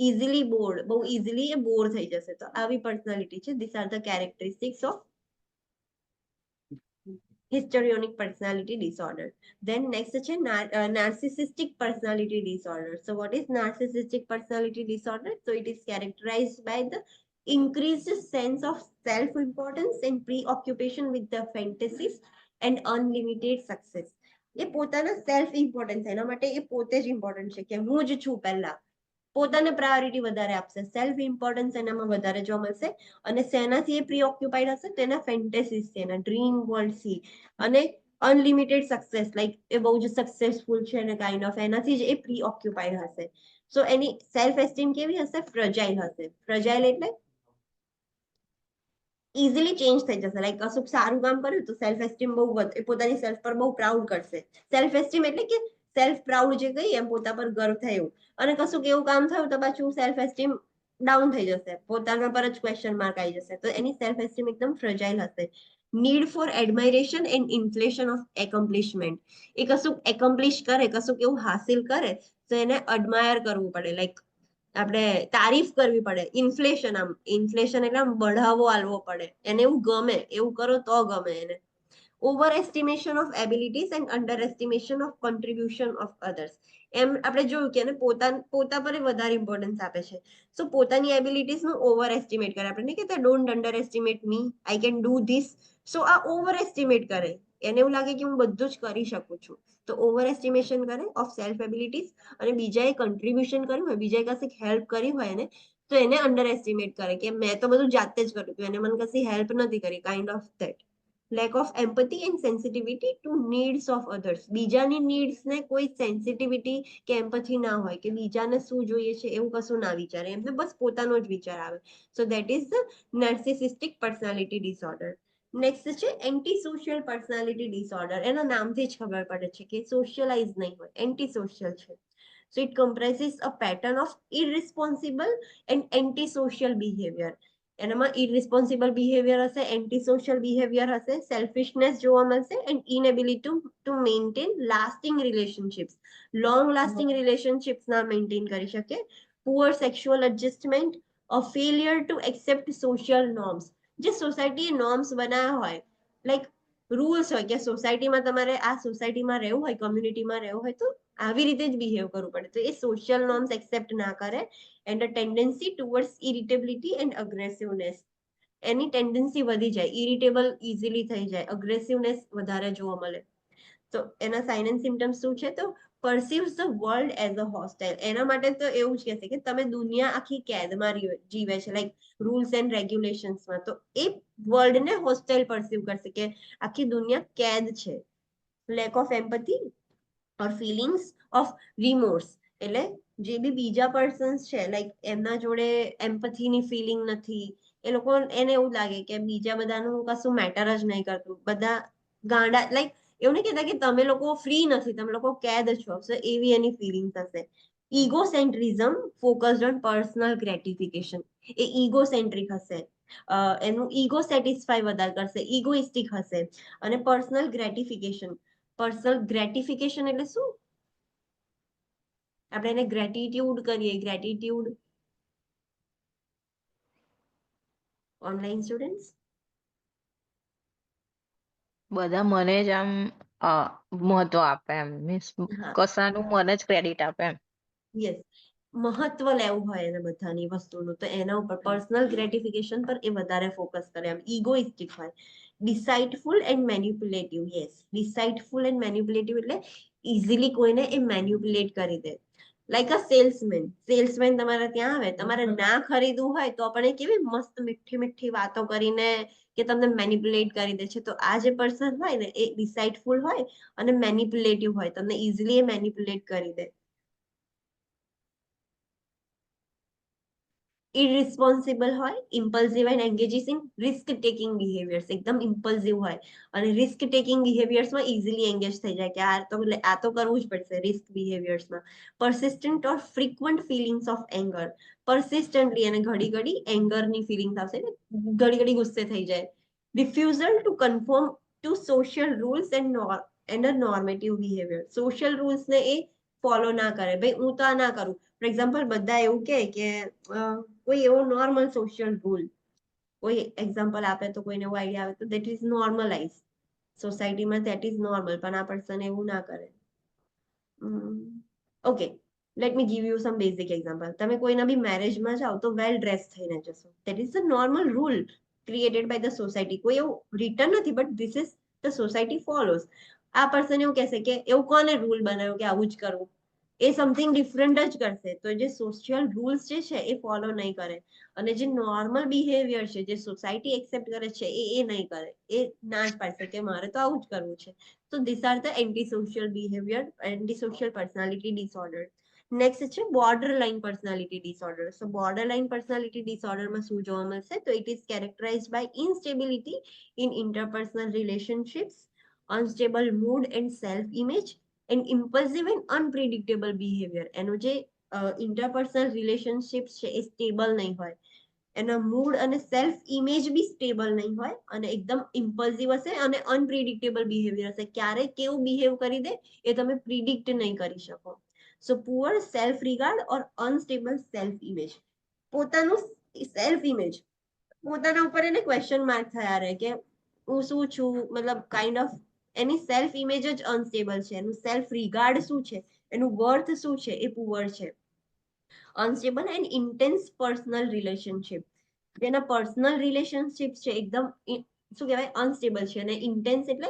ઇઝીલી બોર્ડ, બહુ ઇઝીલી એ બોર થઈ જશે. તો આવી પર્સનાલિટી છે. This are the characteristics of histrionic personality disorder. Then next છે narcissistic personality disorder. So what is narcissistic personality disorder? So it is characterized by the increased sense of self-importance and preoccupation with the fantasies and unlimited success. એ પોતાના self importance, એના માટે એ પોતે જ important છે કે હું જ છું પહેલા, પોતાને પ્રાયોરિટી વધારે આપશે, સેલ્ફ ઇમ્પોર્ટન્સ એનામાં વધારે જોવા મળશે. અને શેનાથી એ પ્રીઓક્યુપાઈડ હશે? તેના ફેન્ટેસીસ થી, એના ડ્રીમ વર્લ્ડ થી, અને અનલિમિટેડ સક્સેસ, લાઈક એ બહુ જ સક્સેસફુલ છે અને કાઇન્ડ ઓફ એનાથી જ એ પ્રીઓક્યુપાઈડ હશે. સો એની સેલ્ફ એસ્ટીમ કેવી હશે? ફ્રજાઇલ હશે. ફ્રજાઇલ એટલે ઇઝીલી ચેન્જ થઈ જશે. લાઈક કશુંક સારું કામ કર્યું તો સેલ્ફ એસ્ટીમ બહુ વધે, એ પોતાની સેલ્ફ પર બહુ પ્રાઉડ કરશે. સેલ્ફ એસ્ટીમ એટલે કે સેલ્ફ પ્રાઉડ જે કહીએ એમ પોતા પર ગર્વ થયું. અને કશુંક એવું કામ થયું તો પાછું સેલ્ફ એસ્ટીમ ડાઉન થઈ જશે, પોતાના પર જ ક્વેશ્ચન માર્ક આવી જશે. તો એની સેલ્ફ એસ્ટીમ એકદમ ફ્રજાઇલ હશે. Need for admiration and inflation of accomplishment. એ કશુંક એકોમ્પ્લિશ કરે, કશુંક એવું હાસિલ કરે તો એને અડમાયર કરવું પડે, લાઈક આપણે તારીફ કરવી પડે. ઇન્ફ્લેશન, આમ ઇન્ફ્લેશન એટલે આમ બઢાવો આલવો પડે, એને એવું ગમે, એવું કરો તો ગમે એને. Overestimation of abilities and underestimation of contribution of others. એમ આપણે જોયું કે એને પોતા પર વધારે ઇમ્પોર્ટન્સ આપે છે. સો પોતાની એબિલિટીઝ નું ઓવર એસ્ટિમેટ કરે. આપણે નહીં કહેતા don't underestimate me, I can do this. So આ ઓવર એસ્ટિમેટ કરે, એને એવું લાગે કે હું બધું જ કરી શકું છું. તો ઓવર એસ્ટિમેશન કરે ઓફ સેલ્ફ એબિલિટીઝ. અને બીજાએ કન્ટ્રીબ્યુશન કર્યું હોય, બીજાએ કશીક હેલ્પ કરી હોય એને, તો એને અંડર એસ્ટિમેટ કરે કે મેં તો બધું જાતે જ કર્યું હતું, એને મને કશી હેલ્પ નથી કરી, kind of that. Lack of empathy and sensitivity to needs of others. બીજાની નીડ્સ ને કોઈ સેન્સિટિવિટી કે એમ્પથી ના હોય, કે બીજાને શું જોઈએ છે એવું કશું ના વિચારે, એમને બસ પોતાનો જ વિચાર આવે. So that is the narcissistic personality disorder. Next છે એન્ટી સોશિયલ પર્સનાલિટી ડિસઓર્ડર. એના નામથી જ ખબર પડે છે કે સોશિયલાઇઝ નહીં હોય, એન્ટી સોશિયલ છે. So it comprises a pattern of irresponsible and antisocial behavior. એનામાં irresponsible behavior હશે, antisocial behavior હશે, selfishness જોવા મળશે, and inability to maintain lasting relationships. Long lasting relationships ના maintain કરી શકે. Poor sexual adjustment, a failure to accept social norms. જે સોસાયટીએ norms બનાવ્યા હોય, લાઈક રૂલ્સ હોય કે સોસાયટીમાં તમારે આ સોસાયટીમાં રહેવું હોય, કમ્યુનિટીમાં રહેવું હોય તો આવી રીતે જ બિહેવ કરવું પડે. તો એ સોશિયલ નોર્મ્સ એક્સેપ્ટ ના કરે. And a tendency towards irritability and aggressiveness. એની ટેન્ડન્સી વધી જાય, ઇરિટેબલ ઇઝીલી થઈ જાય, અગ્રેસિવનેસ વધારે જોવા મળે. તો એના સાઇન એન્ડ સિમ્ટમ્સ શું છે? તો perceives the world as a hostile. એના માટે તો એવું જ કહેશે કે તમે દુનિયા આખી કેદમાં જીવે છે, લાઈક રૂલ્સ એન્ડ રેગ્યુલેશન્સમાં. તો એ વર્લ્ડને હોસ્ટાઇલ પરસીવ કરશે કે આખી દુનિયા કેદ છે. Lack of empathy or feelings of remorse. એટલે જે બી બીજા પર્સન્સ છે, લાઈક એમના જોડે એમ્પથીની ફિલિંગ નથી. એ લોકો એને એવું લાગે કે બીજા બધાનું કશું મેટર જ નહીં કરતું, બધા ગાંડા, લાઈક એવું નહીં કહેતા કે તમે લોકો ફ્રી નથી, તમે લોકો કેદ છો. સો એવી એની ફિલિંગ્સ હશે. ઇગોસેન્ટ્રિઝમ ફોકસ્ડ ઓન પર્સનલ ગ્રેટિફિકેશન. એ ઇગોસેન્ટ્રિક હશે. એનું ઈગો સેટિસ્ફાય વધારે કરશે, ઇગોઇસ્ટિક હશે. અને પર્સનલ ગ્રેટિફિકેશન, પર્સનલ ગ્રેટિફિકેશન એટલે શું? આપણે એને ગ્રેટિટ્યુડ કરીએ, ગ્રેટિટ્યુડ. ઓનલાઈન સ્ટુડન્ટ્સ બધા મને જ આમ મહત્વ આપે એમ, મીન્સ હા, કશાનું મને જ ક્રેડિટ આપે એમ. યસ. મહત્વ લેવું હોય એને બધાની વસ્તુનું, તો એના ઉપર પર્સનલ ગ્રેટિફિકેશન પર એ વધારે ફોકસ કરે. એમ ઇગોઇસ્ટિક હોય. Deceitful and manipulative. Yes, deceitful and manipulative એટલે ઇઝીલી કોઈને એ મેન્યુપ્યુલેટ કરી દે. Like a salesman. સેલ્સમેન તમારે ત્યાં આવે, તમારે ના ખરીદવું હોય તો પણ એ કેવી મસ્ત મીઠી મીઠી વાતો કરીને કે તમને મેનિપ્યુલેટ કરી દે છે. તો આ જે પર્સન હોય ને એ ડિસાઇડફુલ હોય અને મેનિપ્યુલેટિવ હોય, તમને ઇઝીલી એ મેનિપ્યુલેટ કરી દે. ઇરરિસ્પોન્સિબલ હોય, impulsive and engages in risk taking behaviours. એકદમ ઇમ્પલ્સિવ હોય અને રિસ્ક ટેકિંગ બિહેવિયર્સમાં ઇઝીલી એન્ગેજ થઈ જાય કે આ તો કરવું જ પડશે રિસ્ક બિહેવિયર્સમાં. Persistent or frequent feelings of anger. Persistently અને ઘડી ઘડી એંગરની ફિલિંગ્સ આવશે, ઘડી ઘડી ગુસ્સે થઈ જાય. Refusal to confirm to social rules and a normative behaviour. Social રૂલ્સને એ ફોલો ના કરે. ભાઈ હું તો આ ના કરું. ફોર એક્ઝામ્પલ બધા એવું કે કોઈ એવો નોર્મલ સોશિયલ રૂલ, કોઈ એક્ઝામ્પલ આપે તો કોઈને એવો આઈડિયા આવે તો દેટ ઇઝ નોર્મલાઇઝ. સોસાયટીમાં that is normal, પણ આ પર્સન એવું ના કરે. Okay, let me give you some basic example. તમે કોઈના બી મેરેજમાં જાઓ તો વેલ ડ્રેસ થઈને જશો. That is the normal rule created by the society. કોઈ એવું રિટર્ન નથી, but this is the society follows. આ પર્સન એવું કહેશે કે એવું કોને રૂલ બનાવ્યો કે આવું જ કરવું? એ સમથિંગ ડિફરન્ટ જ કરશે. તો જે સોશિયલ રૂલ્સ જે છે એ ફોલો નહીં કરે, અને જે નોર્મલ બિહેવિયર છે, જે સોસાયટી એક્સેપ્ટ કરે છે, એ નહીં કરે. એ ના જ પાડશે કે મારે તો આવું જ કરવું છે. So these are the antisocial behavior, antisocial personality disorder. Next છે borderline personality disorder. So borderline personality disorder માં શું જોવા મળશે? તો it is characterized by instability in interpersonal relationships, unstable mood and self-image, and impulsive and unpredictable behavior. એનો જે interpersonal relationships છે એ stable નહીં હોય, એના મૂડ અને સેલ્ફ ઇમેજ બી સ્ટેબલ નહીં હોય, અને એકદમ ઇમ્પલ્સિવ હશે અને અનપ્રિડિક્ટેબલ બિહેવિયર હશે. ક્યારે કેવું બિહેવ કરી દે એ તમે પ્રિડિક્ટ નહીં કરી શકો. સો પુઅર સેલ્ફ રિગાર્ડ ઓર અનસ્ટેબલ સેલ્ફ ઇમેજ. પોતાનું સેલ્ફ ઇમેજ, પોતાના ઉપર એને ક્વેશ્ચન માર્ક થયા રહે કે હું શું છું, મતલબ kind of any self image જ અનસ્ટેબલ છે. એનું સેલ્ફ રિગાર્ડ શું છે, એનું વર્થ શું છે, એ પુઅર છે. Unstable and intense personal relationship. જેના પર્સનલ રિલેશનશિપ છે એકદમ શું કહેવાય, અનસ્ટેબલ છે. અને ઇન્ટેન્સ એટલે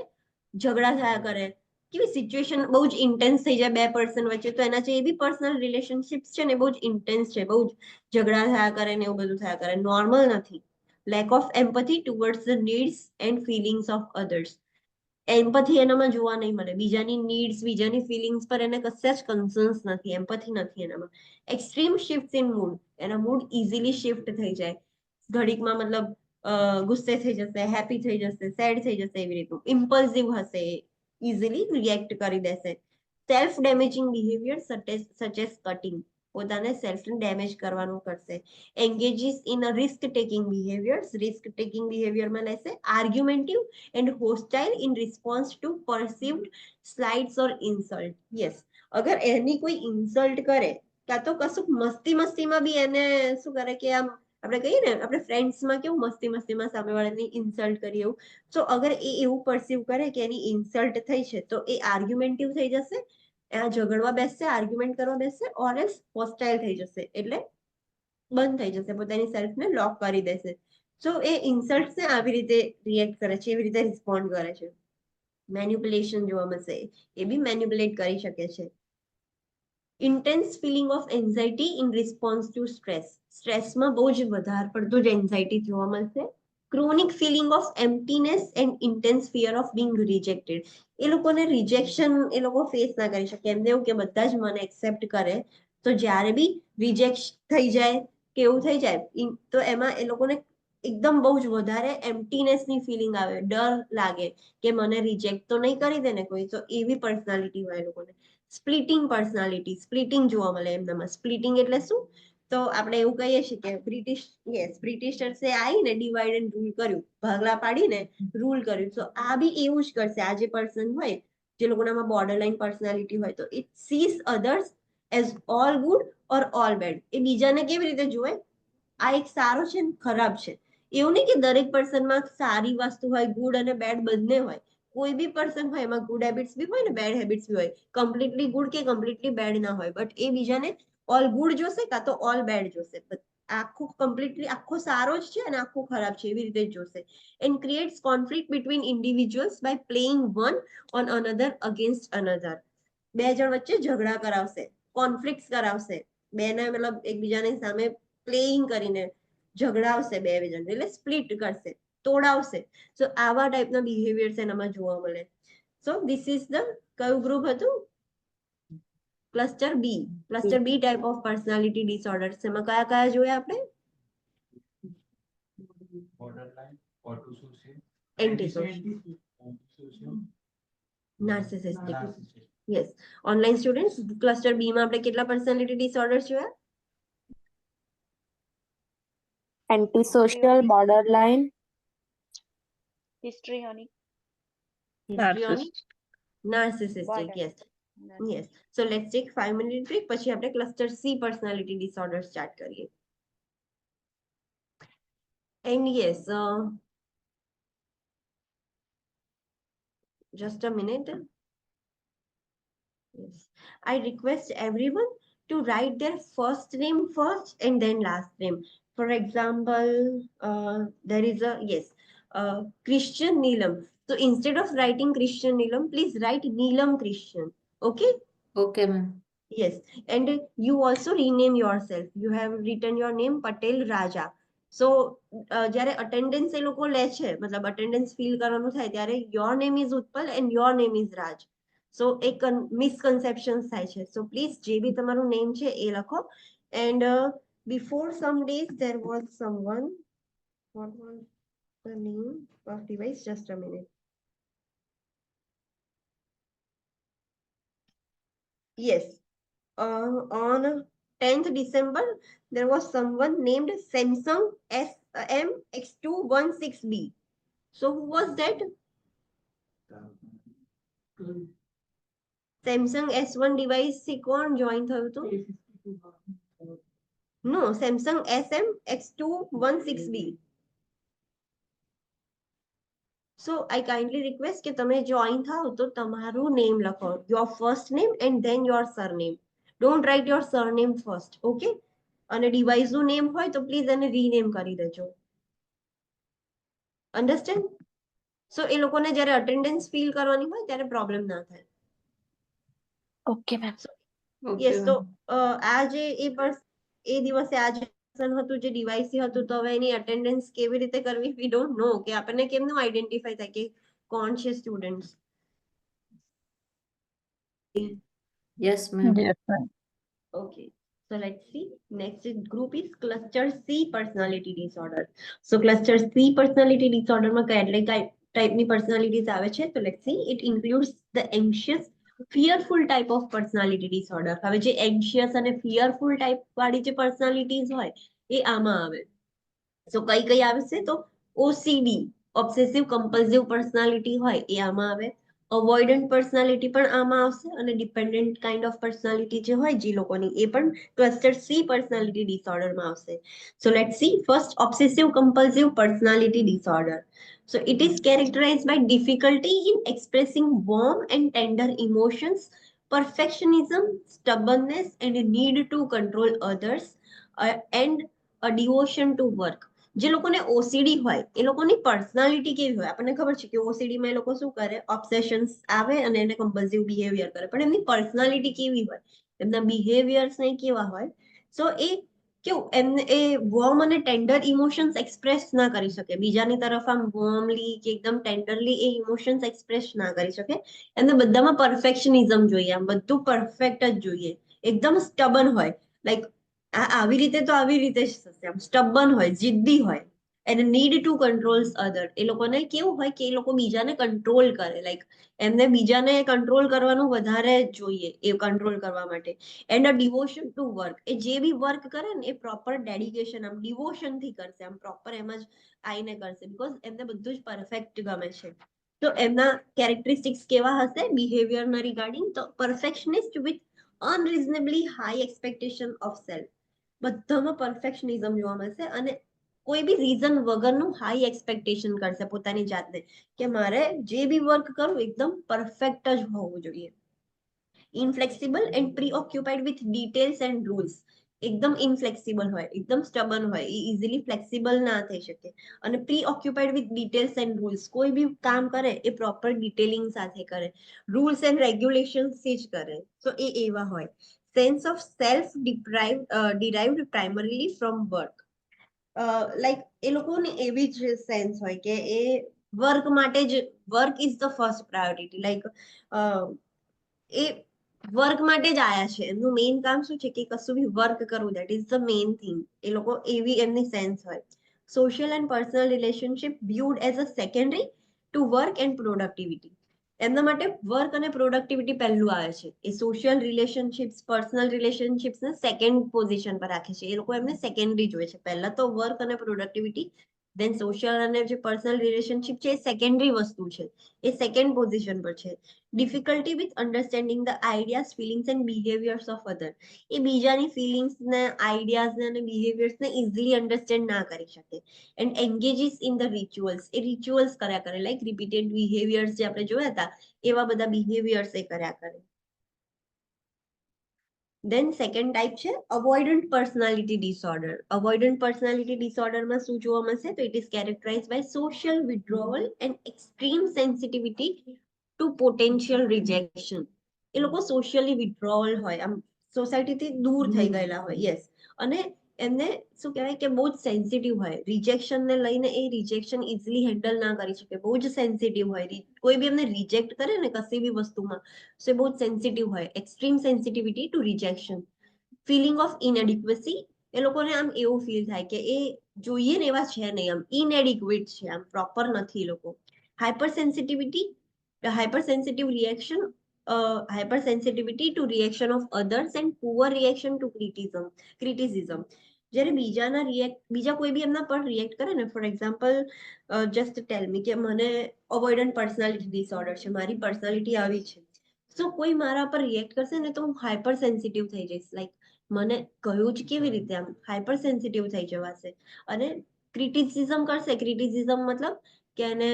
ઝઘડા થયા કરે, કેવી સિચ્યુએશન બહુ જ ઇન્ટેન્સ થઈ જાય બે પર્સન વચ્ચે, તો એના જે બી પર્સનલ રિલેશનશિપ્સ છે ને બહુ જ ઇન્ટેન્સ છે, બહુ જ ઝઘડા થયા કરે ને એવું બધું થયા કરે, નોર્મલ નથી. Lack of empathy towards the needs and feelings of others. Empathy એનામાં જોવા નહીં મળે. બીજાની નીડ્સ, બીજાની ફિલિંગ્સ પર એને કશે જ કન્સર્ન્સ નથી, એમ્પથી નથી એનામાં. Extreme shift in mood. એના મૂડ ઇઝીલી શિફ્ટ થઈ જાય ઘડીકમાં, મતલબ ગુસ્સે થઈ જશે, હેપી થઈ જશે, સેડ થઈ જશે, એવી રીતનું. ઇમ્પલ્સિવ હશે, ઇઝીલી રિએક્ટ કરી દેશે. Self damaging behaviour such as cutting. પોતાને સેલ્ફને ડેમેજ કરવાનું કરશે. Engages in a risk taking behaviours. Risk taking બિહેવિયરમાં લેશે argumentative and hostile in response to perceived slights or insult. Yes, અગર એની કોઈ ઇન્સલ્ટ કરે, કાં તો કશુંક મસ્તીમાં બી એને શું કરે કે આમ આપણે કહીએ ને, આપણે ફ્રેન્ડ્સમાં કેવું મસ્તીમાં સામેવાળાની ઇન્સલ્ટ કરીએ એવું. સો અગર એ એવું પરસીવ કરે કે એની ઇન્સલ્ટ થઈ છે, તો એ આર્ગ્યુમેન્ટિવ થઈ જશે, આ ઝઘડવા બેસશે, આર્ગ્યુમેન્ટ કરવા બેસશે, ઓર એલ્સ હોસ્ટાઇલ થઈ જશે, એટલે બંધ થઈ જશે, પોતાની સેલ્ફને લોક કરી દેશે. સો એ ઇન્સલ્ટ્સને આવી રીતે રિએક્ટ કરે છે, એવી રીતે રિસ્પોન્ડ કરે છે. મેન્યુપ્યુલેશન જોવા મળશે, એ બી મેન્યુપ્યુલેટ કરી શકે છે. Intense feeling of anxiety in response to stress. સ્ટ્રેસમાં બહુ જ વધારે પડતું જ એન્ઝાઇટી જોવા મળશે. Chronic feeling of emptiness and intense fear of being rejected. એ લોકોને રિજેક્શન એ લોકો ફેસ ના કરી શકે. એમને એવું કે બધા જ મને એક્સેપ્ટ કરે, તો જ્યારે બી રિજેક્ટ થઈ જાય કે એવું થઈ જાય, તો એમાં એ લોકોને એકદમ બહુ જ વધારે એમ્પ્ટીનેસની ફિલિંગ આવે, ડર લાગે કે મને રિજેક્ટ તો નહીં કરી દે ને કોઈ. તો એવી પર્સનાલિટી હોય એ લોકોને. સ્પ્લિટિંગ પર્સનાલિટી, સ્પ્લિટિંગ જોવા મળે એમનામાં. સ્પ્લિટિંગ એટલે શું? તો આપણે એવું કહીએ છીએ કે બ્રિટિશર્સે આવીને ડિવાઈડ એન્ડ રૂલ કર્યું, ભાગલા પાડીને રૂલ કર્યું. તો આ બી એવું જ કરશે. આ જે પર્સન હોય, જે લોકોનામાં બોર્ડરલાઇન પર્સનાલિટી હોય, તો it sees others as all good or all bad. એ બીજાને કેવી રીતે જોવે, આ એક સારો છે ને ખરાબ છે. એવું નહીં કે દરેક પર્સનમાં સારી વસ્તુ હોય, ગુડ અને બેડ બંને હોય. કોઈ બી પર્સન હોય એમાં ગુડ હેબિટ્સ બી હોય ને બેડ હેબિટ્સ બી હોય. કમ્પ્લીટલી ગુડ કે કમ્પ્લીટલી બેડ ના હોય, બટ એ બીજાને ઓલ ગુડ જોશે કાં તો ઓલ બેડ જોશે. આખું કમ્પ્લીટલી આખો સારો જ છે અને આખો ખરાબ છે, એવી રીતે જ જોશે. And creates conflict between individuals by playing one on another against another. બે જણ વચ્ચે ઝઘડા કરાવશે, કોન્ફ્લિક્ટ કરાવશે, બેને મતલબ એકબીજાની સામે પ્લેઇંગ કરીને ઝઘડાવશે બે જણ, એટલે સ્પ્લિટ કરશે, તોડાવશે. સો આવા ટાઈપના બિહેવિયર્સ એનામાં જોવા મળે. સો ધીસ ઇઝ ધ કયું ગ્રુપ હતું? Cluster B. Cluster B type of personality disorders. એમાં કયા કયા જોયા આપણે? Borderline, autosocial, antisocial, narcissistic. Yes. Online students, cluster B માં આપણે કેટલા પર્સનાલિટી ડિસઓર્ડર્સ જોયા? Antisocial, borderline, histrionic, narcissistic. border, yes. Yes. So let's take 5-minute break. પછી આપણે cluster C personality disorder start કરીએ. And yes, Just a minute. Yes. I request everyone to write their first name first and then last name. For example, there is a, yes, Christian Neelam. So instead of writing Christian Neelam, please write Neelam Christian. Okay? Okay, ma'am. Yes. And you also rename yourself. You have written your name Patel Raja. So જ્યારે attendance એ લોકો લે છે મતલબ attendance fill કરવાનું થાય ત્યારે your name is Utpal and your name is Raj. So એક misconceptions થાય છે. So please જે બી તમારું name છે એ લખો. And before some days there was someone. What was the name of device? Just a minute. Yes. On 10th December, there was someone named Samsung SMX216B. So who was that? Samsung S1 device से कौन join થયું હતું? No, Samsung SMX216B. So I kindly request કે તમે join થાઓ તો તમારું name લખો. Your first name and then your surname. Don't write your surname first, okay? અને device નું name હોય તો please એને rename કરી દેજો. Understand? So એ લોકોને જ્યારે attendance fill કરવાની હોય ત્યારે problem ના થાય. Okay ma'am. Yes, so આ જે એ દિવસે આ જે person હતું જે device હતું તો હવે એની attendance કેવી રીતે કરવી we don't know કે આપણને કેમનું identify થાય કે કોણ છે students. Yes, ma'am. Yes, ma'am. Okay, so let's see. Next group is cluster C personality disorder. So cluster C personality disorder માં કયા type ની personalities આવે છે? So let's see. It includes the anxious, fearful type of personality disorder. હવે જે anxious અને fearful type વાળી જે personalities હોય એ આમાં આવે. So કઈ આવે છે? તો OCD, obsessive compulsive personality હોય એ આમાં આવે. Avoidant personality પણ આમાં આવશે અને dependent kind of personality જે હોય જે લોકોની એ પણ cluster C personality disorder માં આવશે. So let's see. First, obsessive compulsive personality disorder. So it is characterized by difficulty in expressing warm and tender emotions, perfectionism, stubbornness, and a need to control others, and a devotion to work. જે લોકોને ઓસીડી હોય એ લોકોની personality કેવી હોય આપણને ખબર છે કે ઓસીડી માં એ લોકો શું કરે ઓબ્સેશન્સ આવે અને એને કમ્પલ્સિવ બિહેવિયર કરે પણ એમની પર્સનાલિટી કેવી હોય એમના બિહેવિયર્સ ને કેવા હોય સો એ કેવું એમને એ વોર્મ અને ટેન્ડર ઇમોશન્સ એક્સપ્રેસ ના કરી શકે બીજાની તરફ આમ વોર્મલી કે એકદમ ટેન્ડરલી એ ઇમોશન્સ એક્સપ્રેસ ના કરી શકે એમને બધામાં પરફેક્શનિઝમ જોઈએ આમ બધું પરફેક્ટ જ જોઈએ એકદમ સ્ટબન હોય લાઈક આવી રીતે તો આવી રીતે જ થશે આમ સ્ટબન હોય જિદ્દી હોય and need to controls other એ લોકોને કેવું હોય કે એ લોકો બીજાને કંટ્રોલ કરે લાઈક એમને બીજાને કંટ્રોલ કરવાનું વધારે જોઈએ એ કંટ્રોલ કરવા માટે and a devotion to work એ જે બી વર્ક કરે ને એ પ્રોપર ડેડિકેશન આમ ડિવોશન થી કરશે આમ પ્રોપર એમ જ આઈને કરશે બીકોઝ એમને બધું જ પરફેક્ટ ગમે છે તો એમના કેરેક્ટરિસ્ટિક્સ કેવા હશે બિહેવિયરના રિગાર્ડિંગ તો perfectionist with unreasonably high expectation of self બધામાં પરફેક્શનિઝમ જોવા મળશે અને કોઈ બી રીઝન વગરનું હાઈ એક્સપેક્ટેશન કરશે પોતાની જાતને કે મારે જે બી વર્ક કરું એકદમ પરફેક્ટ જ હોવું જોઈએ inflexible and preoccupied with details and rules એકદમ ઇનફ્લેક્સિબલ હોય એકદમ સ્ટબન હોય એ ઇઝીલી ફ્લેક્સિબલ ના થઈ શકે અને પ્રીઓક્યુપાઇડ વિથ ડિટેલ્સ એન્ડ રૂલ્સ કોઈ બી કામ કરે એ પ્રોપર ડિટેલિંગ સાથે કરે રૂલ્સ એન્ડ રેગ્યુલેશન્સ થી જ કરે તો એ એવા હોય sense of self derived primarily from work like એ લોકોની એવી જ સેન્સ હોય કે એ વર્ક માટે જ work is the first priority like A work માટે જ આયા છે એમનું મેઇન કામ શું છે કે કશું બી વર્ક કરવું that is the main thing એ લોકો એવી એમની સેન્સ હોય social and personal relationship viewed as a secondary to work and productivity એમના માટે વર્ક અને પ્રોડક્ટિવિટી પહેલું આવે છે એ સોશિયલ રિલેશનશિપ્સ પર્સનલ રિલેશનશિપ્સ ને સેકન્ડ પોઝિશન પર રાખે છે એ લોકો એમને સેકન્ડરી જોઈએ છે પહેલા તો વર્ક અને પ્રોડક્ટિવિટી દેન સોશિયલ અને જે પર્સનલ રિલેશનશિપ છે એ સેકન્ડરી વસ્તુ છે, એ સેકન્ડ પોઝિશન પર છે. Difficulty with understanding the ideas, feelings and behaviours of other, એ બીજાની ફિલિંગ્સ ને આઈડિયાઝ ને અને બિહેવિયર્સ ને ઇઝીલી અન્ડરસ્ટેન્ડ ના કરી શકે. And engages in the rituals, એ રિચ્યુઅલ્સ કર્યા કરે, લાઈક રિપીટેડ બિહેવિયર્સ જે આપણે જોયા હતા એવા બધા બિહેવિયર્સ એ કર્યા કરે. દેન સેકન્ડ ટાઈપ છે avoidant personality disorder. Avoidant personality ડિસઓર્ડરમાં શું જોવા મળશે? તો it is characterise by social withdrawal and extreme sensitivity to potential rejection. એ લોકો સોશિયલી વિડ્રોવલ હોય, આમ સોસાયટીથી દૂર થઈ ગયેલા હોય, યસ, અને એમને શું કહેવાય કે બહુ જ સેન્સિટિવ હોય, રિજેક્શન ને લઈને એ રિજેક્શન ઇઝીલી હેન્ડલ ના કરી શકે, બહુ જ સેન્સિટિવ હોય. કોઈ બી એમને રિજેક્ટ કરે ને કશી બી વસ્તુમાં, સો એ બહુ જ સેન્સિટિવ હોય, extreme sensitivity to rejection. Feeling of inadequacy, એ લોકોને આમ એવું ફીલ થાય કે એ જોઈએ ને એવા છે નહીં, આમ ઇનએડિક્વેટ છે, આમ પ્રોપર નથી એ લોકો. Hyper sensitivity, hyper sensitive reaction, hyper sensitivity to reaction of others and poor reaction to criticism. જ્યારે બીજા કોઈ બી એમના પર રિએક્ટ કરે ને, for example just tell me કે મને અવોઇડન્ટ પર્સનાલિટી ડિસઓર્ડર છે, મારી પર્સનાલિટી આવી છે, સો કોઈ મારા પર રિએક્ટ કરશે ને તો હું હાઇપર સેન્સિટિવ થઈ જઈશ, લાઈક મને કહ્યું જ કેવી રીતે, આમ હાઇપર સેન્સિટિવ થઈ જવાશે. અને ક્રિટિસિઝમ કરશે, ક્રિટિસિઝમ મતલબ કે એને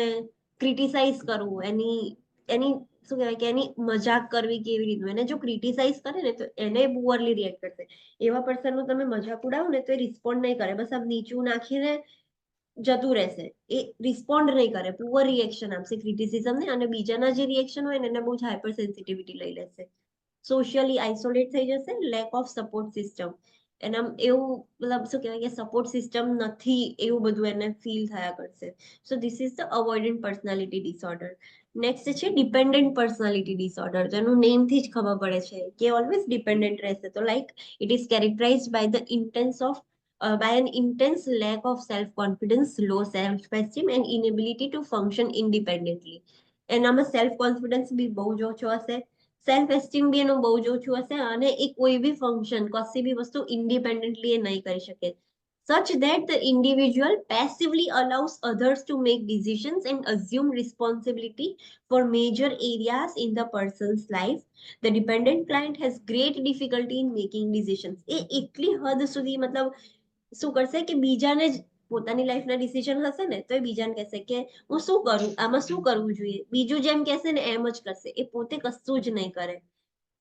ક્રિટિસાઇઝ કરવું, એની શું કહેવાય કે એની મજાક કરવી કેવી રીતનું, એને જો ક્રિટિસાઇઝ કરે ને તો એને પુઅરલી રિએક્ટ કરશે. એવા પર્સનનું તમે મજાક ઉડાવો ને તો એ રિસ્પોન્ડ નહીં કરે, બસ આમ નીચું નાખીને જતું રહેશે, એ રિસ્પોન્ડ નહીં કરે, પુઅર રિએક્શન આપશે ક્રિટિસિઝમ ને, અને બીજાના જે રિએક્શન હોય ને એને બહુ જ હાઇપર સેન્સિટિવિટી લઈ લેશે. સોશિયલી આઇસોલેટ થઈ જશે, લેક ઓફ સપોર્ટ સિસ્ટમ, એના એવું મતલબ શું કહેવાય કે સપોર્ટ સિસ્ટમ નથી એવું બધું એને ફીલ થયા કરશે. So this is the avoidant personality disorder. Next છે ડિપેન્ડન્ટ પર્સનાલિટી ડિસઓર્ડર. તો એનું નેમથી જ ખબર પડે છે કે ઓલવેઝ ડિપેન્ડન્ટ રહેશે. તો like it is કેરેક્ટરાઇઝડ by the intense of by an intense lack of self-confidence, low self-esteem and inability to function independently. એનામાં સેલ્ફ કોન્ફિડન્સ બી બહુ જ ઓછો હશે, સેલ્ફ એસ્ટીમ બી એનું બહુ જ ઓછું હશે, અને એ કોઈ બી ફંક્શન, કશી બી વસ્તુ ઇન્ડિપેન્ડન્ટલી એ નહીં કરી શકે. Such that the individual passively allows others to make decisions and assume responsibility for major areas in the person's life. The dependent client has great difficulty in making decisions. એ એટલી હદ સુધી મતલબ શું કરશે કે બીજાને જ પોતાની લાઈફના ડિસિઝન હશે ને તો એ બીજાને કહેશે કે હું શું કરું, આમાં શું કરવું જોઈએ, બીજું જેમ કહેશે ને એમ જ કરશે, એ પોતે કશું જ નહીં કરે.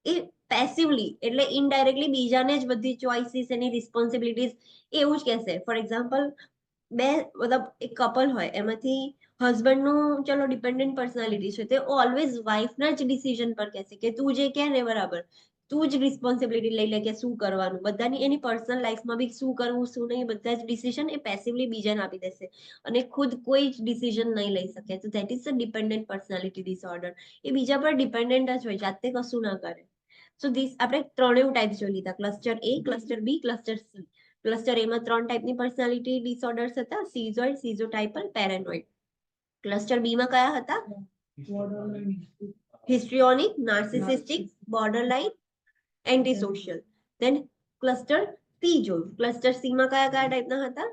એ પેસિવલી એટલે ઇનડાયરેક્ટલી બીજાને જ બધી ચોઇસીસ, એની રિસ્પોન્સિબિલિટીઝ એવું જ કહેશે. ફોર એક્ઝામ્પલ બે મતલબ એક કપલ હોય, એમાંથી હસબન્ડનું ચલો ડિપેન્ડન્ટ પર્સનાલિટી છે, તે ઓલવેઝ વાઇફના જ ડિસિઝન પર કહેશે કે તું જે કહે ને બરાબર, તું જ રિસ્પોન્સિબિલિટી લઈ લે કે શું કરવાનું, બધાની એની પર્સનલ લાઈફમાં બી શું કરવું શું નહીં બધા જ ડિસિઝન એ પેસિવલી બીજાને આપી દેશે, અને ખુદ કોઈ જ ડિસિઝન નહીં લઈ શકે. તો that is the dependent personality disorder. એ બીજા પર ડિપેન્ડન્ટ જ હોય, જાતે કશું ના કરે. સો ધીસ આપણે ત્રણેય ટાઈપ જોઈ લીધા, cluster A, cluster B, cluster C. Cluster એમાં 3 ટાઈપની પર્સનાલિટી ડિસઓર્ડર્સ હતા, સિઝોઇડ, સિઝોટાઇપલ, પેરેનોઇડ. ક્લસ્ટર બી માં કયા હતા? Histrionic, narcissistic, borderline, anti social. Then cluster C જોયું. ક્લસ્ટર સી માં કયા કયા ટાઈપના હતા?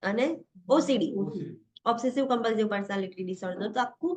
અને OCD, obsessive compulsive personality disorder. તો આખું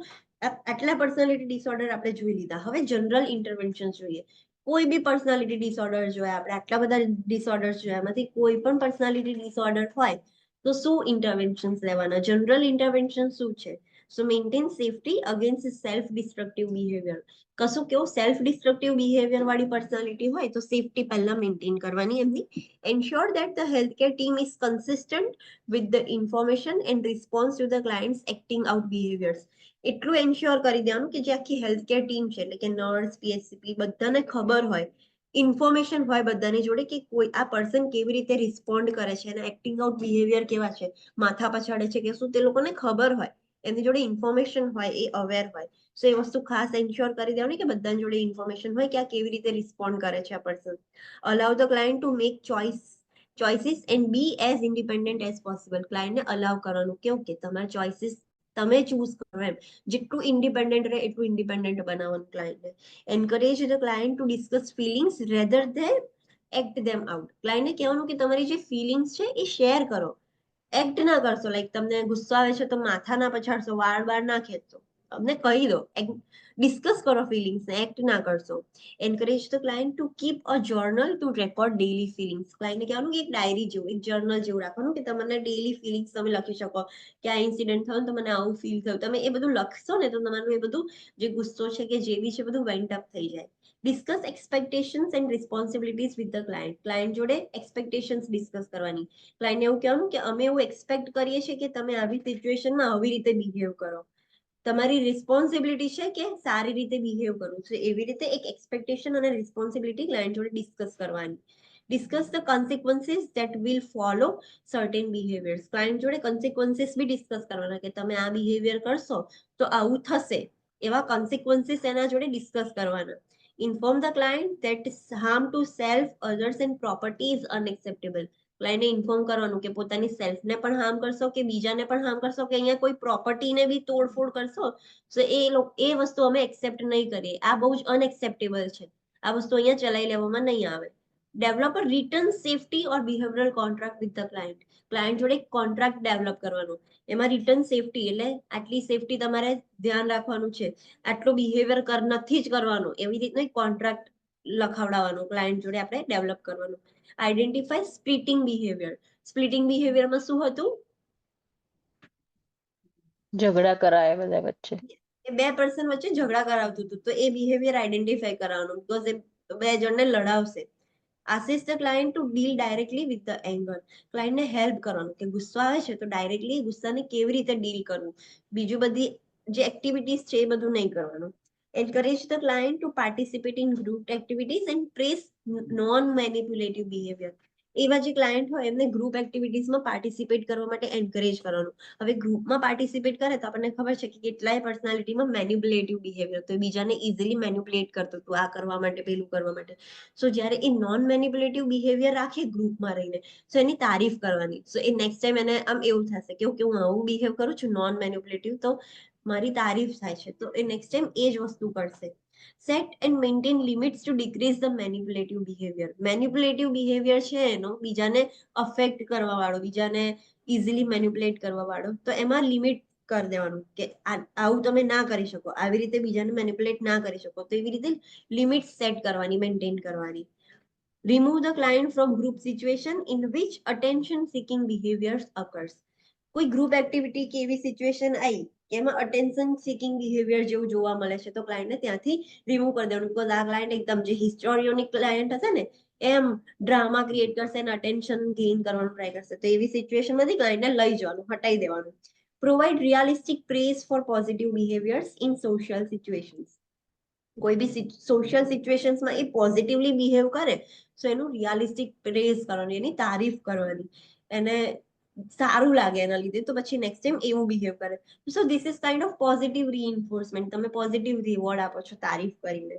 આટલા પર્સનાલિટી ડિસઓર્ડર આપણે જોઈ લીધા. હવે જનરલ ઇન્ટરવેન્શન જોઈએ. કોઈ બી પર્સનાલિટી ડિસઓર્ડર જોયા આપણે, આટલા બધા ડિસઓર્ડર્સ જોયા, એમાંથી કોઈ પણ પર્સનાલિટી ડિસઓર્ડર હોય તો શું ઇન્ટરવેન્શન્સ લેવાના? જનરલ ઇન્ટરવેન્શન શું છે? So maintain safety against self destructive behaviour. કશું કેવું સેલ્ફ ડિસ્ટ્રક્ટિવ બિહેવિયર વાળી પર્સનાલિટી હોય તો સેફટી પહેલા મેન્ટેન કરવાની એમની. Ensure that the healthcare team is consistent with the information and response to the clients acting out behaviors. એટલું ensure કરી દેવાનું કે જે આખી હેલ્થકેર ટીમ છે, એટલે કે નર્સ, પીએચસીપી, બધાને ખબર હોય, ઇન્ફોર્મેશન હોય બધાની જોડે કે કોઈ આ પર્સન કેવી રીતે રિસ્પોન્ડ કરે છે અને એક્ટિંગ આઉટ બિહેવિયર કેવા છે, માથા પછાડે છે કે શું, તે લોકોને ખબર હોય, એમની જોડે ઇન્ફોર્મેશન હોય, એ અવેર હોય. સો એ વસ્તુ ખાસ એન્શ્યોર કરી દેવાની કે બધાની જોડે ઇન્ફોર્મેશન હોય કે આ કેવી રીતે રિસ્પોન્ડ કરે છે આ person. Allow the client to make choices and be as independent as possible. ક્લાયન્ટને અલાઉ કરવાનું કેવું કે તમારા ચોઇસીસ તમે ચૂઝ કરો, એમ જેટલું ઇન્ડિપેન્ડન્ટ રહે એટલું ઇન્ડિપેન્ડન્ટ બનાવવાનું ક્લાયન્ટને. Encourage the client to discuss feelings rather than act them out. ક્લાયન્ટને કહેવાનું કે તમારી જે ફિલિંગ્સ છે એ શેર કરો, એક્ટ ના કરશો. લાઈક તમને ગુસ્સો આવે છે તો માથા ના પછાડશો, વાળ બાળ ના ખેંચશો, અમને કહી દો, ડિસ્કસ કરો ફિલિંગ્સ ને, એક્ટ ના કરશો. Encourage the client to keep a journal to record daily feelings. ક્લાયન્ટને કહેવાનું કે એક ડાયરી જેવું, એક જર્નલ જેવું રાખવાનું કે તમને ડેલી ફિલિંગ્સ તમે લખી શકો કે આ ઇન્સિડન્ટ થયો તો મને આવું ફીલ થયું. તમે એ બધું લખશો ને તો તમારું એ બધું જે ગુસ્સો છે કે જે બી છે બધું વેન્ટ અપ થઈ જાય. Discuss expectations and responsibilities with the client. Client જોડે એક્સપેક્ટેશન્સ ડિસ્કસ કરવાની. ક્લાયન્ટને એવું કહેવાનું કે અમે એવું એક્સપેક્ટ કરીએ છીએ કે તમે આવી સિચ્યુએશનમાં આવી રીતે બિહેવ કરો. તમારી રિસ્પોન્સિબિલિટી છે કે સારી રીતે બિહેવ કરવું છે. એવી રીતે એક એક્સપેક્ટેશન અને રિસ્પોન્સિબિલિટી ક્લાયન્ટ જોડે ડિસ્કસ કરવાની. Discuss the consequences that will follow certain behaviours. Client જોડે કન્સિક્વન્સીસ બી ડિસ્કસ કરવાના કે તમે આ બિહેવિયર કરશો તો આવું થશે. એવા કન્સિક્વન્સીસ એના જોડે ડિસ્કસ કરવાના. Inform the client that harm to self, others and property is unacceptable. ક્લાયન્ટને ઇન્ફોર્મ કરવાનું કે પોતાની સેલ્ફને પણ હાર્મ કરશો કે બીજાને પણ હાર્મ કરશો કે અહીંયા કોઈ પ્રોપર્ટીને બી તોડફોડ કરશો તો એ વસ્તુ અમે એક્સેપ્ટ નહીં કરીએ. આ બહુ જ અનએક્સેપ્ટેબલ છે. આ વસ્તુ અહીંયા ચલાવી લેવામાં નહીં આવે. Develop a return safety or behavioural contract with the client. Client જોડે કોન્ટ્રાક્ટ ડેવલપ કરવાનો. એમાં રિટર્ન સેફટી એટલે આટલી સેફટી તમારે ધ્યાન રાખવાનું છે, આટલો બિહેવિયર નથી જ કરવાનો, એવી રીતનો કોન્ટ્રાક્ટ લખાવડાવવાનો ક્લાયન્ટ જોડે આપણે ડેવલપ કરવાનું. Identify splitting behaviour. સ્પ્લિટિંગ બિહેવિયરમાં શું હતું? ઝઘડા કરાય બધા વચ્ચે. એ બે પર્સન વચ્ચે ઝઘડા કરાવતું હતું તો એ બિહેવિયર આઈડેન્ટિફાઈ કરવાનું, બીકોઝ એ બે જણને લડાવશે. Assist the client to deal directly with the anger. ક્લાયન્ટને હેલ્પ કરવાનું કે ગુસ્સો આવે છે તો ડાયરેક્ટલી ગુસ્સાને કેવી રીતે ડીલ કરવું. બીજું બધી જે એક્ટિવિટીઝ છે એ બધું નહીં કરવાનું. Encourage the client to participate in group activities and praise non manipulative behaviour. એવા જે ક્લાયન્ટ હોય એમને ગ્રુપ એક્ટિવિટીઝમાં પાર્ટિસિપેટ કરવા માટે એન્કરેજ કરવાનું. હવે ગ્રુપમાં પાર્ટિસિપેટ કરે તો આપણને ખબર છે કે કેટલાય પર્સનાલિટીમાં મેન્યુપ્યુલેટિવ બિહેવિયર, તો બીજાને ઇઝીલી મેન્યુપ્યુલેટ કરતો હતું આ કરવા માટે પેલું કરવા માટે. સો જ્યારે એ નોન મેન્યુપ્યુલેટિવ બિહેવિયર રાખે ગ્રુપમાં રહીને તો એની તારીફ કરવાની. સો એ નેક્સ્ટ ટાઈમ એને આમ એવું થશે કે ઓકે હું આવું બિહેવ કરું છું નોન મેન્યુપ્યુલેટિવ તો મારી તારીફ થાય છે, તો એ નેક્સ્ટ ટાઈમ એ જ વસ્તુ કરશે. Set and maintain limits to decrease the manipulative behaviour. Manipulative behaviour છે એનો બીજાને અફેક્ટ કરવા વાળો, બીજાને ઇઝીલી મેન્યુપ્યુલેટ કરવા વાળો, તો એમાં લિમિટ કરી દેવાનું કે આવું તમે ના કરી શકો, આવી રીતે બીજાને મેન્યુપ્યુલેટ ના કરી શકો. તો એવી રીતે લિમિટ સેટ કરવાની, મેન્ટેન કરવાની. Remove the client from group situation in which attention seeking behaviours occurs. કોઈ ગ્રુપ એક્ટિવિટી કે એવી સિચ્યુએશન આવી એમાં અટેન્શન સિકિંગ બિહેવિયર જેવું જોવા મળે છે તો ક્લાયન્ટને ત્યાંથી રિમૂવ કરી દેવાનું. બીકોઝ આ ક્લાયન્ટ એકદમ જે હિસ્ટોરિયોનિક ક્લાયન્ટ હશે ને એમ ડ્રામા ક્રિએટ કરશે અને અટેન્શન ગેઇન કરવાનું ટ્રાય કરશે, તો એવી સિચ્યુએશનમાંથી ક્લાયન્ટને લઈ જવાનું, હટાવી દેવાનું. Provide realistic praise for positive behaviours in social situations. કોઈ બી સોશિયલ સિચ્યુએશન્સમાં એ પોઝિટિવલી બિહેવ કરે તો એનું રિયાલિસ્ટિક પ્રેઝ કરવાની, એની તારીફ કરવાની, એને સારું લાગે એના લીધે તો પછી નેક્સ્ટ ટાઈમ એવું બિહેવ કરે. So this is kind of positive reinforcement. તમે પોઝિટિવ રિવોર્ડ આપો છો તારીફ કરીને.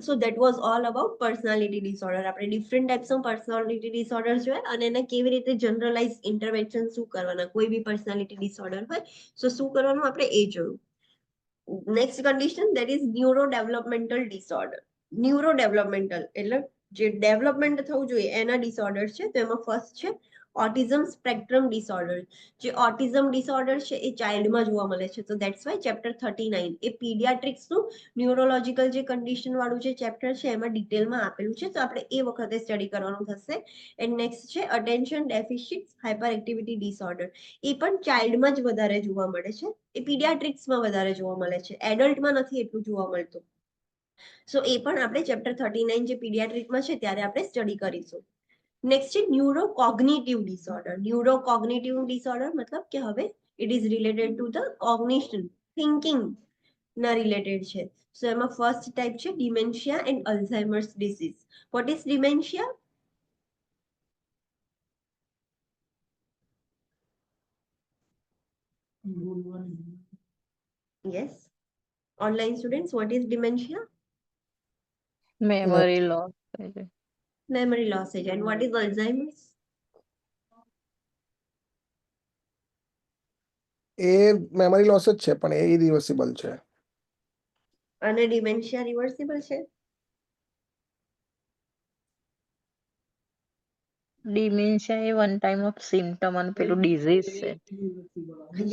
So that was all about personality disorder. આપણે different types of personality disorder જોયા અને એને કેવી રીતે જનરલાઇઝ ઇન્ટરવેન્શન શું કરવાના, કોઈ બી પર્સનાલિટી ડિસઓર્ડર હોય સો શું કરવાનું આપણે એ જોયું. Next condition that is neuro developmental disorder. Neuro developmental એટલે જે ડેવલપમેન્ટ થવું જોઈએ એના ડિસઓર્ડર છે. તો એમાં ફર્સ્ટ છે ઓટિઝમ સ્પેક્ટ્રમ ડિસઓર્ડર. જે ઓટિઝમ ડિસઓર્ડર છે એ ચાઇલ્ડમાં જોવા મળે છે, તો દેટ્સ વાય ચેપ્ટર 39 એ પીડિયાટ્રિક્સનું ન્યુરોલોજીકલ જે કન્ડિશન વાળું જે ચેપ્ટર છે એમાં ડિટેલમાં આપેલું છે, તો આપણે એ વખતે સ્ટડી કરવાનું થશે. એન્ડ નેક્સ્ટ છે attention deficit hyper activity disorder. એ પણ ચાઇલ્ડમાં જ વધારે જોવા મળે છે, એ પીડિયાટ્રિક્સમાં વધારે જોવા મળે છે, એડલ્ટમાં નથી એટલું જોવા મળતું. સો એ પણ આપણે ચેપ્ટર 39 જે પીડિયાટ્રિકમાં છે ત્યારે આપણે સ્ટડી કરીશું. નેક્સ્ટ છે neuro cognitive disorder. Neuro cognitive disorder મતલબ કે હવે it is related to the cognition, thinking ના રિલેટેડ છે. સો એમાં ફર્સ્ટ ટાઈપ છે dementia and Alzheimer's disease. What is dementia? Yes. Online students, what is dementia? Memory loss. Memory loss. And what is Alzheimer's? A memory loss જ છે પણ એ irreversible છે. અને dementia reversible છે? Dementia A one time of symptom અને પેલું disease છે.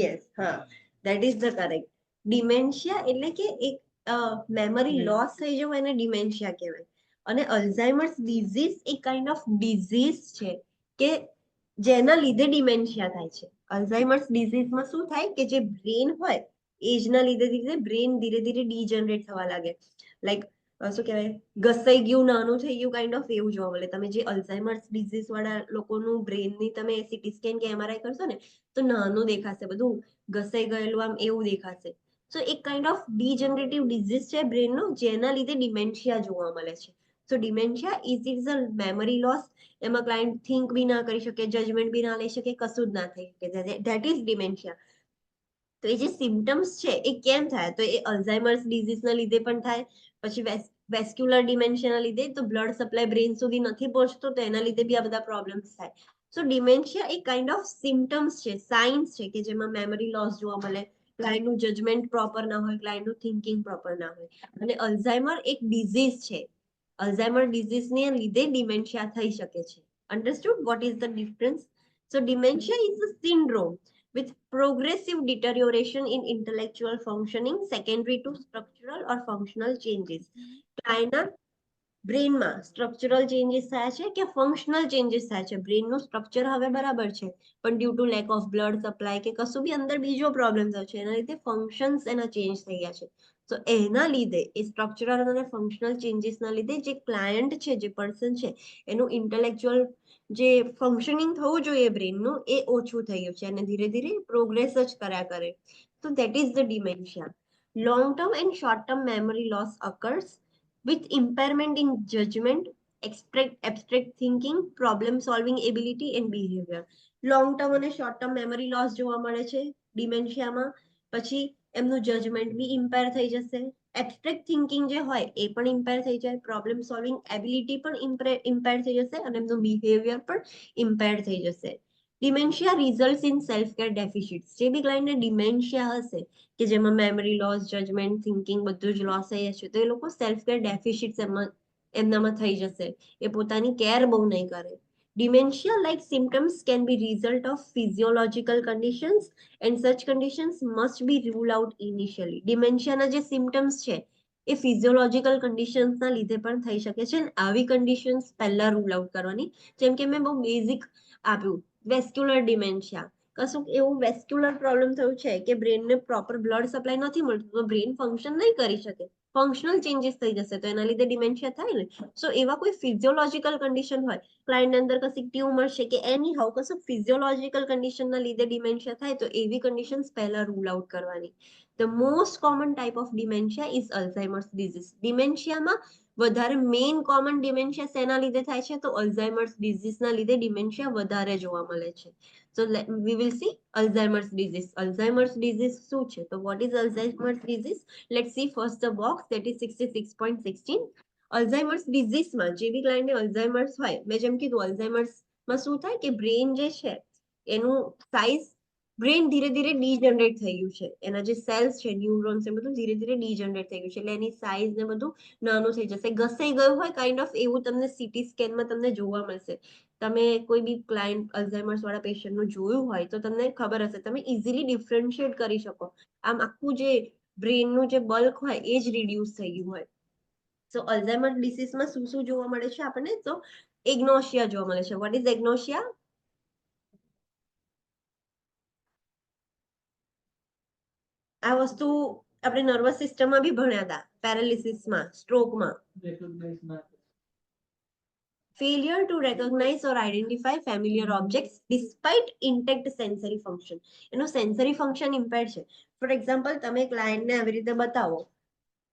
Yes, હા, that is the correct. Dementia એટલે કે એક મેમરી લોસ થઈ જવું એને ડિમેન્શિયા કહેવાય. અને અલ્ઝાઇમર્સ ડિઝીઝ એક કાઇન્ડ ઓફ ડિઝીઝ છે કે જેના લીધે ડિમેન્શિયા થાય છે. અલ્ઝાઇમર્સ ડિઝીઝમાં શું થાય કે જે બ્રેન હોય એજના લીધે ધીરે બ્રેન ધીરે ધીરે ડીજનરેટ થવા લાગે. લાઈક શું કહેવાય, ઘસાઈ ગયું, નાનું થઈ ગયું, કાઇન્ડ ઓફ એવું જોવા મળે. તમે જે અલ્ઝાઇમર્સ ડિઝીઝ વાળા લોકોનું બ્રેનની તમે સીટી સ્કેન કે MRI કરશો ને તો નાનું દેખાશે, બધું ઘસાઈ ગયેલું આમ એવું દેખાશે. સો એક કાઇન્ડ ઓફ ડીજનરેટિવ ડિઝીઝ છે બ્રેનનો, જેના લીધે ડિમેન્શિયા જોવા મળે છે. So dementia is a memory loss. એમાં ક્લાયન્ટ થિંક બી ના કરી શકે, જજમેન્ટ બી ના લઈ શકે, કશું જ ના થઈ શકે. That is dementia. તો એ જે સિમ્ટમ્સ છે એ કેમ થાય? તો એ અલ્ઝાઇમર્સ ડિઝીઝના લીધે પણ થાય, પછી વેસ્ક્યુલર ડિમેન્શિયાના લીધે, તો બ્લડ સપ્લાય બ્રેન સુધી નથી પહોંચતો તો એના લીધે બી આ બધા પ્રોબ્લેમ્સ થાય. સો ડિમેન્શિયા એક કાઇન્ડ ઓફ સિમ્ટમ્સ છે, સાઇન્સ છે કે જેમાં મેમરી લોસ જોવા મળે, ક્લાયન્ટનું જજમેન્ટ પ્રોપર ના હોય, ક્લાયન્ટનું થિંકિંગ પ્રોપર ના હોય. અને અલ્ઝાઇમર એક ડિઝીઝ છે. અલ્ઝાઇમર ડિઝીઝને લીધે ડિમેન્શિયા થઈ શકે છે. Understood vote is the difference? So dementia is a syndrome with progressive deterioration in intellectual functioning secondary to structural or functional changes. ક્લાયન્ટના બ્રેનમાં સ્ટ્રક્ચરલ ચેન્જીસ થયા છે કે ફંક્શનલ ચેન્જીસ થયા છે? બ્રેનનું સ્ટ્રક્ચર હવે બરાબર છે, પણ due to lack of blood supply કે કશું બી અંદર બીજો પ્રોબ્લેમ થયો છે, એના લીધે ફંક્શન્સ એના ચેન્જ થઈ ગયા છે. તો એના લીધે એ સ્ટ્રક્ચરલ અને ફંક્શનલ ચેન્જીસના લીધે જે ક્લાયન્ટ છે, જે પર્સન છે, એનું ઇન્ટેલેક્ચ્યુઅલ જે ફંક્શનિંગ થવું જોઈએ બ્રેનનું એ ઓછું થઈ ગયું છે અને ધીરે ધીરે પ્રોગ્રેસ જ કર્યા કરે. તો that is the dementia. Long term and short term memory loss occurs with impairment in judgment, abstract thinking, problem solving ability and behavior. Long term અને શોર્ટ ટર્મ મેમરી લોસ જોવા મળે છે ડિમેન્શિયામાં. પછી એમનું જજમેન્ટ બી ઇમ્પેર થઈ જશે, abstract thinking જે હોય એ પણ ઇમ્પેર થઈ જાય, પ્રોબ્લેમ સોલ્વિંગ એબિલિટી પણ ઇમ્પેર થઈ જશે અને એમનું બિહેવિયર પણ ઇમ્પેર થઈ જશે. Dementia result in self care deficits. જે બી ક્લાયન્ટને ડિમેન્શિયા હશે કે જેમાં મેમરી લોસ, જજમેન્ટ, થિંકિંગ બધું જ લોસ થઈ જશે, તો એ લોકો સેલ્ફ કેર ડેફિસિટ્સ એમનામાં થઈ જશે. એ પોતાની કેર બહુ નહીં કરે. Dementia like symptoms can be result of physiological conditions and such conditions must be ruled out initially. Dementia ના જે symptoms છે એ ફિઝિયોલોજીકલ કન્ડિશન્સના લીધે પણ થઈ શકે છે અને આવી કન્ડિશન્સ પહેલા રૂલ આઉટ કરવાની. જેમ કે મેં બહુ બેઝિક આપ્યું, વેસ્ક્યુલર ડિમેન્શિયા. કશું એવું વેસ્ક્યુલર પ્રોબ્લેમ થયું છે કે બ્રેનને પ્રોપર બ્લડ સપ્લાય નથી મળતું, તો બ્રેન ફંક્શન નહીં કરી શકે, ફંક્શનલ ચેન્જીસ થઈ જશે, તો એના લીધે ડિમેન્શિયા થાય ને. સો એવા કોઈ ફિઝિયોલોજીકલ કન્ડિશન હોય, ક્લાયન્ટ અંદર કશી ટ્યુમર છે કે એની હાઉ કશું ફિઝિયોલોજીકલ કન્ડિશનના લીધે ડિમેન્શિયા થાય, તો એવી કન્ડિશન્સ પહેલા રૂલ આઉટ કરવાની. The most common type of dementia is Alzheimer's disease. ડિમેન્શિયામાં વધારે મેઇન કોમન ડિમેન્શિયા શેના લીધે થાય છે? તો અલ્ઝાઇમર્સ ડિઝીઝના લીધે ડિમેન્શિયા વધારે જોવા મળે છે. So we will see Alzheimer's disease. Alzheimer's disease શું છે? તો what is Alzheimer's disease? Let's see first the box, that is 66.16. Alzheimer's ડિઝીઝમાં જે બી ક્લાયન્ટને અલ્ઝાઇમર્સ હોય, મેં જેમ કીધું અલ્ઝાઇમર્સમાં શું થાય કે બ્રેન જે છે એનું સાઇઝ, બ્રેન ધીરે ધીરે ડીજનરેટ થઈ ગયું છે, એના જે સેલ્સ છે, ન્યુરોન્સ એ બધું ધીરે ધીરે ડીજનરેટ થઈ ગયું છે, એટલે એની સાઇઝ ને બધું નાનું થઈ જશે, ઘસાઈ ગયું હોય કાઇન્ડ ઓફ એવું તમને સીટી સ્કેનમાં તમને જોવા મળશે. તમે કોઈ બી ક્લાયન્ટ અલ્ઝાઇમર્સ વાળા પેશન્ટનું જોયું હોય તો તમને ખબર હશે, તમે ઇઝીલી ડિફરન્શિએટ કરી શકો. આમ આખું જે બ્રેનનું જે બલ્ક હોય એ જ રિડ્યુસ થઈ ગયું હોય. સો અલ્ઝાઇમર ડિસીઝમાં શું શું જોવા મળે છે આપણને? તો એગ્નોશિયા જોવા મળે છે. What is agnosia? આ વસ્તુ આપણે નર્વસ સિસ્ટમમાં બી ભણ્યા હતા, પેરાલિસિસમાં, સ્ટ્રોકમાં. Failure to recognize or identify familiar objects despite intact sensory function. એનો સેન્સરી ફંક્શન ઇમ્પેર્ડ છે. ફોર એક્ઝામ્પલ, તમે ક્લાયન્ટને આવી રીતે બતાવો,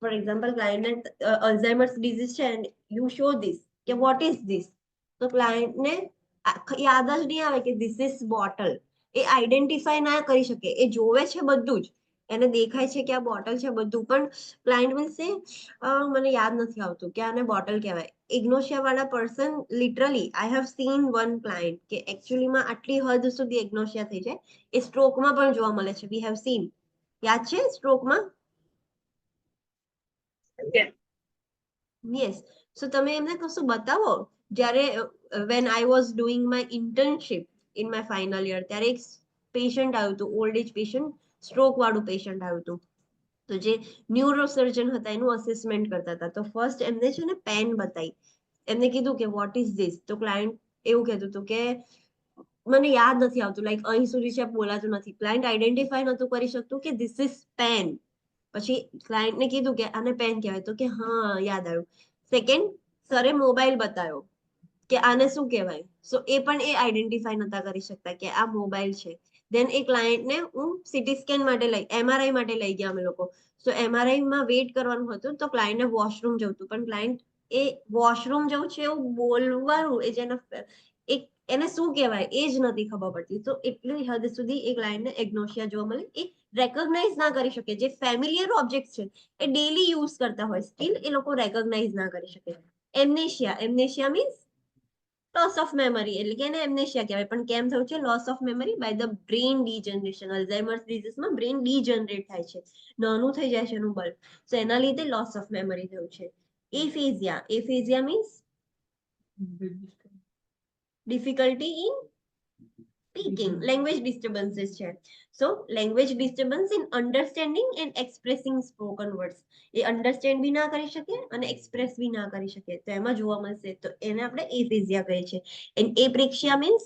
ફોર એક્ઝામ્પલ ક્લાયન્ટને અલ્ઝાઇમર્સ ડિઝીઝ છે એન્ડ યુ શો ધીસ કે વોટ ઇઝ ધીસ, તો ક્લાયન્ટને યાદ જ નહીં આવે કે this is bottle. A identify ના કરી શકે, એ જોવે છે બધું જ, એને દેખાય છે કે આ બોટલ છે બધું, પણ ક્લાયન્ટ વિલ સે મને યાદ નથી આવતું કે આને બોટલ કહેવાય. ઇગ્નોશિયા વાળા person literally, I have seen one client કે એકચ્યુઅલીમાં આટલી હદ સુધી ઇગ્નોશિયા થઈ જાય, એ સ્ટ્રોકમાં પણ જોવા મળે છે. વી હેવ સીન, યાદ છે સ્ટ્રોકમાં? યસ. સો તમે એમને કશું બતાવો જ્યારે when I was doing my internship in my final year ત્યારે એક પેશન્ટ આવ્યું હતું, ઓલ્ડ એજ પેશન્ટ, સ્ટ્રોક વાળું પેશન્ટ આવ્યું હતું. તો જે ન્યુરોસર્જન હતા એનું અસેસમેન્ટ કરતા હતા. તો ફર્સ્ટ એમને છે ને પેન બતાવી, એમને કીધું કે વોટ ઇઝ ધીસ. તો ક્લાયન્ટ એવું કહેતું હતું કે મને યાદ નથી આવતું, લાઈક અહીં સુધી છે બોલાતું નથી. ક્લાયન્ટ આઈડેન્ટિફાઈ નતું કરી શકતું કે ધીસ ઇઝ પેન. પછી ક્લાયન્ટને કીધું કે આને પેન કહેવાય. તો કે હા યાદ આવ્યું. સેકન્ડ સરે મોબાઈલ બતાવ્યો કે આને શું કહેવાય. સો એ પણ એ આઈડેન્ટિફાઈ નતા કરી શકતા કે આ મોબાઈલ છે. દેન એ ક્લાયન્ટને હું સીટી સ્કેન માટે એમઆરઆઈ માટે લઈ ગયા અમે લોકો. સો એમઆરઆઈ માં વેઇટ કરવાનું હતું. તો ક્લાયન્ટને વોશરૂમ જવું હતું, પણ ક્લાયન્ટ એ વોશરૂમ જવું છે એવું બોલવાનું એ જેને એક એને શું કહેવાય એ જ નથી ખબર પડતી. તો એટલી હદ સુધી એ ક્લાયન્ટને એગ્નોશિયા જોવા મળે. એ રેકોગ્નાઇઝ ના કરી શકે. જે ફેમિલિયર ઓબ્જેક્ટ છે એ ડેલી યુઝ કરતા હોય, સ્ટીલ એ લોકો રેકોગ્નાઇઝ ના કરી શકે. Amnesia means loss of memory, એટલે કે એને એમનેશિયા કહેવાય. પણ કેમ થયું છે loss of memory? By the brain degeneration. Alzheimer's ડિઝીઝમાં બ્રેઇન ડીજનરેટ થાય છે, નાનું થઈ જાય છે એનું બલ્બ. સો એના લીધે લોસ ઓફ મેમરી થયું છે. Aphasia means difficulty in speaking, language disturbances છે. So language disturbance in understanding and expressing spoken words. એ અન્ડરસ્ટેન્ડ બી ના કરી શકે અને એક્સપ્રેસ બી ના કરી શકે. તો એમાં જોવા મળશે. તો એને આપણે એફેઝિયા કહીએ છીએ. એન્ડ એપ્રેક્સિયા મીન્સ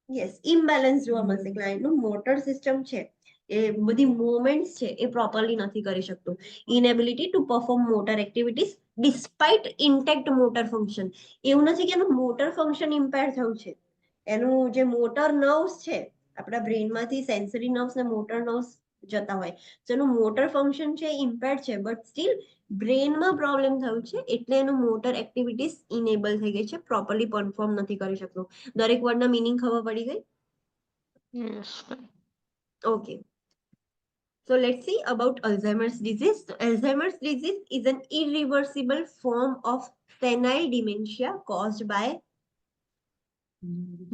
યસ ઇમ્બેલેન્સ જોવા મળશે. ક્લાયન્ટનું મોટર સિસ્ટમ છે, એ બધી મૂવમેન્ટ્સ છે એ પ્રોપરલી નથી કરી શકતું. Inability to perform motor activities despite intact motor function. એવું નથી કે એનું મોટર ફંક્શન ઇમ્પેર થયું છે. એનું જે મોટર નર્વ્સ છે, આપણા બ્રેઇનમાંથી સેન્સરી નર્વ્સ ને મોટર નર્વ્સ જતા હોય, તો એનું મોટર ફંક્શન છે ઇમ્પેર્ડ છે, બટ સ્ટીલ બ્રેઇનમાં પ્રોબ્લેમ થયું છે. એટલે એનું મોટર એક્ટિવિટીઝ ઇનેબલ થઈ ગઈ છે, પ્રોપરલી પરફોર્મ નથી કરી શકતું. દરેક વર્ડના મીનિંગ ખબર પડી ગઈ? Yes. Okay. So let's see about Alzheimer's disease. So Alzheimer's disease is an irreversible form of senile dementia caused by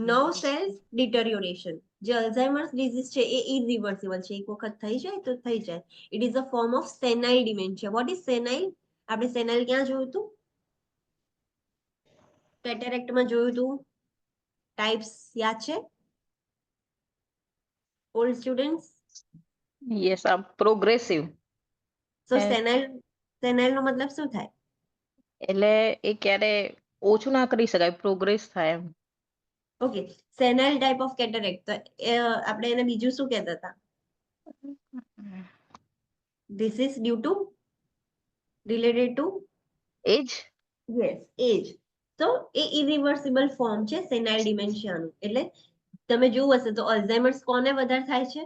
nerve cells deterioration. જે અલ્ઝાઇમર્સ ડિઝીઝ છે એ ઇરિવર્સિબલ છે, એક વખત થઈ જાય તો થઈ જાય. It is a form of senile dementia. What is senile? આપણે સેનાઇલ ક્યાં જોયું હતું? કેટેરેક્ટમાં જોયું હતું. ટાઇપ્સ યાદ છે old students? Yes, progressive. So senile નો મતલબ શું થાય? એટલે એ ક્યારે ઓછું ના કરી શકાય, પ્રોગ્રેસ થાય એમ. Okay, senile type of cataract. તો આપણે એને બીજું શું કહેતા હતા? This is due to related to age. Yes age. તો એ ઇરિવર્સિબલ ફોર્મ છે સેનાઇલ ડિમેન્શિયાનું. એટલે તમે જોયું હશે તો અલ્ઝાઇમર્સ કોને વધારે થાય છે?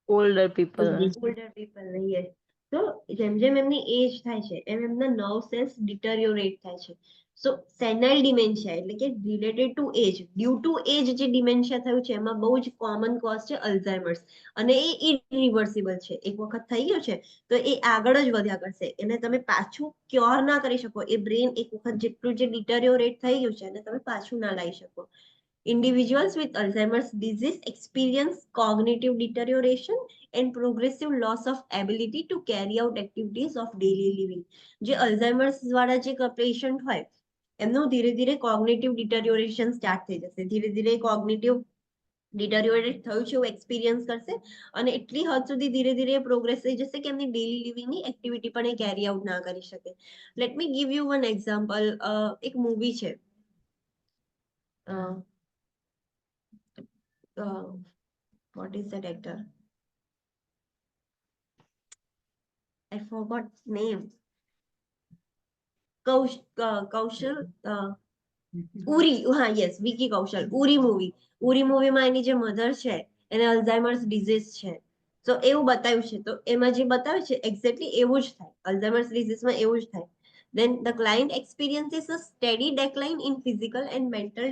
Older people. Older people. Yes. તો જેમ જેમ એમની એજ થાય છે એમ એમના નર્વ સેલ્સ ડિટરિયોરેટ થાય છે. સો સેનાઇલ ડિમેન્શિયા એટલે કે related to age, due to age જે ડિમેન્શિયા થયું છે એમાં બહુ જ કોમન કોઝ છે અલ્ઝાઇમર્સ. અને એ ઇરિવર્સિબલ છે. એક વખત થઈ ગયું છે તો એ આગળ જ વધ્યા કરશે. એને તમે પાછું ક્યોર ના કરી શકો. એ બ્રેન એક વખત જેટલું જે ડિટરિયોરેટ થઈ ગયું છે એને તમે પાછું ના લાવી શકો. Individuals with Alzheimer's disease experience cognitive deterioration and progressive loss of ability to carry out activities of daily living. જે અલ્ઝાઇમર્સ વાળા જે પેશન્ટ હોય એમનું ધીરે ધીરે કોગ્નિટિવ ડિટરિયોરેશન સ્ટાર્ટ થઈ જશે. ધીરે ધીરે કોગ્નિટિવ ડિટરિયોરેટ થયું છે એવું એક્સપિરિયન્સ કરશે અને એટલી હદ સુધી ધીરે ધીરે પ્રોગ્રેસ થઈ જશે કે એમની ડેલી લિવિંગની એક્ટિવિટી પણ એ કેરી આઉટ ના કરી શકે. Let me give you one example. એક મૂવી છે, what is that actor? I forgot name. કૌશલ ઉરી. હા યસ, વિકી કૌશલ. ઉરી મૂવીમાં એની જે મધર છે એને અલ્ઝાઇમર્સ ડિઝીઝ છે. તો એવું બતાવ્યું છે. તો એમાં જે બતાવ્યું છે એક્ઝેક્ટલી એવું જ થાય. અલ્ઝાઇમર્સ ડિઝીઝમાં એવું જ થાય. Then the client experiences a steady decline in physical and mental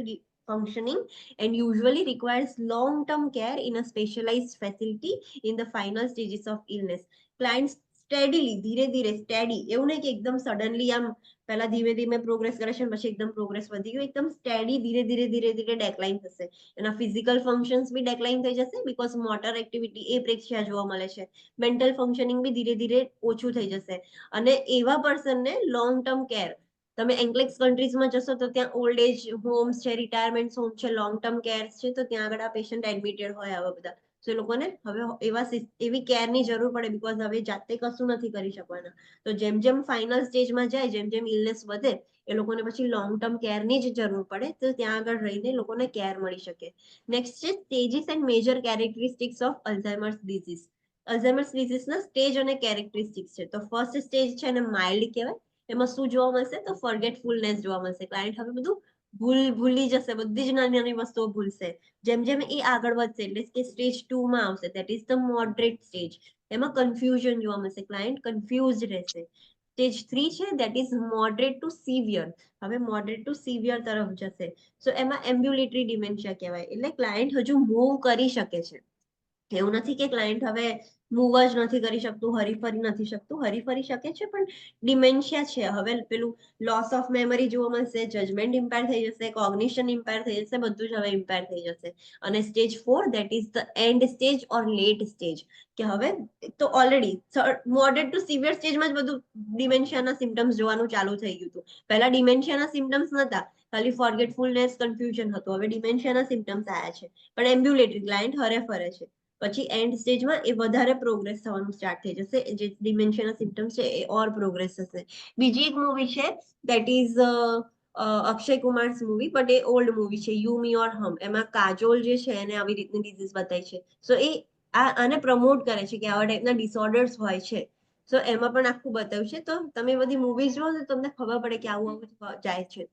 functioning and usually requires long-term care in a specialized facility in the final stages of illness. Clients steadily, ધીરે ધીરે steady, એવું નહીં કે એકદમ suddenly આમ પહેલા ધીમે ધીમે પ્રોગ્રેસ કરે છે પછી એકદમ પ્રોગ્રેસ વધી ગયો, એકદમ સ્ટેડી ધીરે ધીરે ડેક્લાઇન થશે. એના ફિઝિકલ ફંક્શન્સ બી ડેક્લાઇન થઈ જશે બીકોઝ મોટર એક્ટિવિટી એ પ્રેક્ષા જોવા મળે છે. મેન્ટલ ફંક્શનિંગ બી ધીરે ધીરે ઓછું થઈ જશે. અને એવા પર્સનને લોંગ ટર્મ કેર, તમે એન્ગ્લેક્સ કન્ટ્રીઝમાં જશો તો ત્યાં ઓલ્ડ એજ હોમ્સ છે, રિટાયરમેન્ટ હોમ છે, લોંગ ટર્મ કેર છે, તો ત્યાં આગળ આ પેશન્ટ એડમિટેડ હોય આવા બધા. તો એ લોકોને હવે એવી કેરની જરૂર પડે બીકોઝ હવે જાતે કશું નથી કરી શકવાના. તો જેમ જેમ ફાઇનલ સ્ટેજમાં જાય, જેમ જેમ ઇલનેસ વધે, એ લોકોને પછી લોંગ ટર્મ કેરની જ જરૂર પડે, તો ત્યાં આગળ રહીને લોકોને કેર મળી શકે. નેક્સ્ટ છે stages and major characteristics of Alzheimer's disease. Alzheimer's ડિઝીઝના સ્ટેજ અને કેરેક્ટરિસ્ટિક્સ છે. તો ફર્સ્ટ સ્ટેજ છે એને માઇલ્ડ કહેવાય. એમાં શું જોવા મળશે? તો ફોરગેટફુલનેસ જોવા મળશે. ક્લાયન્ટ હવે બધું ભૂલી જશે, બધી જ નાની નાની વસ્તુઓ ભૂલશે. જેમ જેમ એ આગળ વધશે એટલે કે સ્ટેજ 2 માં આવશે, that is the moderate stage. એમાં કન્ફ્યુઝન જોવા મળશે, ક્લાયન્ટ કન્ફ્યુઝડ રહેશે. સ્ટેજ 3 છે that is moderate to severe. હવે મોડરેટ ટુ સિવિયર તરફ જશે. સો એમાં એમ્બ્યુલેટરી ડિમેન્શિયા કહેવાય, એટલે ક્લાયન્ટ હજુ મૂવ કરી શકે છે. એવું નથી કે ક્લાયન્ટ હવે મૂવ જ નથી કરી શકતું, હરીફરી નથી શકતું, હરીફરી શકે છે પણ ડિમેન્શિયા છે. હવે પેલું લોસ ઓફ મેમરી જોવા મળશે, જજમેન્ટ ઇમ્પેર થઈ જશે, કોગ્નિશન ઇમ્પેર થઈ જશે, બધું જ હવે ઇમ્પેર થઈ જશે. અને stage 4 that is the end stage or late stage, કે હવે તો ઓલરેડી મોડરેટ ટુ સિવિયર સ્ટેજમાં જ બધું ડિમેન્શિયાના સિમ્ટમ્સ જોવાનું ચાલુ થઈ ગયું હતું. પહેલા ડિમેન્શિયાના સિમ્ટમ્સ નતા, ખાલી ફોરગેટફુલનેસ, કન્ફ્યુઝન હતું. હવે ડિમેન્શિયાના સિમ્ટમ્સ આવ્યા છે પણ એમ્બ્યુલેટરી, ક્લાયન્ટ હરે ફરે છે. પછી એન્ડ સ્ટેજમાં એ વધારે પ્રોગ્રેસ થવાનું સ્ટાર્ટ થઈ જશે, જે ડિમેન્શિયાના સિમ્ટમ્સ છે એ ઓર પ્રોગ્રેસ થશે. બીજી એક મૂવી છે that is Akshay Kumar's movie, but એ ઓલ્ડ મૂવી છે, યુ મી ઓર હમ. એમાં કાજોલ જે છે એને આવી રીતની ડિઝીઝ બતાવી છે. સો એ આને પ્રમોટ કરે છે કે આવા ટાઈપના ડિસઓર્ડર્સ હોય છે. સો એમાં પણ આખું બતાવ્યું છે. તો તમે બધી મૂવીઝ જુઓ તો તમને ખબર પડે કે આવું આવું જાય છે.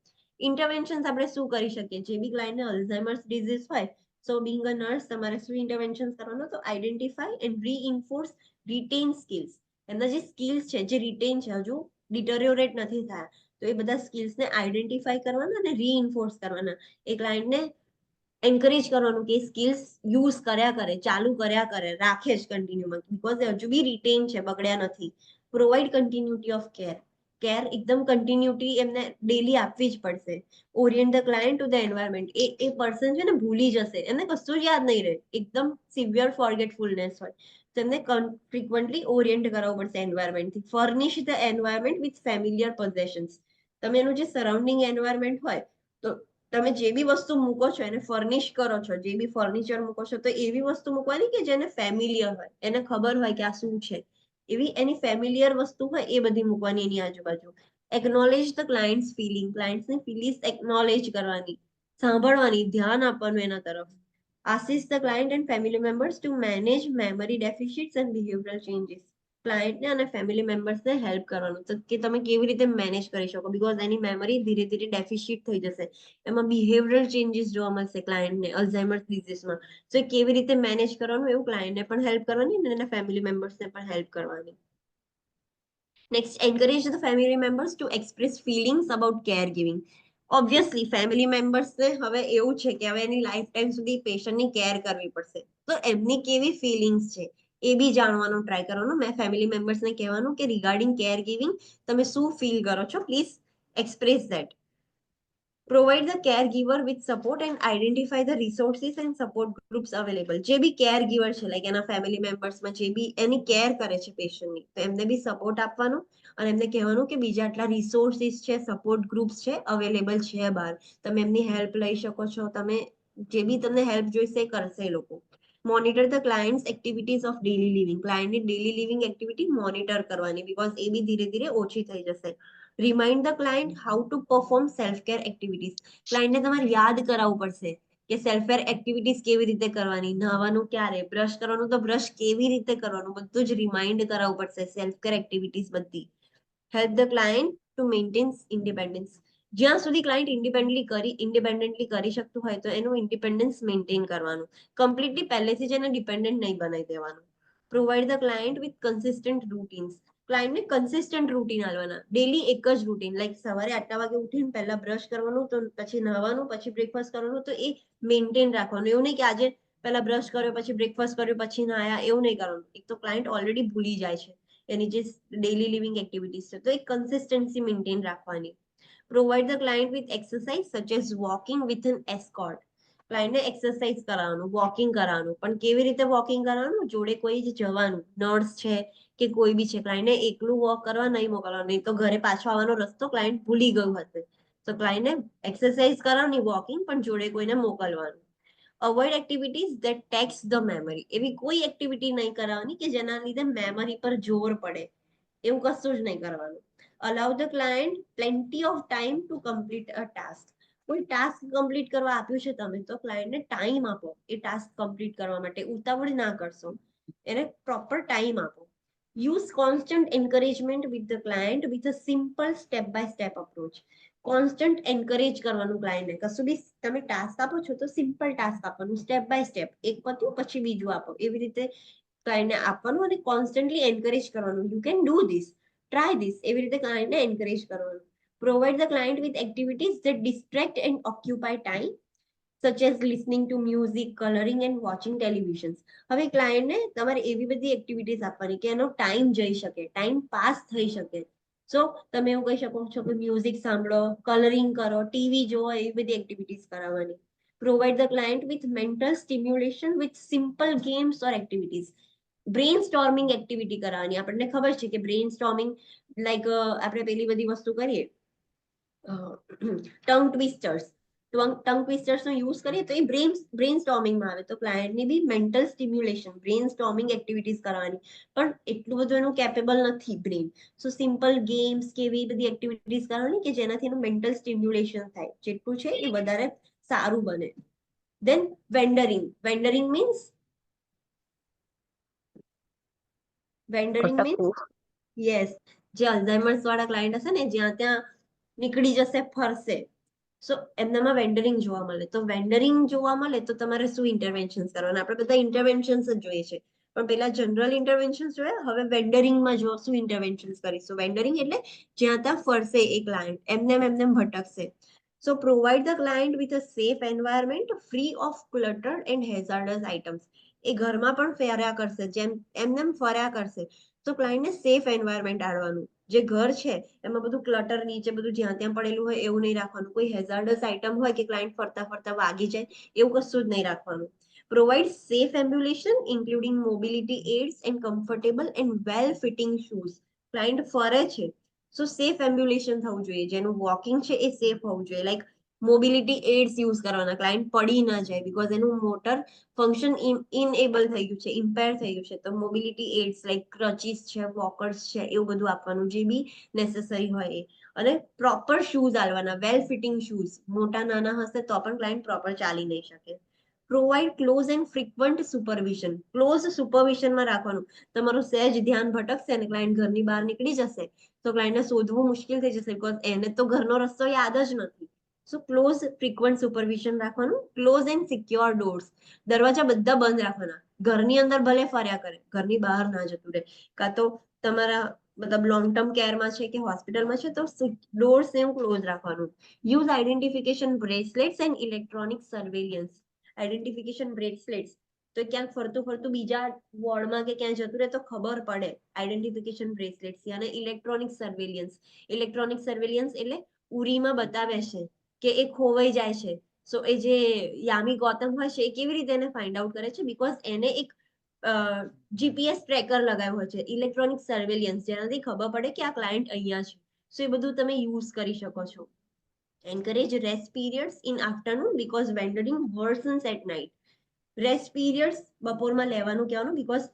ઇન્ટરવેન્શન્સ આપણે શું કરી શકીએ? જે બી ક્લાયન્ટને અલ્ઝાઇમર્સ ડિઝીઝ હોય, સો બિંગ અ નર્સ તમારે શું ઇન્ટરવેન્શન્સ કરવાનું? તો આઈડેન્ટિફાઈ એન્ડ રીઇન્ફોર્સ રિટેન સ્કિલ્સ. એમના જે સ્કિલ્સ છે જે રિટેન છે, હજુ ડિટોરિયોરેટ નથી થયા, તો એ બધા સ્કિલ્સને આઈડેન્ટિફાઈ કરવાના અને રીઇન્ફોર્સ કરવાના. એ ક્લાયન્ટને એન્કરેજ કરવાનું કે સ્કિલ્સ યુઝ કર્યા કરે, ચાલુ કર્યા કરે, રાખે જ કન્ટિન્યુમાં, બીકોઝ હજુ બી રિટેન છે, બગડ્યા નથી. Provide continuity of care. Care એકદમ કન્ટિન્યુટી એમને ડેલી આપવી જ પડશે. Orient the client to the environment. A person છે ને ભૂલી જશે, એમને કશું જ યાદ નહીં રહે, એકદમ સિવિયર ફોરગેટફુલનેસ હોય. તેમને ફ્રિકવન્ટલી ઓરિએન્ટ કરાવવું પડશે એન્વાયરમેન્ટથી. Furnish the environment with familiar possessions. તમે એનું જે સરાઉન્ડિંગ એન્વાયરમેન્ટ હોય, તો તમે જે બી વસ્તુ મૂકો છો એને ફર્નિશ કરો છો, જે બી ફર્નિચર મૂકો છો, તો એવી વસ્તુ મૂકવાની કે જેને ફેમિલિયર હોય, એને ખબર હોય કે આ શું છે. એવી એની ફેમિલિયર વસ્તુ હોય એ બધી મૂકવાની એની આજુબાજુ. Acknowledge the client's feeling. ક્લાયન્ટ્સની ફિલિંગ્સ એકનોલેજ કરવાની, સાંભળવાની, ધ્યાન આપવાનું એના તરફ. assist the client and family members to manage memory deficits and behavioral changes. ક્લાયન્ટને અને ફેમિલી મેમ્બર્સને હેલ્પ કરવાનું, તો કે તમે કેવી રીતે મેનેજ કરી શકો, બીકોઝ એની મેમરી ધીરે ધીરે ડેફિશિટ થઈ જશે. એમાં બિહેવિયરલ ચેન્જીસ જોવા મળશે ક્લાયન્ટને અલ્ઝાઇમર્સ ડિઝીઝમાં. તો એ કેવી રીતે મેનેજ કરવાનું, એવું ક્લાયન્ટને પણ હેલ્પ કરવાની અને એના ફેમિલી મેમ્બર્સને પણ હેલ્પ કરવાની. Next, encourage the family members to express feelings about care giving. Obviously family મેમ્બર્સને હવે એવું છે કે હવે એની લાઈફ ટાઈમ સુધી પેશન્ટની કેર કરવી પડશે, તો એમની કેવી ફિલિંગ્સ છે એ બી જાણવાનું ટ્રાય કરવાનું. મેં ફેમિલી મેમ્બર્સને કહેવાનું કે રિગાર્ડિંગ કેર ગિવિંગ તમે શું ફીલ કરો છો, please express that. Provide the care giver with support and identify the resources and support groups available. જે બી કેર ગીવર છે, લાઈક એના ફેમિલી મેમ્બર્સમાં જે બી એની કેર કરે છે પેશન્ટની, તો એમને બી સપોર્ટ આપવાનું અને એમને કહેવાનું કે બીજા આટલા રિસોર્સિસ છે, સપોર્ટ ગ્રુપ્સ છે, અવેલેબલ છે બહાર, તમે એમની હેલ્પ લઈ શકો છો, તમે જે બી તમને હેલ્પ જોઈશે એ કરશે એ લોકો. Monitor the client's activities of daily living. ક્લાયન્ટની ડેલી લિવિંગ એક્ટિવિટી મોનિટર કરવાની, બીકોઝ એ બી ધીરે ધીરે ઓછી થઈ જશે. Remind the client how to perform self care activities. ક્લાયન્ટને તમારે યાદ કરાવવું પડશે કે સેલ્ફ કેર એક્ટિવિટીઝ કેવી રીતે કરવાની, નહાવાનું ક્યારે, બ્રશ કરવાનું તો બ્રશ કેવી રીતે કરવાનું, બધું જ રિમાઇન્ડ કરાવવું પડશે. સેલ્ફ કેર એક્ટિવિટીઝ બધી. Help the client to maintain independence. જ્યાં સુધી ક્લાયન્ટ ઇન્ડિપેન્ડન્ટલી કરી શકતું હોય તો એનું ઇન્ડિપેન્ડન્સ મેન્ટેન કરવાનું. કમ્પ્લીટલી પહેલેથી જ એને ડિપેન્ડન્ટ નહીં બનાવી દેવાનું. Provide the client with consistent routines. ક્લાયન્ટને કન્સિસ્ટન્ટ રૂટીન આપવાના, ડેલી એક જ રૂટીન, લાઈક સવારે 8 વાગે ઉઠીને પહેલા બ્રશ કરવાનું, તો પછી નહાવાનું, પછી બ્રેકફાસ્ટ કરવાનું, તો એ મેન્ટેન રાખવાનું. એવું નહીં કે આજે પહેલા બ્રશ કર્યો, પછી બ્રેકફાસ્ટ કર્યો, પછી નાયા, એવું નહીં કરવાનું. એક તો ક્લાયન્ટ ઓલરેડી ભૂલી જાય છે, એની જે ડેલી લિવિંગ એક્ટિવિટીઝ છે, તો એક કન્સિસ્ટન્સી મેન્ટેન રાખવાની. Provide the client with exercise such as walking with an escort. ક્લાયન્ટને એક્સરસાઇઝ કરાવવાનું, વોકિંગ કરાવવાનું, પણ કેવી રીતે વોકિંગ કરાવવાનું? જોડે કોઈ જ જવાનું, નર્સ છે કે કોઈ બી છે. ક્લાયન્ટને એકલું વોક કરવા નહીં મોકલવાનું, નહીં તો ઘરે પાછો આવવાનો રસ્તો ક્લાયન્ટ ભૂલી ગયું હશે. તો ક્લાયન્ટને એક્સરસાઇઝ કરાવવાની, વોકિંગ, પણ જોડે કોઈને મોકલવાનું. Avoid activities that tax the memory. એવી કોઈ એક્ટિવિટી નહીં કરાવવાની કે જેના લીધે મેમરી પર જોર પડે, એવું કશું જ નહીં કરવાનું. Allow the client plenty of time to complete a task. કોઈ ટાસ્ક કમ્પ્લીટ કરવા આપ્યું છે તમે, તો ક્લાયન્ટને ટાઈમ આપો એ ટાસ્ક કમ્પ્લીટ કરવા માટે. ઉતાવળ ના કરશો, એને પ્રોપર ટાઈમ આપો. Use constant encouragement with the client with a simple step by step approach. Constant encourage કરવાનું ક્લાયન્ટને. કશું બી તમે ટાસ્ક આપો છો તો સિમ્પલ ટાસ્ક આપવાનું, સ્ટેપ બાય સ્ટેપ. એક પત્યું પછી બીજું આપો, એવી રીતે ક્લાયન્ટને આપવાનું અને કોન્સ્ટન્ટલી એન્કરેજ કરવાનું. You can do this, try this, એવી રીતે ક્લાયન્ટને એન્કરેજ કરવાનું. Provide the client with activities that distract and occupy time such as listening to music, colouring and watching television. હવે ક્લાયન્ટને તમારે એવી બધી એક્ટિવિટીઝ આપવાની કે એનો ટાઈમ જઈ શકે, ટાઈમ પાસ થઈ શકે. સો તમે એવું કહી શકો છો કે મ્યુઝિક સાંભળો, કલરિંગ કરો, ટીવી જુઓ, એવી બધી એક્ટિવિટીઝ કરાવવાની. Provide the client with mental stimulation with simple games or activities. Brain storming activity કરાવવાની. આપણને ખબર છે કે બ્રેઇન સ્ટોર્મિંગ લાઈક આપણે પેલી બધી વસ્તુ કરીએ, ટંગ ટ્વિસ્ટર્સ, ટંગ ટ્વિસ્ટર્સ નો યુઝ કરીએ તો એ બ્રેઇન સ્ટોર્મિંગમાં આવે. તો ક્લાયન્ટની બી mental stimulation, brain storming activities કરવાની. પણ એટલું બધું એનું કેપેબલ નથી બ્રેઇન. સો સિમ્પલ ગેમ્સ કે એવી બધી એક્ટિવિટીઝ કરવાની કે જેનાથી એનું મેન્ટલ સ્ટિમ્યુલેશન થાય. જેટલું છે એ વધારે સારું બને. દેન વેન્ડરિંગ. વેન્ડરિંગ મીન્સ યસ, જે અલ્ઝાઇમર્સ વાળા ક્લાયન્ટ હશે ને, જ્યાં ત્યાં નીકળી જશે, ફરશે. સો એમનામાં વેન્ડરિંગ જોવા મળે. તો વેન્ડરિંગ જોવા મળે તો તમારે શું ઇન્ટરવેન્શન કરવાના? આપણે બધા ઇન્ટરવેન્શન્સ જ જોઈએ છે, પણ પેલા જનરલ ઇન્ટરવેન્શન્સ જોયા, હવે વેન્ડરિંગમાં જો શું ઇન્ટરવેન્શન્સ કરીશું. વેન્ડરિંગ એટલે જ્યાં ત્યાં ફરશે એ ક્લાયન્ટ, એમને ભટકશે. So provide the client with a safe environment free of clutter and hazardous items. એ ઘરમાં પણ ફર્યા કરશે, જેમ એમને ફર્યા કરશે. તો ક્લાયન્ટને સેફ એન્વાયરમેન્ટ આડવાનું. જે ઘર છે એમાં બધું ક્લટર, નીચે બધું જ્યાં ત્યાં પડેલું હોય એવું નહીં રાખવાનું. કોઈ હેઝાર્ડસ આઇટમ હોય કે ક્લાયન્ટ ફરતા ફરતા વાગી જાય, એવું કશું જ નહીં રાખવાનું. Provide safe ambulation including mobility aids and comfortable and well fitting shoes. Client ફરે છે, સો સેફ એમ્બ્યુલેશન થવું જોઈએ. જેનું વોકિંગ છે એ સેફ હોવું જોઈએ. લાઈક મોબિલિટી એડ્સ યુઝ કરવાના, ક્લાયન્ટ પડી ના જાય, બીકોઝ એનું મોટર ફંક્શન ઇનએબલ થઈ ગયું છે, ઇમ્પેર થઈ ગયું છે. તો મોબિલિટી એડ્સ લાઈક ક્રચીસ છે, વોકર્સ છે, એવું બધું આપવાનું જે બી નેસેસરી હોય એ. અને પ્રોપર શૂઝ આલવાના, વેલ ફિટિંગ શૂઝ. મોટા નાના હશે તો પણ ક્લાયન્ટ પ્રોપર ચાલી નહીં શકે. Provide close and frequent supervision. Close સુપરવિઝનમાં રાખવાનું. તમારું સહેજ ધ્યાન ભટકશે અને ક્લાયન્ટ ઘરની બહાર નીકળી જશે તો ક્લાયન્ટને શોધવું મુશ્કેલ થઈ જશે, બીકોઝ એને તો ઘરનો રસ્તો યાદ જ નથી. સો ક્લોઝ ફ્રીક્વન્ટ સુપરવિઝન રાખવાનું. Close and secure doors. દરવાજા બધા બંધ રાખવાના. ઘરની અંદર ભલે ફર્યા કરે, ઘરની બહાર ના જતું રહે. કાં તો તમારા મતલબ લોંગ ટર્મ કેરમાં છે કે હોસ્પિટલમાં છે તો ડોર્સ એવું ક્લોઝ રાખવાનું. Use identification bracelets and electronic surveillance. Identification bracelets તો ક્યાંક ફરતું ફરતું બીજા વોર્ડમાં કે ક્યાં જતું રહે તો ખબર પડે. આઈડેન્ટિફિકેશન બ્રેસલેટ્સ. અને ઇલેક્ટ્રોનિક સર્વેલિયન્સ. ઇલેક્ટ્રોનિક સર્વેલિયન્સ એટલે ઉરીમાં બતાવે છે કે એ ખોવાઈ જાય છે. સો એ જે યામી ગૌતમ હોય છે એ કેવી રીતે એને ફાઇન્ડ આઉટ કરે છે? બીકોઝ એને એક જીપીએસ ટ્રેકર લગાવ્યું હોય છે, ઇલેક્ટ્રોનિક સર્વેલિયન્સ, જેનાથી ખબર પડે કે આ ક્લાયન્ટ અહીંયા છે. સો એ બધું તમે યુઝ કરી શકો છો. Encourage rest periods in afternoon because wandering worsens at night. Rest periods બપોરમાં લેવાનું કહેવાનું, બીકોઝ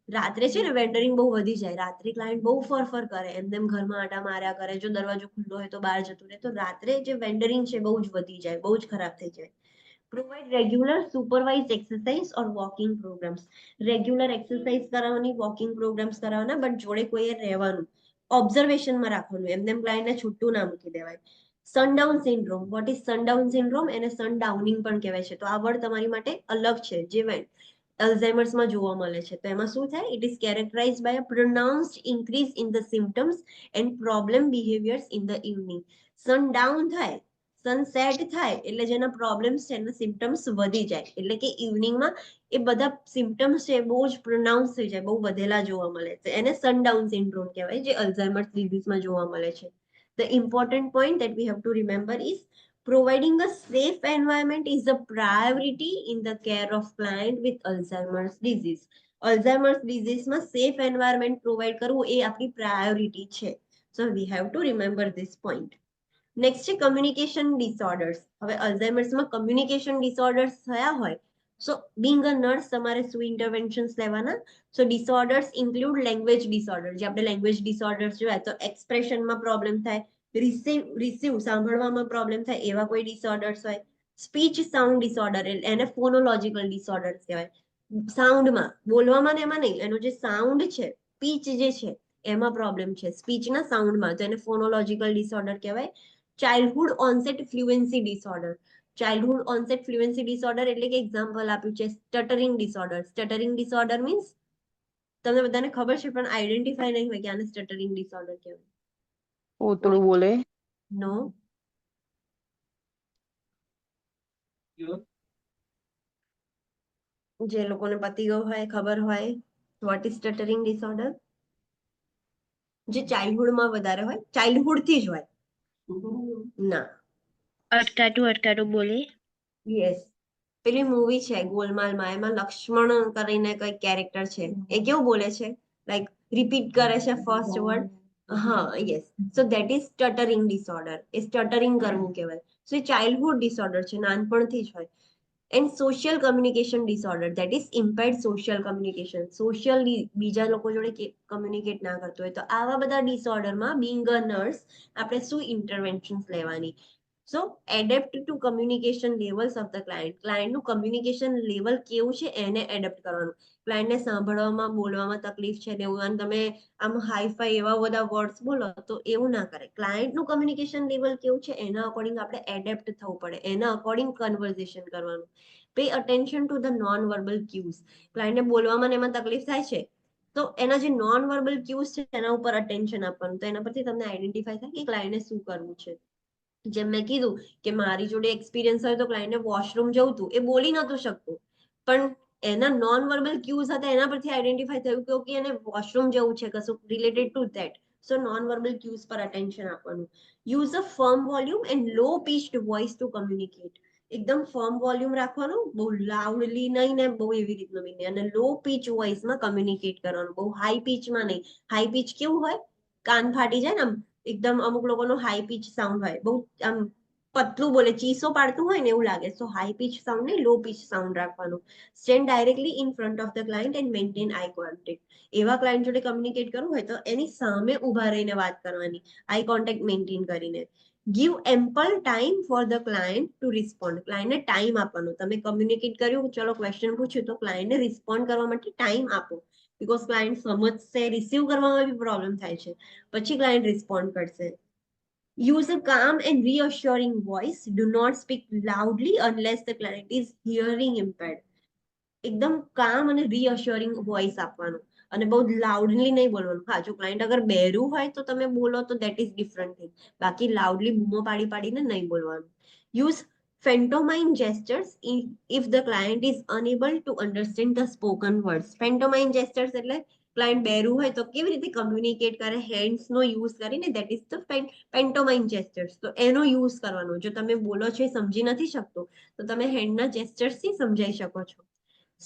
રાત્રે છે ને વેન્ડરિંગ બહુ વધી જાય. રાત્રે ક્લાયન્ટ બહુ ફર કરે, એમને ઘરમાં આટા માર્યા કરે, જો દરવાજો ખુલ્લો હોય તો બહાર જતું રહે. તો રાત્રે જે વેન્ડરિંગ છે બહુ જ વધી જાય, બહુ જ ખરાબ થઈ જાય. પ્રોવાઈડ રેગ્યુલર સુપરવાઇઝ એક્સરસાઇઝ ઓર વોકિંગ પ્રોગ્રામ્સ. રેગ્યુલર એક્સરસાઇઝ કરાવવાની, વોકિંગ પ્રોગ્રામ્સ કરાવવાના, બટ જોડે કોઈએ રહેવાનું, ઓબ્ઝર્વેશનમાં રાખવાનું. એમને ક્લાયન્ટને છૂટું ના મૂકી દેવાય. Sundown syndrome. What is sundown syndrome? એને સનડાઉનિંગ પણ કહેવાય છે. તો આ વર્ડ તમારી માટે અલગ છે, જે અલ્ઝાઇમર્સમાં જોવા મળે છે. તો એમાં શું થાય? It is characterise by a pronounced increase in the symptoms and problem behaviours in the evening. Sundown થાય, સનસેટ થાય એટલે જેના પ્રોબ્લેમ્સ છે એના સિમ્ટમ્સ વધી જાય, એટલે કે ઇવનિંગમાં એ બધા સિમ્ટમ્સ છે બહુ જ પ્રોનાઉન્સ થઈ જાય, બહુ વધેલા જોવા મળે છે. એને સનડાઉન સિન્ડ્રોમ કહેવાય, જે અલ્ઝાઇમર્સ ડિઝીઝમાં જોવા મળે છે. The important point that we have to remember is providing a safe environment is a priority in the care of client with Alzheimer's disease. Alzheimer's disease માં safe environment provide કરવું એ આપણી priority છે. So we have to remember this point. Next છે communication disorders. હવે અલ્ઝાઇમર્સમાં communication disorders થયા હોય, સો Bing a nurse તમારે શું ઇન્ટરવેન્શન્સ લેવાના? સો ડિસઓર્ડર્સ ઇન્ક્લુડ લેંગ્વેજ ડિસઓર્ડર, જે આપણે લેંગ્વેજ ડિસઓર્ડર્સ જોયા તો એક્સપ્રેશનમાં પ્રોબ્લેમ થાય, રિસીવ સાંભળવામાં પ્રોબ્લેમ થાય એવા કોઈ ડિસઓર્ડર્સ હોય. સ્પીચ સાઉન્ડ ડિસઓર્ડર એને ફોનોલોજીકલ ડિસઓર્ડર્સ કહેવાય. સાઉન્ડમાં, બોલવામાં ને એમાં નહીં, એનો જે સાઉન્ડ છે, પીચ જે છે એમાં પ્રોબ્લેમ છે, સ્પીચના સાઉન્ડમાં, તો એને ફોનોલોજીકલ ડિસઓર્ડર કહેવાય. Childhood onset fluency disorder. Childhood onset fluency disorder એટલે કે એક્ઝામ્પલ આપ્યું છે સ્ટટરિંગ ડિસઓર્ડર. સ્ટટરિંગ ડિસઓર્ડર મીન્સ તમને બધાને ખબર છે પણ આઈડેન્ટિફાય નહીં હોય કે આને સ્ટટરિંગ ડિસઓર્ડર કહેવાય. પોતળું બોલે. નો. જે લોકોને પતી ગયું હોય, ખબર હોય, વોટ ઇઝ સ્ટટરિંગ ડિસઓર્ડર? જે ચાઇલ્ડહુડમાં વધારે હોય, ચાઇલ્ડહુડ થી જ હોય. ના. અટકાટું બોલે. યસ. પેલી મૂવી છે ગોલમાલમાં, એમાં લક્ષ્મણ કરીને કઈ કેરેક્ટર છે, એ કેવું બોલે છે, લાઈક રિપીટ કરે છે ફર્સ્ટ વર્ડ. હા, yes. So that is stuttering disorder. એ સ્ટટરિંગ કરવું કહેવાય. સો એ ચાઇલ્ડહુડ ડિસઓર્ડર છે, નાનપણથી જ હોય. And social communication disorder, that is impaired social communication. Socially બીજા લોકો જોડે કમ્યુનિકેટ ના કરતો હોય, તો આવા બધા ડિસઓર્ડરમાં બિંગ અ નર્સ આપણે શું ઇન્ટરવેન્શન્સ લેવાની? So adapt to communication levels of the client. ક્લાયન્ટનું કમ્યુનિકેશન લેવલ કેવું છે એને એડેપ્ટ કરવાનું. ક્લાયન્ટને સાંભળવામાં, બોલવામાં તકલીફ છે ને એવું, અને તમે આમ હાઈફાઈ એવા બધા વર્ડ્સ બોલો તો એવું ના કરે. ક્લાયન્ટનું કમ્યુનિકેશન લેવલ કેવું છે એના અકોર્ડિંગ આપણે એડેપ્ટ થવું પડે, એના અકોર્ડિંગ કન્વર્ઝેશન કરવાનું. Pay attention to the non verbal cues. ક્લાયન્ટને બોલવામાં ને એમાં તકલીફ થાય છે તો એના જે નોન વર્બલ ક્યુઝ છે એના ઉપર અટેન્શન આપવાનું, તો એના પરથી તમને આઈડેન્ટિફાય થાય કે ક્લાયન્ટને શું કરવું છે. જેમ મેં કીધું કે મારી જોડે એક્સપિરિયન્સ હોય તો ક્લાયન્ટને વોશરૂમ જવું હતું, એ બોલી નતું શકતું, પણ એના નોન વર્બલ ક્યુઝ હતા એના પરથી આઈડેન્ટિફાય થયું કે એને વોશરૂમ જવું છે, કશું related to that. So non verbal cues પર અટેન્શન આપવાનું. Use a firm volume and low pitched voice to communicate. એકદમ ફર્મ વોલ્યુમ રાખવાનું, બહુ લાઉડલી નહીં ને બહુ એવી રીતનું બી નહીં, અને લો પીચ વોઇસમાં કમ્યુનિકેટ કરવાનું, બહુ હાઈ પીચમાં નહીં. હાઈ પીચ કેવું હોય, કાન ફાટી જાય ને આમ, એકદમ અમુક લોકોનો હાઈ પીચ સાઉન્ડ હોય, બહુ આમ પતલું બોલે, ચીસો પાડતું હોય ને એવું લાગે. સો હાઈ પીચ સાઉન્ડ ને લો પીચ સાઉન્ડ રાખવાનું. Stand directly in front of the client and maintain eye contact. એવા ક્લાયન્ટ જોડે કમ્યુનિકેટ કરવું હોય તો એની સામે ઊભા રહીને વાત કરવાની, આઈ કોન્ટેક્ટ મેન્ટેન કરીને. Give ample time for the client to respond. ક્લાયન્ટને ટાઈમ આપવાનો. તમે કમ્યુનિકેટ કર્યું, ચલો ક્વેશ્ચન પૂછ્યું, તો ક્લાયન્ટને રિસ્પોન્ડ કરવા માટે ટાઈમ આપો. બીકોઝ ક્લાયન્ટ સમજશે, રિસીવ કરવામાં બી પ્રોબ્લેમ થાય છે, પછી ક્લાયન્ટ રિસ્પોન્ડ કરશે. Use a calm and reassuring voice. Do not speak loudly unless the client is hearing impaired. એકદમ કામ અને રીઅશ્યોરિંગ વોઇસ આપવાનું, અને બહુ લાઉડલી નહીં બોલવાનું. હા, જો ક્લાયન્ટ અગર બહેરું હોય તો તમે બોલો તો દેટ ઇઝ ડિફરન્ટ થિંગ, બાકી લાઉડલી બૂમો પાડીને નહીં બોલવાનું. Use pantomime gestures if the client is unable to understand the spoken words. Pantomime gestures એટલે ક્લાયન્ટ બહેરું હોય તો કેવી રીતે કમ્યુનિકેટ કરે, હેન્ડ્સનો યુઝ કરીને, that is the pantomime gestures. તો એનો યુઝ કરવાનો. જો તમે બોલો છો એ સમજી નથી શકતો તો તમે હેન્ડના જેસ્ચર્સથી સમજાઈ શકો છો.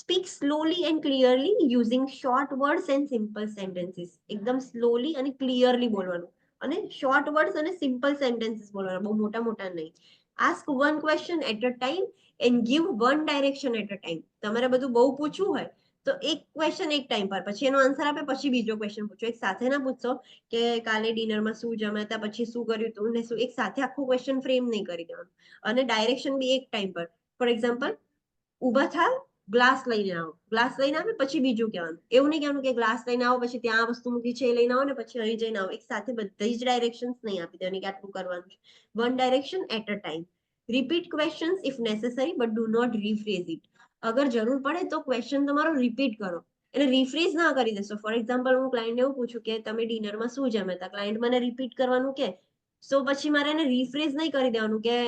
Speak slowly and clearly using short words and simple sentences. એકદમ સ્લોલી અને ક્લિયરલી બોલવાનું, અને શોર્ટ વર્ડ્સ અને સિમ્પલ સેન્ટેન્સીસ બોલવાના, બહુ મોટા મોટા નહીં. Ask one question at a time and give one direction at a time. તમારે બધું બહુ પૂછવું હોય તો એક ક્વેશ્ચન એક ટાઈમ પર, પછી એનો આન્સર આપે, પછી બીજો ક્વેશ્ચન પૂછો. એક સાથે ના પૂછશો કે કાલે ડિનરમાં શું જમ્યા હતા, પછી શું કર્યું તું ને શું, એક સાથે આખું ક્વેશ્ચન ફ્રેમ નહીં કરી દેવાનું. અને ડાયરેક્શન બી એક ટાઈમ પર. ફોર એક્ઝામ્પલ, ઊભા થાવ, ગ્લાસ લઈને આવો, ગ્લાસ લઈને આવે પછી બીજું કહેવાનું. એવું નહીં કહેવાનું કે ગ્લાસ લઈને આવો પછી ત્યાં આ વસ્તુ મૂકી છે એ લઈને આવો ને પછી અહીં જઈને આવો. એક સાથે બધી જ ડાયરેક્શન્સ નહીં આપી દેવાની કે આટલું કરવાનું છે. One direction at a time. Repeat questions if necessary but do not rephrase it. અગર જરૂર પડે તો ક્વેશ્ચન તમારો રિપીટ કરો, એને રિફ્રેઝ ના કરી દેશો. ફોર એક્ઝામ્પલ, હું ક્લાયન્ટને એવું પૂછું કે તમે ડિનરમાં શું જમ્યા હતા, ક્લાયન્ટ મને રિપીટ કરવાનું કે, સો પછી મારે એને રિફ્રેઝ નહીં કરી દેવાનું કે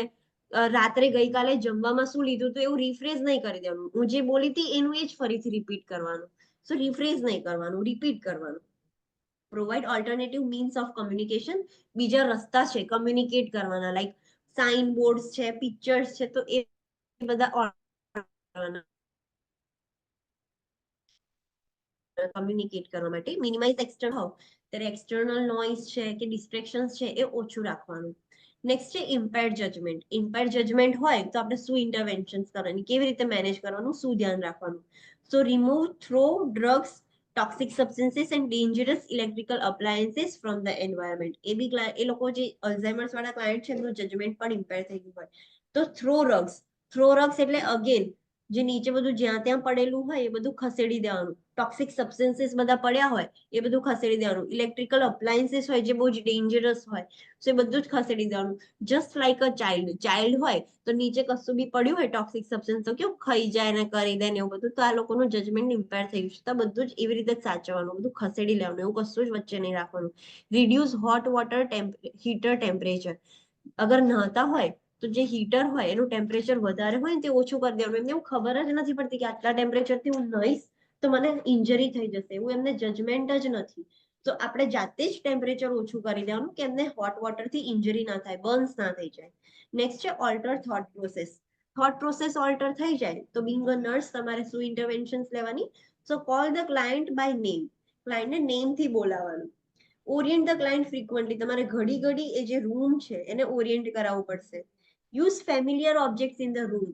રાત્રે ગઈકાલે જમવામાં શું લીધું તો એવું રિફ્રેશ નહીં કરી દેવાનું. હું જે બોલી હતી એનું એ જ ફરીથી રિપીટ કરવાનું. સો રિફ્રેશ નહીં કરવાનું, રિપીટ કરવાનું. Provide alternative means of communication. બીજા રસ્તા છે કમ્યુનિકેટ કરવાના, લાઈક સાઇન બોર્ડ્સ છે, પિક્ચર્સ છે, તો એ બધા કમ્યુનિકેટ કરવા માટે. મિનિમાઇઝ એક્સટર્નલ હોવ ત્યારે એક્સટર્નલ નોઇઝ છે કે ડિસ્ટ્રેક્શન્સ છે એ ઓછું રાખવાનું. નેક્સ્ટ છે ઇમ્પેર્ડ જજમેન્ટ. ઇમ્પેર્ડ જજમેન્ટ હોય તો આપણે શું ઇન્ટરવેન્શન કરવાની, કેવી રીતે મેનેજ કરવાનું, શું ધ્યાન રાખવાનું. So remove throw drugs, toxic substances and dangerous electrical appliances from the environment. એ લોકો જે અલ્ઝાઇમર્સ વાળા ક્લાયન્ટ છે એમનું જજમેન્ટ પણ ઇમ્પેર થઈ ગયું હોય તો થ્રો રગ્સ એટલે અગેન જે નીચે બધું જ્યાં ત્યાં પડેલું હોય એ બધું ખસેડી દેવાનું. ટોક્સિક સબસ્ટન્સીસ બધા પડ્યા હોય એ બધું ખસેડી દેવાનું. ઇલેક્ટ્રિકલ અપ્લાયન્સીસ હોય જે બહુ જ ડેન્જરસ હોય તો એ બધું જ ખસેડી દેવાનું. જસ્ટ લાઈક અ ચાઇલ્ડ હોય તો નીચે કશું બી પડ્યું હોય ટોક્સિક સબસ્ટન્સ તો કેવું ખાઈ જાય ને કરી દે ને એવું બધું, તો આ લોકોનું જજમેન્ટ ઇમ્પેર થઈ ગયું છે. તો બધું જ એવી રીતે જ સાચવવાનું, બધું ખસેડી લેવાનું, એવું કશું જ વચ્ચે નહીં રાખવાનું. Reduce hot water heater temperature. અગર નહાતા હોય તો જે હીટર હોય એનું ટેમ્પરેચર વધારે હોય ને તે ઓછું કરી દેવાનું. એમને એવું ખબર જ નથી પડતી કે આટલા ટેમ્પરેચરથી હું નહીશ તો મને ઇન્જરી થઈ જશે, એવું એમને જજમેન્ટ જ નથી. તો આપણે જાતે જ ટેમ્પરેચર ઓછું કરી દેવાનું કે એમને હોટ વોટરથી ઇન્જરી ના થાય, બર્ન્સ ના થઈ જાય. નેક્સ્ટ છે alter thought process. Thought process alter થઈ જાય તો બિંગ અ નર્સ તમારે શું ઇન્ટરવેન્શન્સ લેવાની. So call the client by name. ક્લાયન્ટને નેમથી બોલાવવાનું. Orient the client frequently. તમારે ઘડી ઘડી એ જે રૂમ છે એને ઓરિએન્ટ કરાવવું પડશે. Use familiar objects in the room.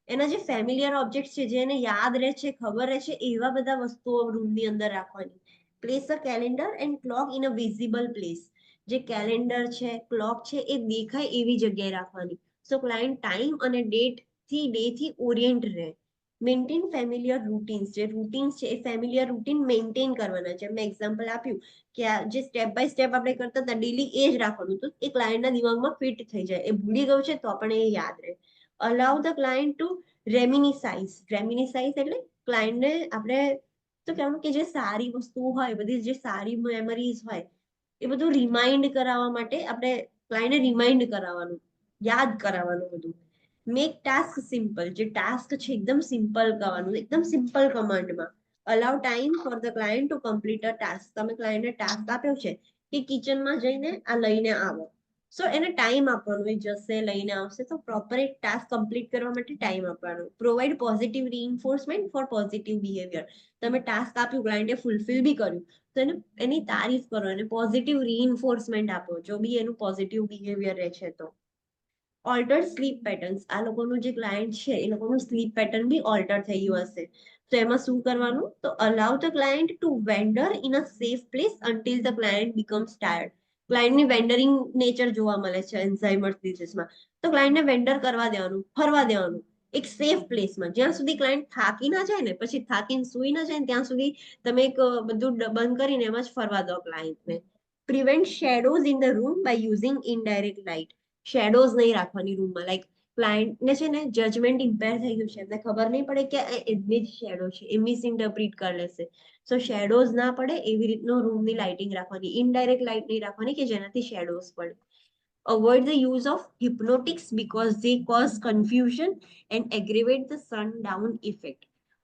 એના જે ફેમિલિયર ઓબ્જેક્ટ છે જે એને યાદ રહે છે, ખબર રહે છે, એવા બધા વસ્તુઓ રૂમની અંદર રાખવાની. Place a calendar and clock in a visible place. જે કેલેન્ડર છે, ક્લોક છે એ દેખાય એવી જગ્યાએ રાખવાની. સો ક્લાયન્ટ ટાઈમ અને ડે થી ઓરિએન્ટ રહે. Maintain familiar routines. જે રૂટીન્સ છે એ ફેમિલિયર રૂટીન મેન્ટેન કરવાના છે. મેં એક્ઝામ્પલ આપ્યું કે આ જે સ્ટેપ બાય સ્ટેપ આપણે કરતા હતા ડેલી એ જ રાખવાનું, તો એ ક્લાયન્ટના દિમાગમાં ફિટ થઈ જાય. એ ભૂલી ગયું છે તો પણ એ યાદ રહે. અલાઉ ધ ક્લાયન્ટ ટુ રેમિનિસાઇઝ. રેમિનિસાઇઝ એટલે ક્લાયન્ટને આપણે તો કહેવાનું કે જે સારી વસ્તુઓ હોય, બધી જે સારી મેમરીઝ હોય એ બધું રિમાઇન્ડ કરાવવા માટે આપણે ક્લાયન્ટને રિમાઇન્ડ કરાવવાનું, યાદ કરાવવાનું બધું. Make task simple. જે ટાસ્ક છે એકદમ સિમ્પલ કરવાનું, એકદમ સિમ્પલ કમાન્ડમાં. Allow time for the client to complete a task. તમે ક્લાયન્ટને ટાસ્ક આપ્યો છે કે કિચનમાં જઈને આ લઈને આવો, સો એને ટાઈમ આપવાનું. એ જશે, લઈને આવશે, તો પ્રોપર એક ટાસ્ક કમ્પ્લીટ કરવા માટે ટાઈમ આપવાનો. Provide positive reinforcement for positive behaviour. તમે ટાસ્ક આપ્યું, ક્લાયન્ટે ફૂલફિલ બી કર્યું તો એની તારીફ કરો, એને પોઝિટિવ રીઇન્ફોર્સમેન્ટ આપો જો બી એનું પોઝિટિવ બિહેવિયર રહે છે તો. Alter sleep patterns. આ લોકોનું જે ક્લાયન્ટ છે એ લોકોનું સ્લીપ પેટર્ન બી ઓલ્ટર થઈ ગયું હશે તો એમાં શું કરવાનું, તો allow the client to wander in a safe place until the client becomes tired. ક્લાયન્ટની વેન્ડરિંગ નેચર જોવા મળે છે એલ્ઝાઇમર્સ ડિઝીઝમાં, તો ક્લાયન્ટને વેન્ડર કરવા દેવાનું, ફરવા દેવાનું એક સેફ પ્લેસમાં. જ્યાં સુધી ક્લાયન્ટ થાકી ના જાય ને, પછી થાકીને સુઈ ના જાય ને ત્યાં સુધી તમે એક બધું બંધ કરીને એમાં જ ફરવા દો ક્લાયન્ટને. Prevent shadows in the room by using indirect light. Shadows નહીં રાખવાની રૂમમાં. લાઈક ક્લાયન્ટને છે ને જજમેન્ટ ઇમ્પેર થઈ ગયું છે, એમને ખબર નહીં પડે કે એમની જ શેડો છે, એ મિસઇન્ટરપ્રિટ કરી લેશે. સો શેડોઝ ના પડે એવી રીતનો રૂમની લાઇટિંગ રાખવાની. ઇનડાયરેક્ટ લાઇટ નહીં રાખવાની કે જેનાથી શેડોઝ પડે. Avoid the use of hypnotics because they cause confusion and aggravate the sundown effect.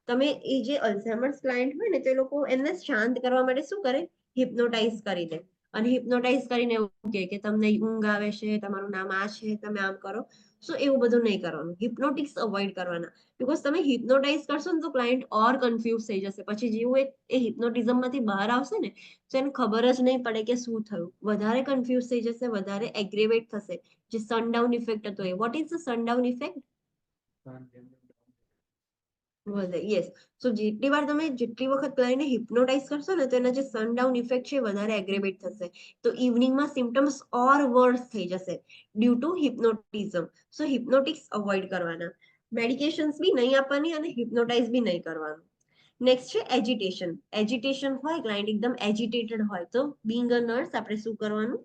તમે એ જે અલ્ઝાઇમર્સ ક્લાયન્ટ હોય ને તો એ લોકો એમને શાંત કરવા માટે શું કરે, હિપ્નોટાઇઝ કરી દે. અને હિપ્નોટાઇઝ કરીને એવું કહે કે તમને ઊંઘ આવે છે, તમારું નામ આ છે, તમે આમ કરો. સો એવું બધું નહીં કરવાનું. હિપ્નોટિક્સ અવોઇડ કરવાના. બીકોઝ તમે હિપ્નોટાઇઝ કરશો ને તો ક્લાયન્ટ ઓર કન્ફ્યુઝ થઈ જશે. પછી જેવું એ હિપ્નોટિઝમમાંથી બહાર આવશે ને તો એને ખબર જ નહીં પડે કે શું થયું. વધારે કન્ફ્યુઝ થઈ જશે, વધારે એગ્રેવેટ થશે. જે સનડાઉન ઇફેક્ટ હતો એ. What is the sundown effect? Yes. So જેટલી વખત ક્લાયન્ટને હિપ્નોટાઇઝ કરશો ને તો એના જે સનડાઉન ઇફેક્ટ છે વધારે એગ્રેવેટ થશે. તો ઇવનિંગમાં સિમ્ટમ્સ ઓર વર્સ થઈ જશે due to hypnotism. So hypnotics avoid કરવાના. મેડિકેશન્સ બી નહીં આપવાની અને હિપ્નોટાઇઝ બી નહીં કરવાનું. નેક્સ્ટ છે એજિટેશન. એજિટેશન હોય, ક્લાયન્ટ એકદમ એજિટેટેડ હોય તો બિંગ અ નર્સ આપણે શું કરવાનું,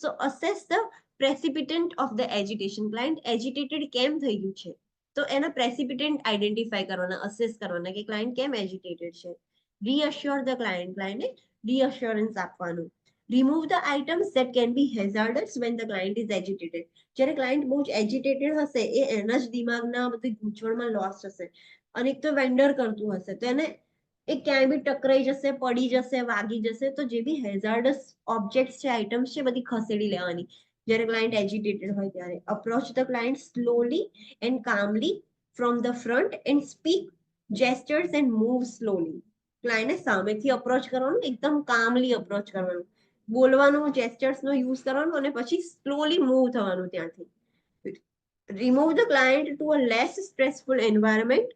so assess the precipitant of the agitation. Client agitated કેમ થઈ ગયું છે તો એના પ્રેસિપિટન્ટ આઈડેન્ટિફાઈ કરવાના, અસેસ કરવાના કે ક્લાયન્ટ કેમ એજિટેટેડ છે. રીઅશ્યોર ધ ક્લાયન્ટ. ક્લાયન્ટને રીઅશ્યોરન્સ આપવાનું. Remove the items that can be hazardous when the client is agitated. જ્યારે ક્લાયન્ટ બહુ જ એજિટેટેડ હશે, એ એના જ દિમાગના બધી ગૂંચવણમાં લોસ્ટ હશે, અને એક તો વેન્ડર કરતું હશે, તો એને એ ક્યાંય બી ટકરાઈ જશે, પડી જશે, વાગી જશે, તો જે બી હેઝાર્ડસ ઓબ્જેક્ટ્સ છે, આઇટમ્સ છે, બધી ખસેડી લેવાની જ્યારે ક્લાયન્ટ એજિટેટેડ હોય ત્યારે. Approach the client slowly and calmly from the front and speak gestures and move slowly. ક્લાયન્ટને સામેથી અપ્રોચ કરવાનું, એકદમ કામલી અપ્રોચ કરવાનું, બોલવાનું, જેસ્ચર્સનો યુઝ કરવાનો, અને પછી સ્લોલી મૂવ થવાનું ત્યાંથી. Remove the client to a less stressful environment.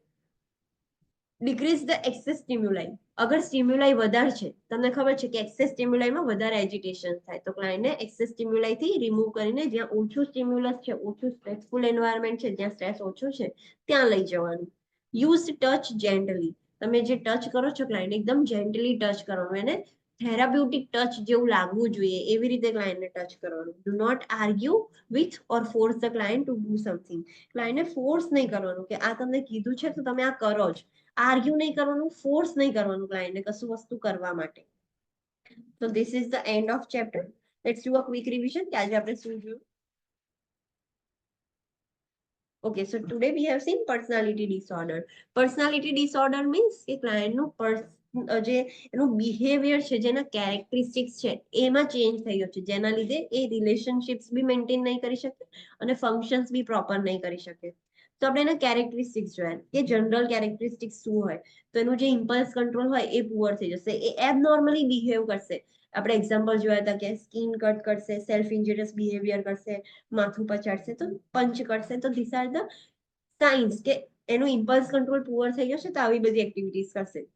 Decrease the excess stimuli. અગર સ્ટિમ્યુલાઈ વધારે છે, તમને ખબર છે કે એક્સેસ સ્ટિમ્યુલાઈમાં વધારે એજિટેશન થાય, તો ક્લાયન્ટને એક્સેસ સ્ટિમ્યુલાઈથી રિમૂવ કરીને જ્યાં ઓછું સ્ટિમ્યુલસ છે, ઓછું સ્ટ્રેસફુલ એન્વાયરમેન્ટ છે, જ્યાં સ્ટ્રેસ ઓછો છે, ત્યાં લઈ જવાનું. Use touch gently. તમે જે ટચ કરો છો ક્લાયન્ટ, એકદમ જેન્ટલી ટચ કરવાનું, એને થેરાપ્યુટિક ટચ જેવું લાગવું જોઈએ, એવી રીતે ક્લાયન્ટને ટચ કરવાનું. Do not argue with or force the client to do something. ક્લાયન્ટને ફોર્સ નહીં કરવાનું કે આ તમને કીધું છે તો તમે આ કરો જ. આર્ગ્યુ નહીં કરવાનું, ફોર્સ નહીં કરવાનું ક્લાયન્ટને કશું વસ્તુ કરવા માટે. So this is the end of chapter. Let's do a quick revision કે આજે આપણે શું જોયું. Okay, so today we have seen personality disorder. Personality disorder means કે ક્લાયન્ટનું જે એનું બિહેવિયર છે, જેના કેરેક્ટરિસ્ટિક્સ છે, એમાં ચેન્જ થઈ ગયો છે, જેના લીધે એ રિલેશનશિપ્સ બી મેન્ટેન નહીં કરી શકે અને ફંક્શન્સ બી પ્રોપર નહીં કરી શકે. તો આપણે એના કેરેક્ટરિસ્ટિક્સ જોયા કે જનરલ કેરેક્ટરિસ્ટિક્સ શું હોય. તો એનું જે ઇમ્પલ્સ કંટ્રોલ હોય એ પુઅર થઈ જશે, એ એબનોર્મલી બિહેવ કરશે. આપણે એક્ઝામ્પલ જોયા હતા કે સ્કિન કટ કરશે, સેલ્ફ ઇન્જુરિયસ બિહેવિયર કરશે, માથું પછાડશે, તો પંચ કરશે. તો ધીસ આર ધ સાઇન્સ કે એનું ઇમ્પલ્સ કંટ્રોલ પુઅર થઈ જશે, તો આવી બધી એક્ટિવિટીઝ કરશે.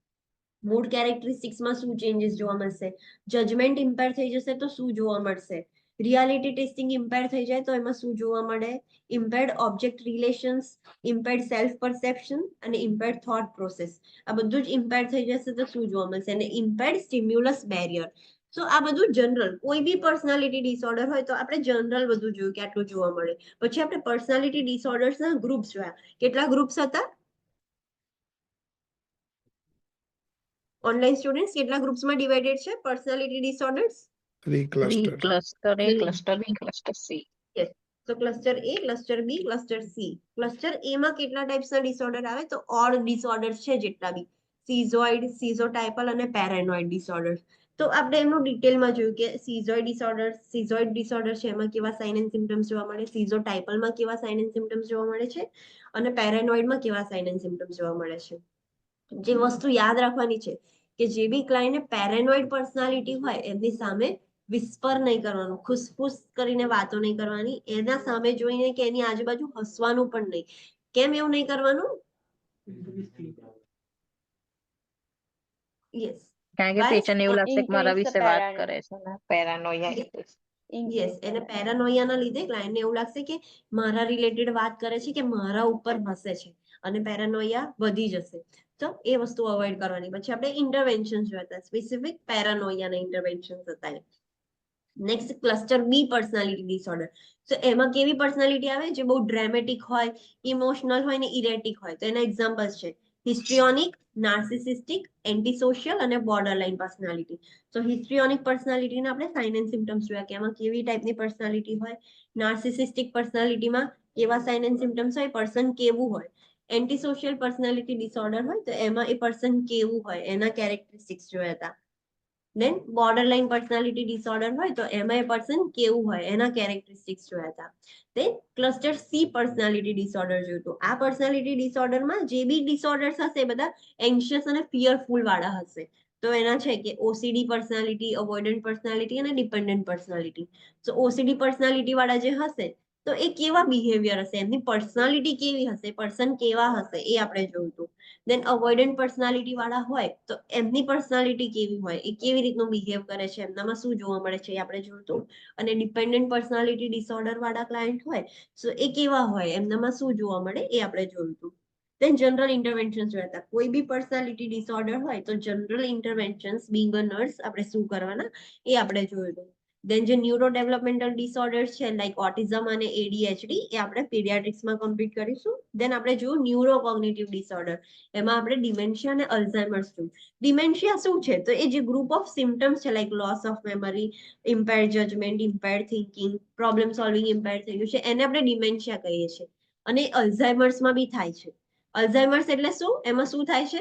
મૂડ કેરેક્ટરિસ્ટિક્સમાં શું ચેન્જીસ જોવા મળશે, જજમેન્ટ ઇમ્પેર થઈ જશે તો શું જોવા મળશે, રિયાલિટી ટેસ્ટિંગ ઇમ્પેર થઈ જાય તો એમાં શું જોવા મળે, impaired object relations, impaired self perception અને ઇમ્પેર્ડ થોટ પ્રોસેસ. આ બધું જ ઇમ્પેર થઈ જશે તો શું જોવા મળશે, અને ઇમ્પેર્ડ સ્ટિમ્યુલસ બેરિયર. સો આ બધું જનરલ, કોઈ બી પર્સનાલિટી ડિસઓર્ડર હોય તો આપણે જનરલ બધું જોયું કે આટલું જોવા મળે. પછી આપણે પર્સનાલિટી ડિસઓર્ડર્સના ગ્રુપ્સ જોયા. કેટલા ગ્રુપ્સ હતા ઓનલાઈન સ્ટુડન્ટ્સ? કેટલા ગ્રુપ્સમાં ડિવાઇડેડ છે personality disorders? 3 cluster. Cluster A, cluster B, cluster C. Yes. તો cluster A, cluster B, cluster C. Cluster એ માં કેટલા ટાઈપ્સના ડિસઓર્ડર આવે? તો ઓડ ડિસઓર્ડર્સ છે જેટલા બી, સિઝોઇડ, સિઝોટાઇપલ અને પેરેનોઇડ ડિસઓર્ડર્સ. તો આપણે એમનું ડિટેલમાં જોયું કે સિઝોઇડ ડિસઓર્ડર છે, એમાં કેવા સાઇન એન્ડ સિમ્પટમ્સ જોવા મળે, સિઝોટાઇપલમાં કેવા સાઇન એન્ડ સિમ્પટમ્સ જોવા મળે છે, અને પેરેનોઇડમાં કેવા સાઇન એન્ડ સિમ્પટમ્સ જોવા મળે છે. જે વસ્તુ યાદ રાખવાની છે કે જે બી ક્લાયન્ટને પેરેનોઇડ પર્સનાલિટી હોય, એમની સામે વિસ્પર નહીં કરવાનું, ખુસફુસ કરીને વાતો નહીં કરવાની, એના સામે જોઈને કે એની આજુબાજુ હસવાનું પણ નહીં. કેમ એવું નહીં કરવાનું? યસ, કારણ કે Why? પેશન્ટ એવું લાગશે કે મારા Increase the વિશે વાત paranoia. કરે છે ને, પેરાનોયા. યસ, Increase the એને paranoia. પેરાનોયાના લીધે ક્લાયન્ટને એવું લાગશે કે મારા રિલેટેડ વાત કરે છે, કે મારા ઉપર હસે છે, અને પેરાનોયા વધી જશે. તો એ વસ્તુ અવોઇડ કરવાની. પછી આપણે ઇન્ટરવેન્શન જોયા હતા, સ્પેસિફિક પેરાનોયાના ઇન્ટરવેન્શન હતા. નેક્સ્ટ ક્લસ્ટર બી પર્સનાલિટી ડિસઓર્ડર. તો એમાં કેવી પર્સનાલિટી આવે? જે બહુ ડ્રામેટિક હોય, ઇમોશનલ હોય ને ઇરેટિક હોય. તો એના એક્ઝામ્પલ્સ છે હિસ્ટ્રિયોનિક, નાર્સિસિસ્ટિક, એન્ટીસોશિયલ અને બોર્ડરલાઇન પર્સનાલિટી. તો હિસ્ટ્રિયોનિક પર્સનાલિટીના આપણે સાઇન એન્ડ સિમ્પટમ્સ જોયા કે એમાં કેવી ટાઈપની પર્સનાલિટી હોય. નાર્સિસિસ્ટિક પર્સનાલિટીમાં કેવા સાઇન એન્ડ સિમ્પટમ્સ હોય, પર્સન કેવું હોય. એન્ટીસોશિયલ પર્સનાલિટી ડિસઓર્ડર હોય તો એમાં એ પર્સન કેવું હોય, એના કેરેક્ટરિસ્ટિક્સ જોયા હતા. દેન બોર્ડરલાઇન પર્સનાલિટી ડિસઓર્ડર હોય તો એમાં એ પર્સન કેવું હોય, એના કેરેક્ટરિસ્ટિક્સ જોયા હતા. દેન ક્લસ્ટર સી પર્સનાલિટી ડિસઓર્ડર જોયું હતું. આ પર્સનાલિટી ડિસઓર્ડરમાં જે બી ડિસઓર્ડર્સ હશે એ બધા એન્શિયસ અને ફિયરફુલ વાળા હશે. તો એના છે કે ઓસીડી પર્સનાલિટી, અવોઇડન્ટ પર્સનાલિટી અને ડિપેન્ડન્ટ પર્સનાલિટી. તો ઓસીડી પર્સનાલિટી વાળા જે હશે તો એ કેવા બિહેવિયર હશે, એમની પર્સનાલિટી કેવી હશે, પર્સન કેવા હશે, એ આપણે જોયું હતું. દેન અવોઇડન્ટ પર્સનાલિટી વાળા હોય તો એમની પર્સનાલિટી કેવી હોય, એ કેવી રીતનું બિહેવ કરે છે, એમનામાં શું જોવા મળે છે, એ આપણે જોયું હતું. અને ડિપેન્ડન્ટ પર્સનાલિટી ડિસઓર્ડર વાળા ક્લાયન્ટ હોય તો એ કેવા હોય, એમનામાં શું જોવા મળે, એ આપણે જોયું હતું. દેન જનરલ ઇન્ટરવેન્શન જોયા હતા. કોઈ બી પર્સનાલિટી ડિસઓર્ડર હોય તો જનરલ ઇન્ટરવેન્શન્સ બિંગ અ નર્સ આપણે શું કરવાના, એ આપણે જોયું હતું. દેન જે ન્યુરો ડેવલપમેન્ટલ ડિસઓર્ડર્સ છે લાઈક ઓટિઝમ અને ADHD એ આપણે પીડિયાટ્રિક્સમાં કમ્પ્લીટ કરીશું. દેન આપણે જોયું ન્યુરો કોગ્નિટિવ ડિસઓર્ડર, એમાં આપણે ડિમેન્શિયા અને અલ્ઝાઇમર્સ જોયું. ડિમેન્શિયા શું છે? તો એ જે ગ્રુપ ઓફ સિમ્ટમ્સ છે like loss of memory, impaired judgement, impaired thinking, problem solving impaired થઈ ગયું છે, એને આપણે ડિમેન્શિયા કહીએ છીએ. અને અલ્ઝાઇમર્સમાં બી થાય છે. અલ્ઝાઇમર્સ એટલે શું? એમાં શું થાય છે?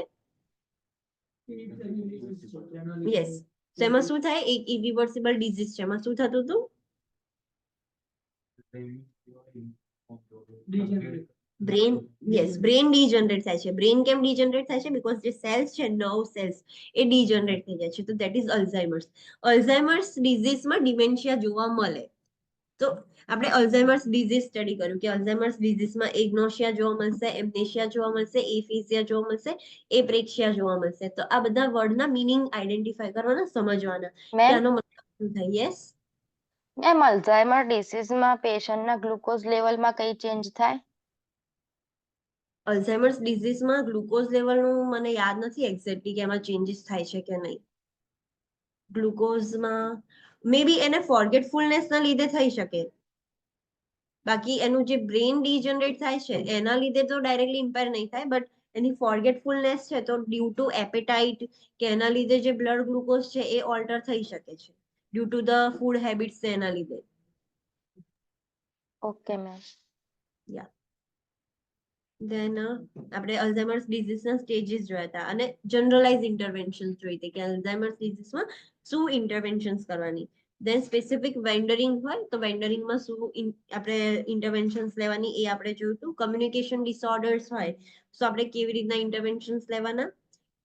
યસ. તો એમાં શું થાય? એક ઇરિવર્સિબલ ડિઝીઝ છે. એમાં શું થતું હતું? બ્રેન, યસ, બ્રેન ડીજનરેટ થાય છે. બ્રેન કેમ ડીજનરેટ થાય છે? બીકોઝ જે સેલ્સ છે, નર્વ સેલ્સ, એ ડીજનરેટ થઈ જાય છે. તો દેટ ઇઝ અલ્ઝાઇમર્સ. અલ્ઝાઇમર્સ ડિઝીઝમાં ડિમેન્શિયા જોવા મળે. તો આપણે અલ્ઝાઇમર્સ ડિઝીઝ સ્ટડી કર્યું કે અલ્ઝાઇમર્સ ડિઝીઝમાં એગ્નોશિયા જોવા મળશે, એમ્નેશિયા જોવા મળશે, એફિઝિયા જોવા મળશે, એપ્રેક્સિયા જોવા મળશે. તો આ બધા વર્ડના મીનિંગ આઈડેન્ટિફાઈ કરવાના, સમજવાના કે મેમ આનો મતલબ શું થાય. યસ. મેમ અલ્ઝાઇમર ડિસીઝમાં પેશન્ટના ગ્લુકોઝ લેવલમાં કઈ ચેન્જ થાય? અલ્ઝાઇમર્સ ડિઝીઝમાં ગ્લુકોઝ લેવલનું મને યાદ નથી એક્ઝેક્ટલી કે એમાં ચેન્જીસ થાય છે કે નહીં. ગ્લુકોઝમાં મે બી એને ફોરગેટફુલનેસના લીધે થઈ શકે. બાકી એનું જે બ્રેન ડીજનરેટ થાય છે એના લીધે તો ડાયરેક્ટલી ઇમ્પેર નહીં થાય, બટ એની ફોરગેટફુલનેસ છે તો ડ્યુ ટુ એપેટાઇટ કે એના લીધે જે બ્લડ ગ્લુકોઝ છે એ ઓલ્ટર થઈ શકે છે due to the food habits એના લીધે. Okay ma'am. યા. દેન આપણે અલ્ઝાઇમર્સ ડિઝીઝના સ્ટેજીસ જોયા હતા અને જનરલાઇઝ ઇન્ટરવેન્શન્સ જોઈ હતી કે અલ્ઝાઇમર્સ ડિઝીઝમાં શું ઇન્ટરવેન્શન્સ કરવાની. દેન સ્પેસિફિક વેન્ડરિંગ હોય તો વેન્ડરિંગમાં શું આપણે ઇન્ટરવેન્શન્સ લેવાની એ આપણે જોયું હતું. કમ્યુનિકેશન ડિસઓર્ડર્સ હોય તો આપણે કેવી રીતના ઇન્ટરવેન્શન્સ લેવાના.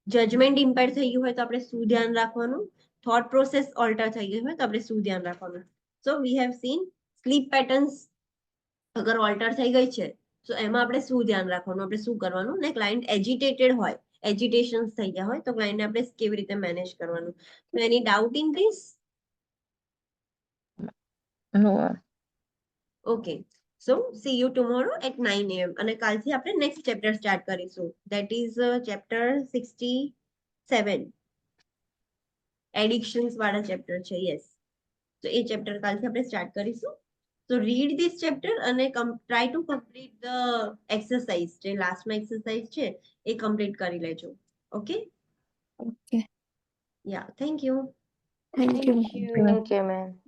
જજમેન્ટ ઇમ્પેર થઈ ગયું હોય તો આપણે શું ધ્યાન રાખવાનું. થોટ પ્રોસેસ ઓલ્ટર થઈ ગઈ હોય તો આપણે શું ધ્યાન રાખવાનું. So we have seen sleep patterns અગર ઓલ્ટર થઈ ગઈ છે તો એમાં આપણે શું ધ્યાન રાખવાનું, આપણે શું કરવાનું. ને ક્લાયન્ટ એજિટેટેડ હોય, એજિટેશન્સ થઈ ગયા હોય તો ક્લાયન્ટને આપણે કેવી રીતે મેનેજ કરવાનું. તો any doubt in this? No. Okay. So see you tomorrow at 9 AM અને કાલથી આપણે નેક્સ્ટ ચેપ્ટર સ્ટાર્ટ કરીશું. That is chapter 67. એડિક્શન્સ વાળા ચેપ્ટર છે. યસ. તો એ ચેપ્ટર કાલથી આપણે સ્ટાર્ટ કરીશું. So read this chapter અને try to complete the exercise. જે લાસ્ટમાં એક્સરસાઇઝ છે એ કમ્પ્લીટ કરી લેજો. Okay. Okay. Yeah, thank you. Thank you. Thank you ma'am.